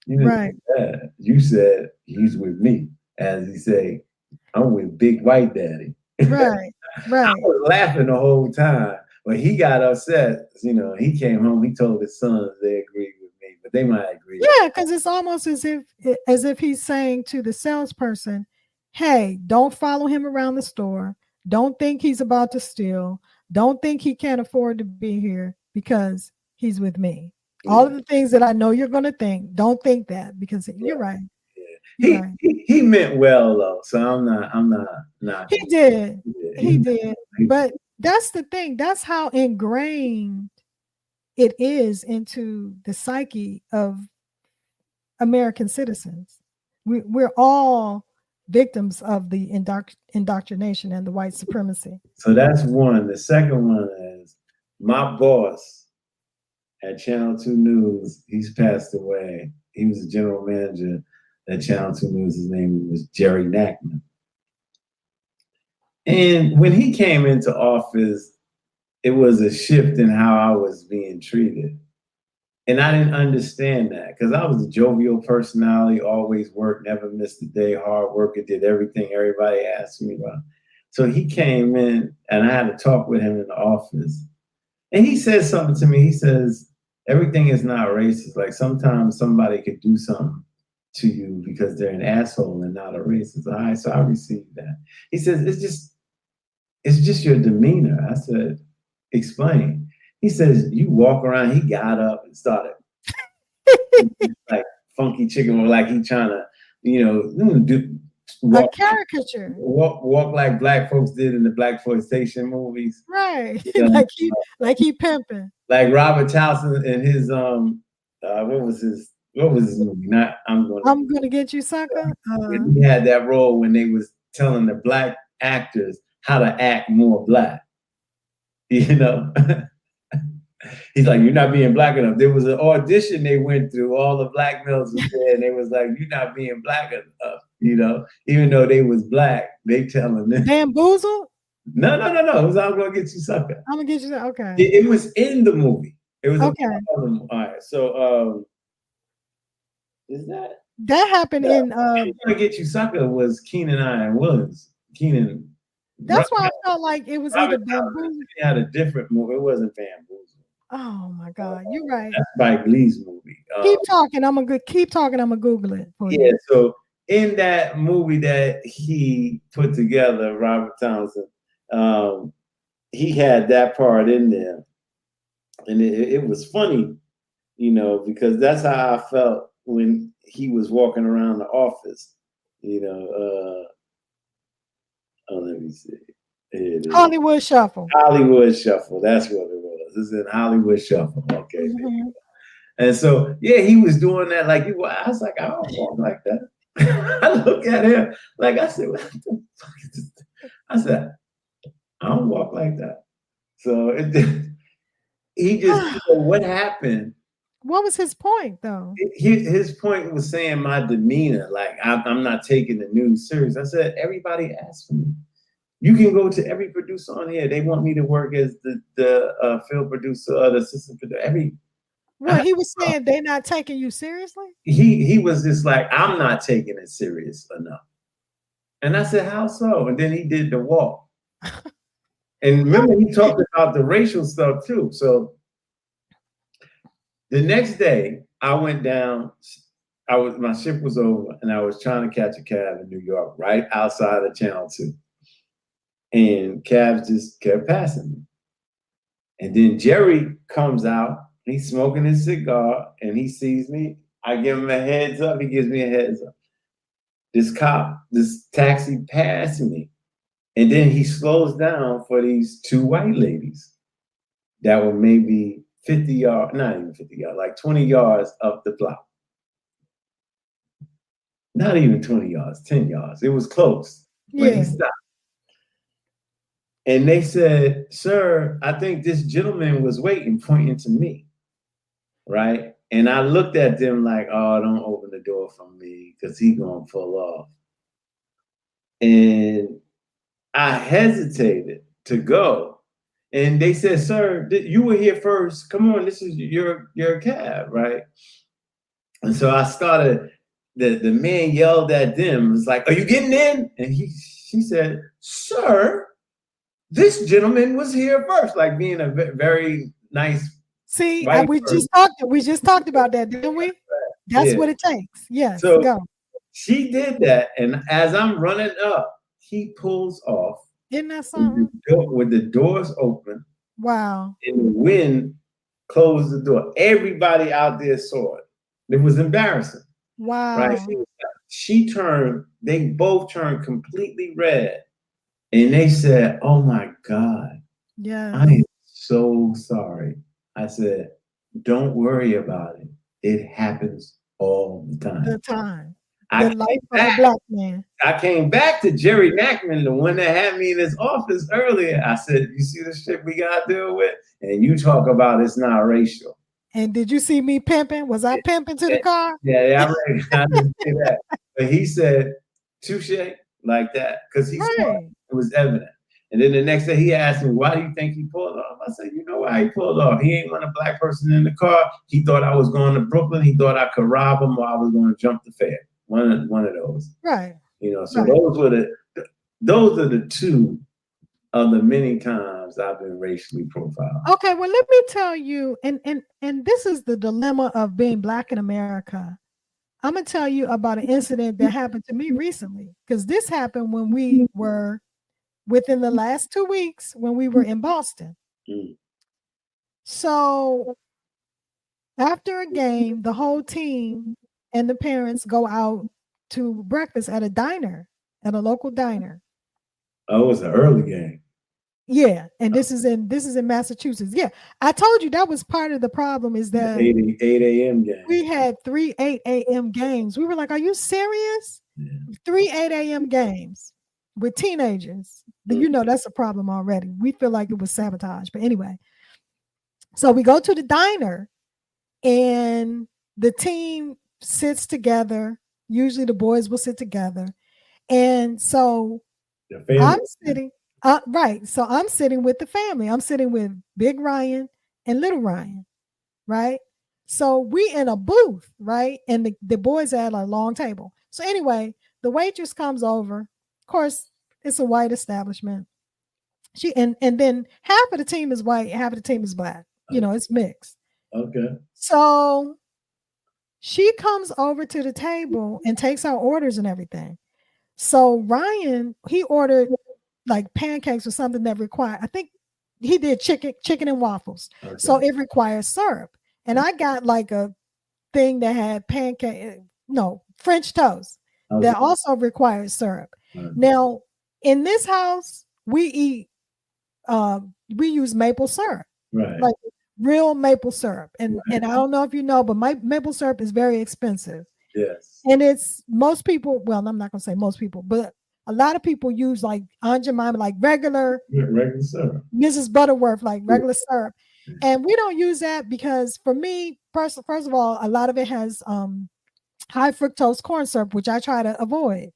You didn't say that. You said he's with me. As he say, I'm with Big White Daddy. Right. I was laughing the whole time. When he got upset, you know, he came home, he told his sons they agreed with me, but they might agree. Yeah, because it's almost as if he's saying to the salesperson, hey, don't follow him around the store. Don't think he's about to steal. Don't think he can't afford to be here because he's with me. Yeah. All of the things that I know you're going to think, don't think that, because you're right. Yeah. He meant well though, so I'm not. He did. He did. But that's the thing. That's how ingrained it is into the psyche of American citizens. We're all victims of the indoctrination and the white supremacy. So that's one. The second one is my boss at Channel 2 News. He's passed away. He was the general manager at Channel 2 News. His name was Jerry Nachman. And when he came into office, it was a shift in how I was being treated. And I didn't understand that because I was a jovial personality, always worked, never missed a day, hard worker, did everything everybody asked me about. So he came in and I had to talk with him in the office. And he said something to me. He says, everything is not racist. Like sometimes somebody could do something to you because they're an asshole and not a racist. All right, so I received that. He says, it's just your demeanor. I said, explain. He says, you walk around, he got up and started like funky chicken, like he trying to, walk, a caricature. Walk like black folks did in the blaxploitation movies. Right. like he pimping. Like Robert Towson and his what was his movie? Not I'm gonna get you, sucker. He had that role when they was telling the black actors how to act more black. You know? He's like, you're not being black enough. There was an audition they went through. All the black males was there, and they was like, you're not being black enough. You know, even though they was black, they telling them. Bamboozle? No. It was I'm gonna get you, sucker. I'm gonna get you. Okay. It was in the movie. It was okay. All right. So, is that happened in? I'm gonna get you, sucker. Was Keenan Iron Williams? Keenan. That's why I felt like it was either Bamboozle. He had a different movie. It wasn't Bamboozle. Oh my God, you're right. That's Spike Lee's movie. Keep talking. I'm gonna keep talking. I'm gonna Google it. Yeah. So in that movie that he put together, Robert Townsend, he had that part in there. And it was funny, because that's how I felt when he was walking around the office. Let me see. Hollywood Shuffle. Hollywood Shuffle. That's what it was. This is in Hollywood Shuffle. Okay. Mm-hmm. And so, yeah, he was doing that like you. I was like, I don't walk like that. I look at him like I said, what the fuck is this? I said, I don't walk like that. So he just, what happened? What was his point, though? His point was saying my demeanor, like I'm not taking the news serious. I said, everybody asked for me. You can go to every producer on here. They want me to work as the field producer or the assistant producer. Well, he was saying they're not taking you seriously? He was just like, I'm not taking it serious enough. And I said, how so? And then he did the walk. And remember, he talked about the racial stuff too. So the next day, I went down. My shift was over, and I was trying to catch a cab in New York, right outside of Channel 2. And cabs just kept passing me. And then Jerry comes out. He's smoking his cigar, and he sees me. I give him a heads up. He gives me a heads up. This taxi passed me. And then he slows down for these two white ladies that were maybe 50 yards, not even 50 yards, like 20 yards up the block. Not even 20 yards, 10 yards. It was close. But he stopped. And they said, sir, I think this gentleman was waiting, pointing to me. Right? And I looked at them like, oh, don't open the door for me because he's going to pull off. And I hesitated to go. And they said, sir, you were here first. Come on, this is your cab, right? And so I started, the man yelled at them, was like, are you getting in? And she said, sir, this gentleman was here first, like being a very nice. See, we just talked about that, didn't we? That's what it takes. Yes, so go. She did that, and as I'm running up, he pulls off. Isn't that something? With the doors open. Wow. And the wind closed the door. Everybody out there saw it. It was embarrassing. Wow. Right? She turned, they both turned completely red. And they said, oh my God. Yeah. I am so sorry. I said, don't worry about it. It happens all the time. The time. The life of a black man. I came back to Jerry Nackman, the one that had me in his office earlier. I said, you see the shit we got to deal with? And you talk about it's not racial. And did you see me pimping? Was I pimping to the car? Yeah, I didn't see that. But he said, touche, like that, because he saw it. It was evident. And then the next day he asked me, why do you think he pulled off? I said, you know why he pulled off? He ain't want a black person in the car. He thought I was going to Brooklyn. He thought I could rob him or I was going to jump the fare. One of those. Right. So those are the two of the many times I've been racially profiled. Okay, well, let me tell you, and this is the dilemma of being black in America. I'm gonna tell you about an incident that happened to me recently, because this happened when we were within the last 2 weeks when we were in Boston. So after a game, the whole team and the parents go out to breakfast at a local diner. Oh, it was an early game. Yeah, and this is in Massachusetts. Yeah, I told you that was part of the problem, is that 8 a.m. game. We had 3 8 a.m. games. We were like, are you serious? Yeah. 3 8 a.m. games with teenagers. You know, that's a problem already. We feel like it was sabotage. But anyway, so we go to the diner and the team sits together. Usually the boys will sit together. And so I'm sitting, right. So I'm sitting with the family. I'm sitting with Big Ryan and Little Ryan, right? So we in a booth, right? And the boys are at a long table. So anyway, the waitress comes over. Of course, it's a white establishment. And then half of the team is white, half of the team is black. You know, it's mixed. Okay. So She comes over to the table and takes our orders and everything. So Ryan, he ordered like pancakes or something that required, I think he did chicken and waffles. Okay. So it requires syrup. And I got like a thing that had French toast that also requires syrup. Now, in this house, we use maple syrup. Right. Like real maple syrup. And I don't know if you know, but maple syrup is very expensive. Yes. And it's most people, well, I'm not gonna say most people, but a lot of people use like Aunt Jemima, like regular syrup. Mrs. Butterworth, like regular syrup. And we don't use that because for me, first of all, a lot of it has high fructose corn syrup, which I try to avoid.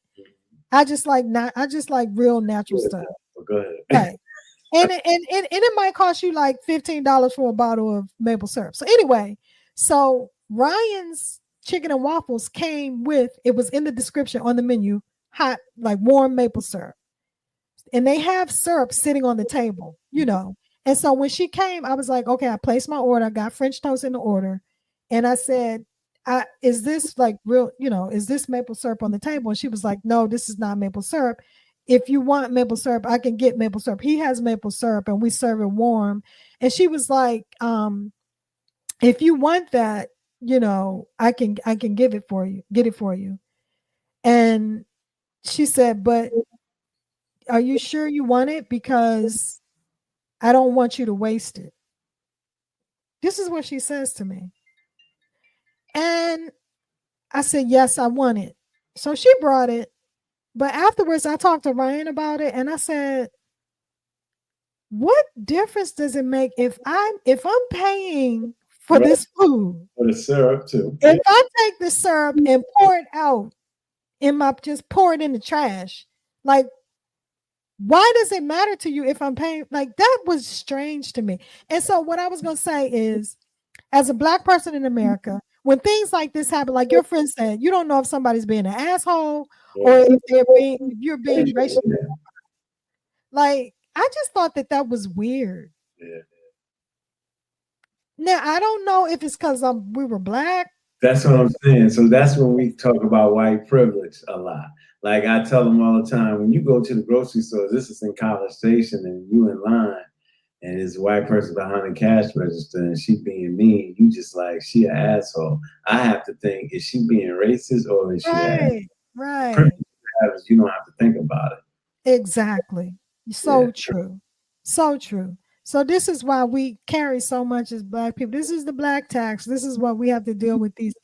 I just like real natural stuff. Go ahead. Right. And it might cost you like $15 for a bottle of maple syrup. So anyway, so Ryan's chicken and waffles came with, it was in the description on the menu, hot, like warm maple syrup. And they have syrup sitting on the table, And so when she came, I was like, okay, I placed my order. I got French toast in the order. And I said, is this like real, is this maple syrup on the table? And she was like, no, this is not maple syrup. If you want maple syrup, I can get maple syrup. He has maple syrup and we serve it warm. And she was like, if you want that, I can get it for you. And she said, but are you sure you want it? Because I don't want you to waste it. This is what she says to me. And I said, yes, I want it. So she brought it. But afterwards, I talked to Ryan about it. And I said, what difference does it make if I'm paying for this food? For the syrup too. If I take the syrup and pour it out just pour it in the trash, like, why does it matter to you if I'm paying? Like, that was strange to me. And so what I was going to say is, as a Black person in America, when things like this happen, like your friend said, you don't know if somebody's being an asshole or if you're being racist. Like, I just thought that was weird. Yeah. Now, I don't know if it's because we were Black. That's what I'm saying. So that's when we talk about white privilege a lot. Like I tell them all the time, when you go to the grocery store, this is in College Station, and you in line, and there's a white person behind the cash register, and she being mean, you just like, she an asshole. I have to think, is she being racist or is she right? You don't have to think about it. Exactly. So true. So true. So this is why we carry so much as Black people. This is the Black tax. This is what we have to deal with, these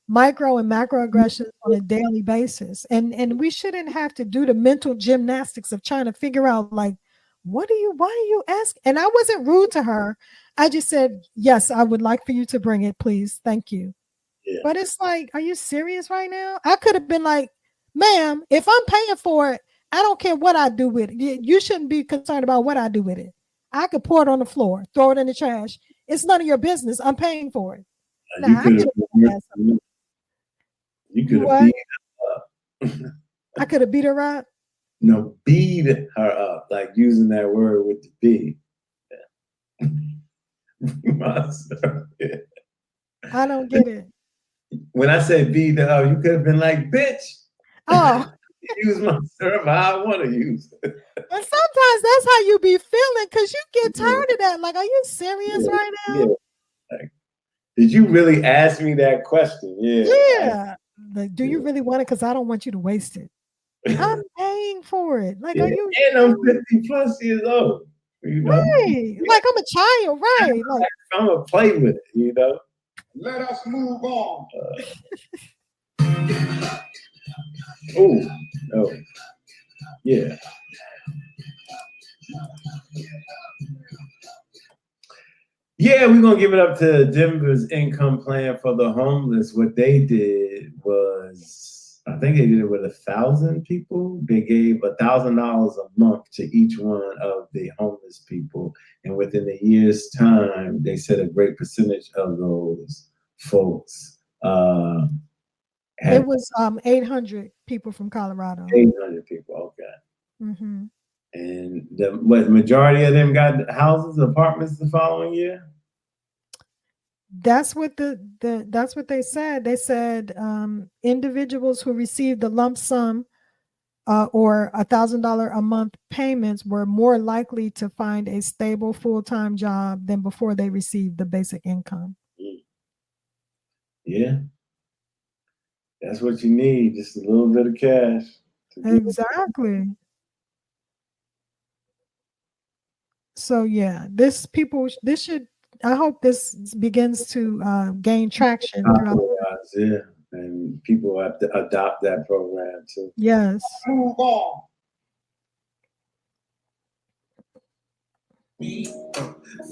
micro and macroaggressions on a daily basis. And we shouldn't have to do the mental gymnastics of trying to figure out, like, why are you asking? And I wasn't rude to her. I just said, yes, I would like for you to bring it, please. Thank you. Yeah. But it's like, are you serious right now? I could have been like, ma'am, if I'm paying for it, I don't care what I do with it. You shouldn't be concerned about what I do with it. I could pour it on the floor, throw it in the trash. It's none of your business. I'm paying for it. You could have beat her up. I could have beat her up? No, beat her up, like using that word with the B. Yeah. I don't get it. When I say beat her up, you could have been like, bitch. Oh. Use my syrup how I want to use it. And sometimes that's how you be feeling, because you get tired of that. Like, are you serious right now? Yeah. Like, did you really ask me that question? Yeah. Yeah. Like, do you really want it? Because I don't want you to waste it. I'm paying for it. Like, are you? And I'm 50 plus years old. Right. Like, I'm a child, right? Like, I'm gonna play with it, Let us move on. Oh, yeah. Yeah, we're gonna give it up to Denver's income plan for the homeless. What they did was, I think they did it with 1,000 people. They gave $1,000 a month to each one of the homeless people, and within a year's time, they said a great percentage of those folks. It was 800 people from Colorado. 800 people, okay. Mm-hmm. And the majority of them got houses, apartments the following year? That's what that's what they said. They said individuals who received the lump sum or $1,000 a month payments were more likely to find a stable full-time job than before they received the basic income. Yeah. That's what you need, just a little bit of cash. Exactly. So yeah, this should, I hope this begins to gain traction throughout. Yeah, and people have to adopt that program too. Yes. Move on.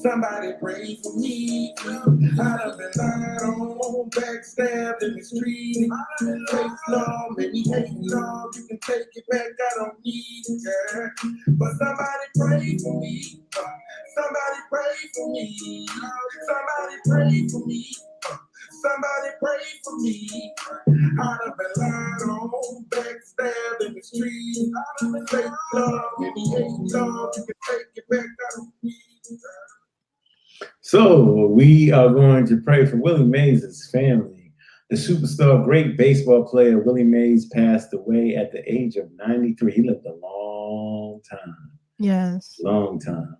Somebody pray for me. I've been lying on, backstabbed in the street. Fake love, maybe hate love. You can take it back, I don't need it, girl. But somebody pray for me. Somebody pray for me. Somebody pray for me. Somebody pray for me. I've been lying on, backstabbed in the street. Fake love, maybe hate love. You can take it back, I don't need it, girl. So we are going to pray for Willie Mays' family. The superstar, great baseball player Willie Mays passed away at the age of 93. He lived a long time. Yes. Long time.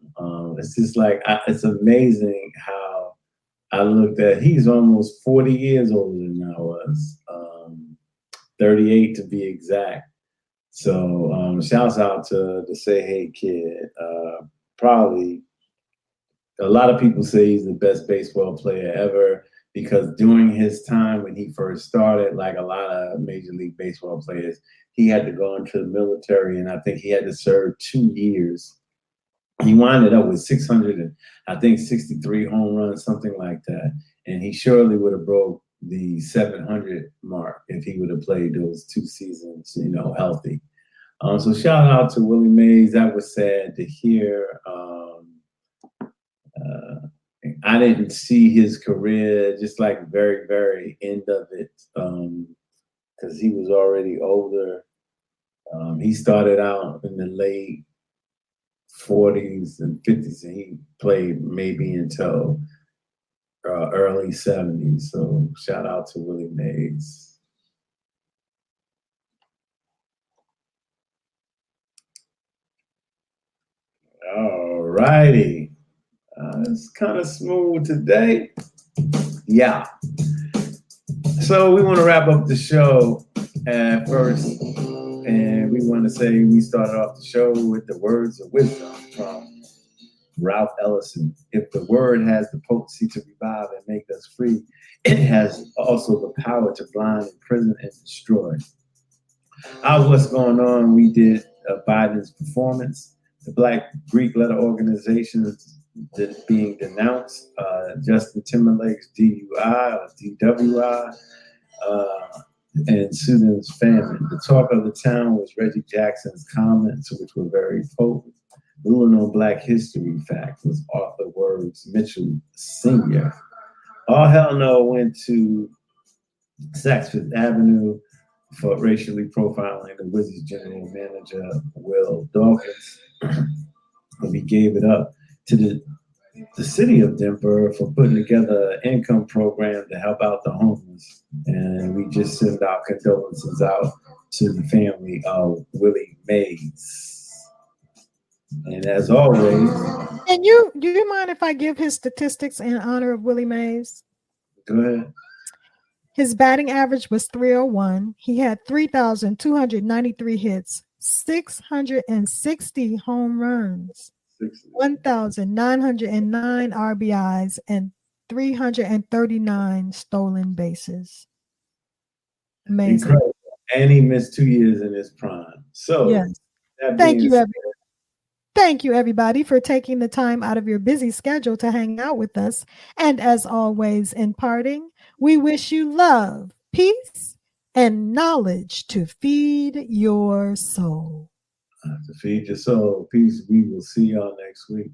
It's just like, it's amazing how I looked at, he's almost 40 years older than I was, 38 to be exact. So shouts out to the Say Hey Kid. Probably a lot of people say he's the best baseball player ever because during his time when he first started, like a lot of Major League Baseball players, he had to go into the military, and I think he had to serve 2 years. He winded up with 63 home runs, something like that. And he surely would have broke the 700 mark if he would have played those 2 seasons, healthy. So shout out to Willie Mays. That was sad to hear. I didn't see his career, just like very, very end of it, because he was already older. He started out in the late 40s and 50s, and he played maybe until early 70s. So shout out to Willie Mays. All righty. It's kind of smooth today. Yeah. So we want to wrap up the show first. And we want to say we started off the show with the words of wisdom from Ralph Ellison. If the word has the potency to revive and make us free, it has also the power to blind, imprison, and destroy. What's going on? We did Biden's performance, the Black Greek letter organizations being denounced, Justin Timberlake's DUI or DWI, and Sudan's famine. The talk of the town was Reggie Jackson's comments, which were very potent. The little known Black history fact was Arthur Word's Mitchell Sr. All Hell No went to Saks Fifth Avenue for racially profiling the Wizards general manager, Will Dawkins. We gave it up to the city of Denver for putting together an income program to help out the homeless. And we just send our condolences out to the family of Willie Mays. And as always. And do you mind if I give his statistics in honor of Willie Mays? Go ahead. His batting average was .301. He had 3,293 hits, 660 home runs, 1,909 RBIs, and 339 stolen bases. Amazing. Incredible. And he missed 2 years in his prime. So yes. Thank you, everybody. Thank you, everybody, for taking the time out of your busy schedule to hang out with us. And as always, in parting, we wish you love, peace, and knowledge to feed your soul. To feed your soul. Peace. We will see y'all next week.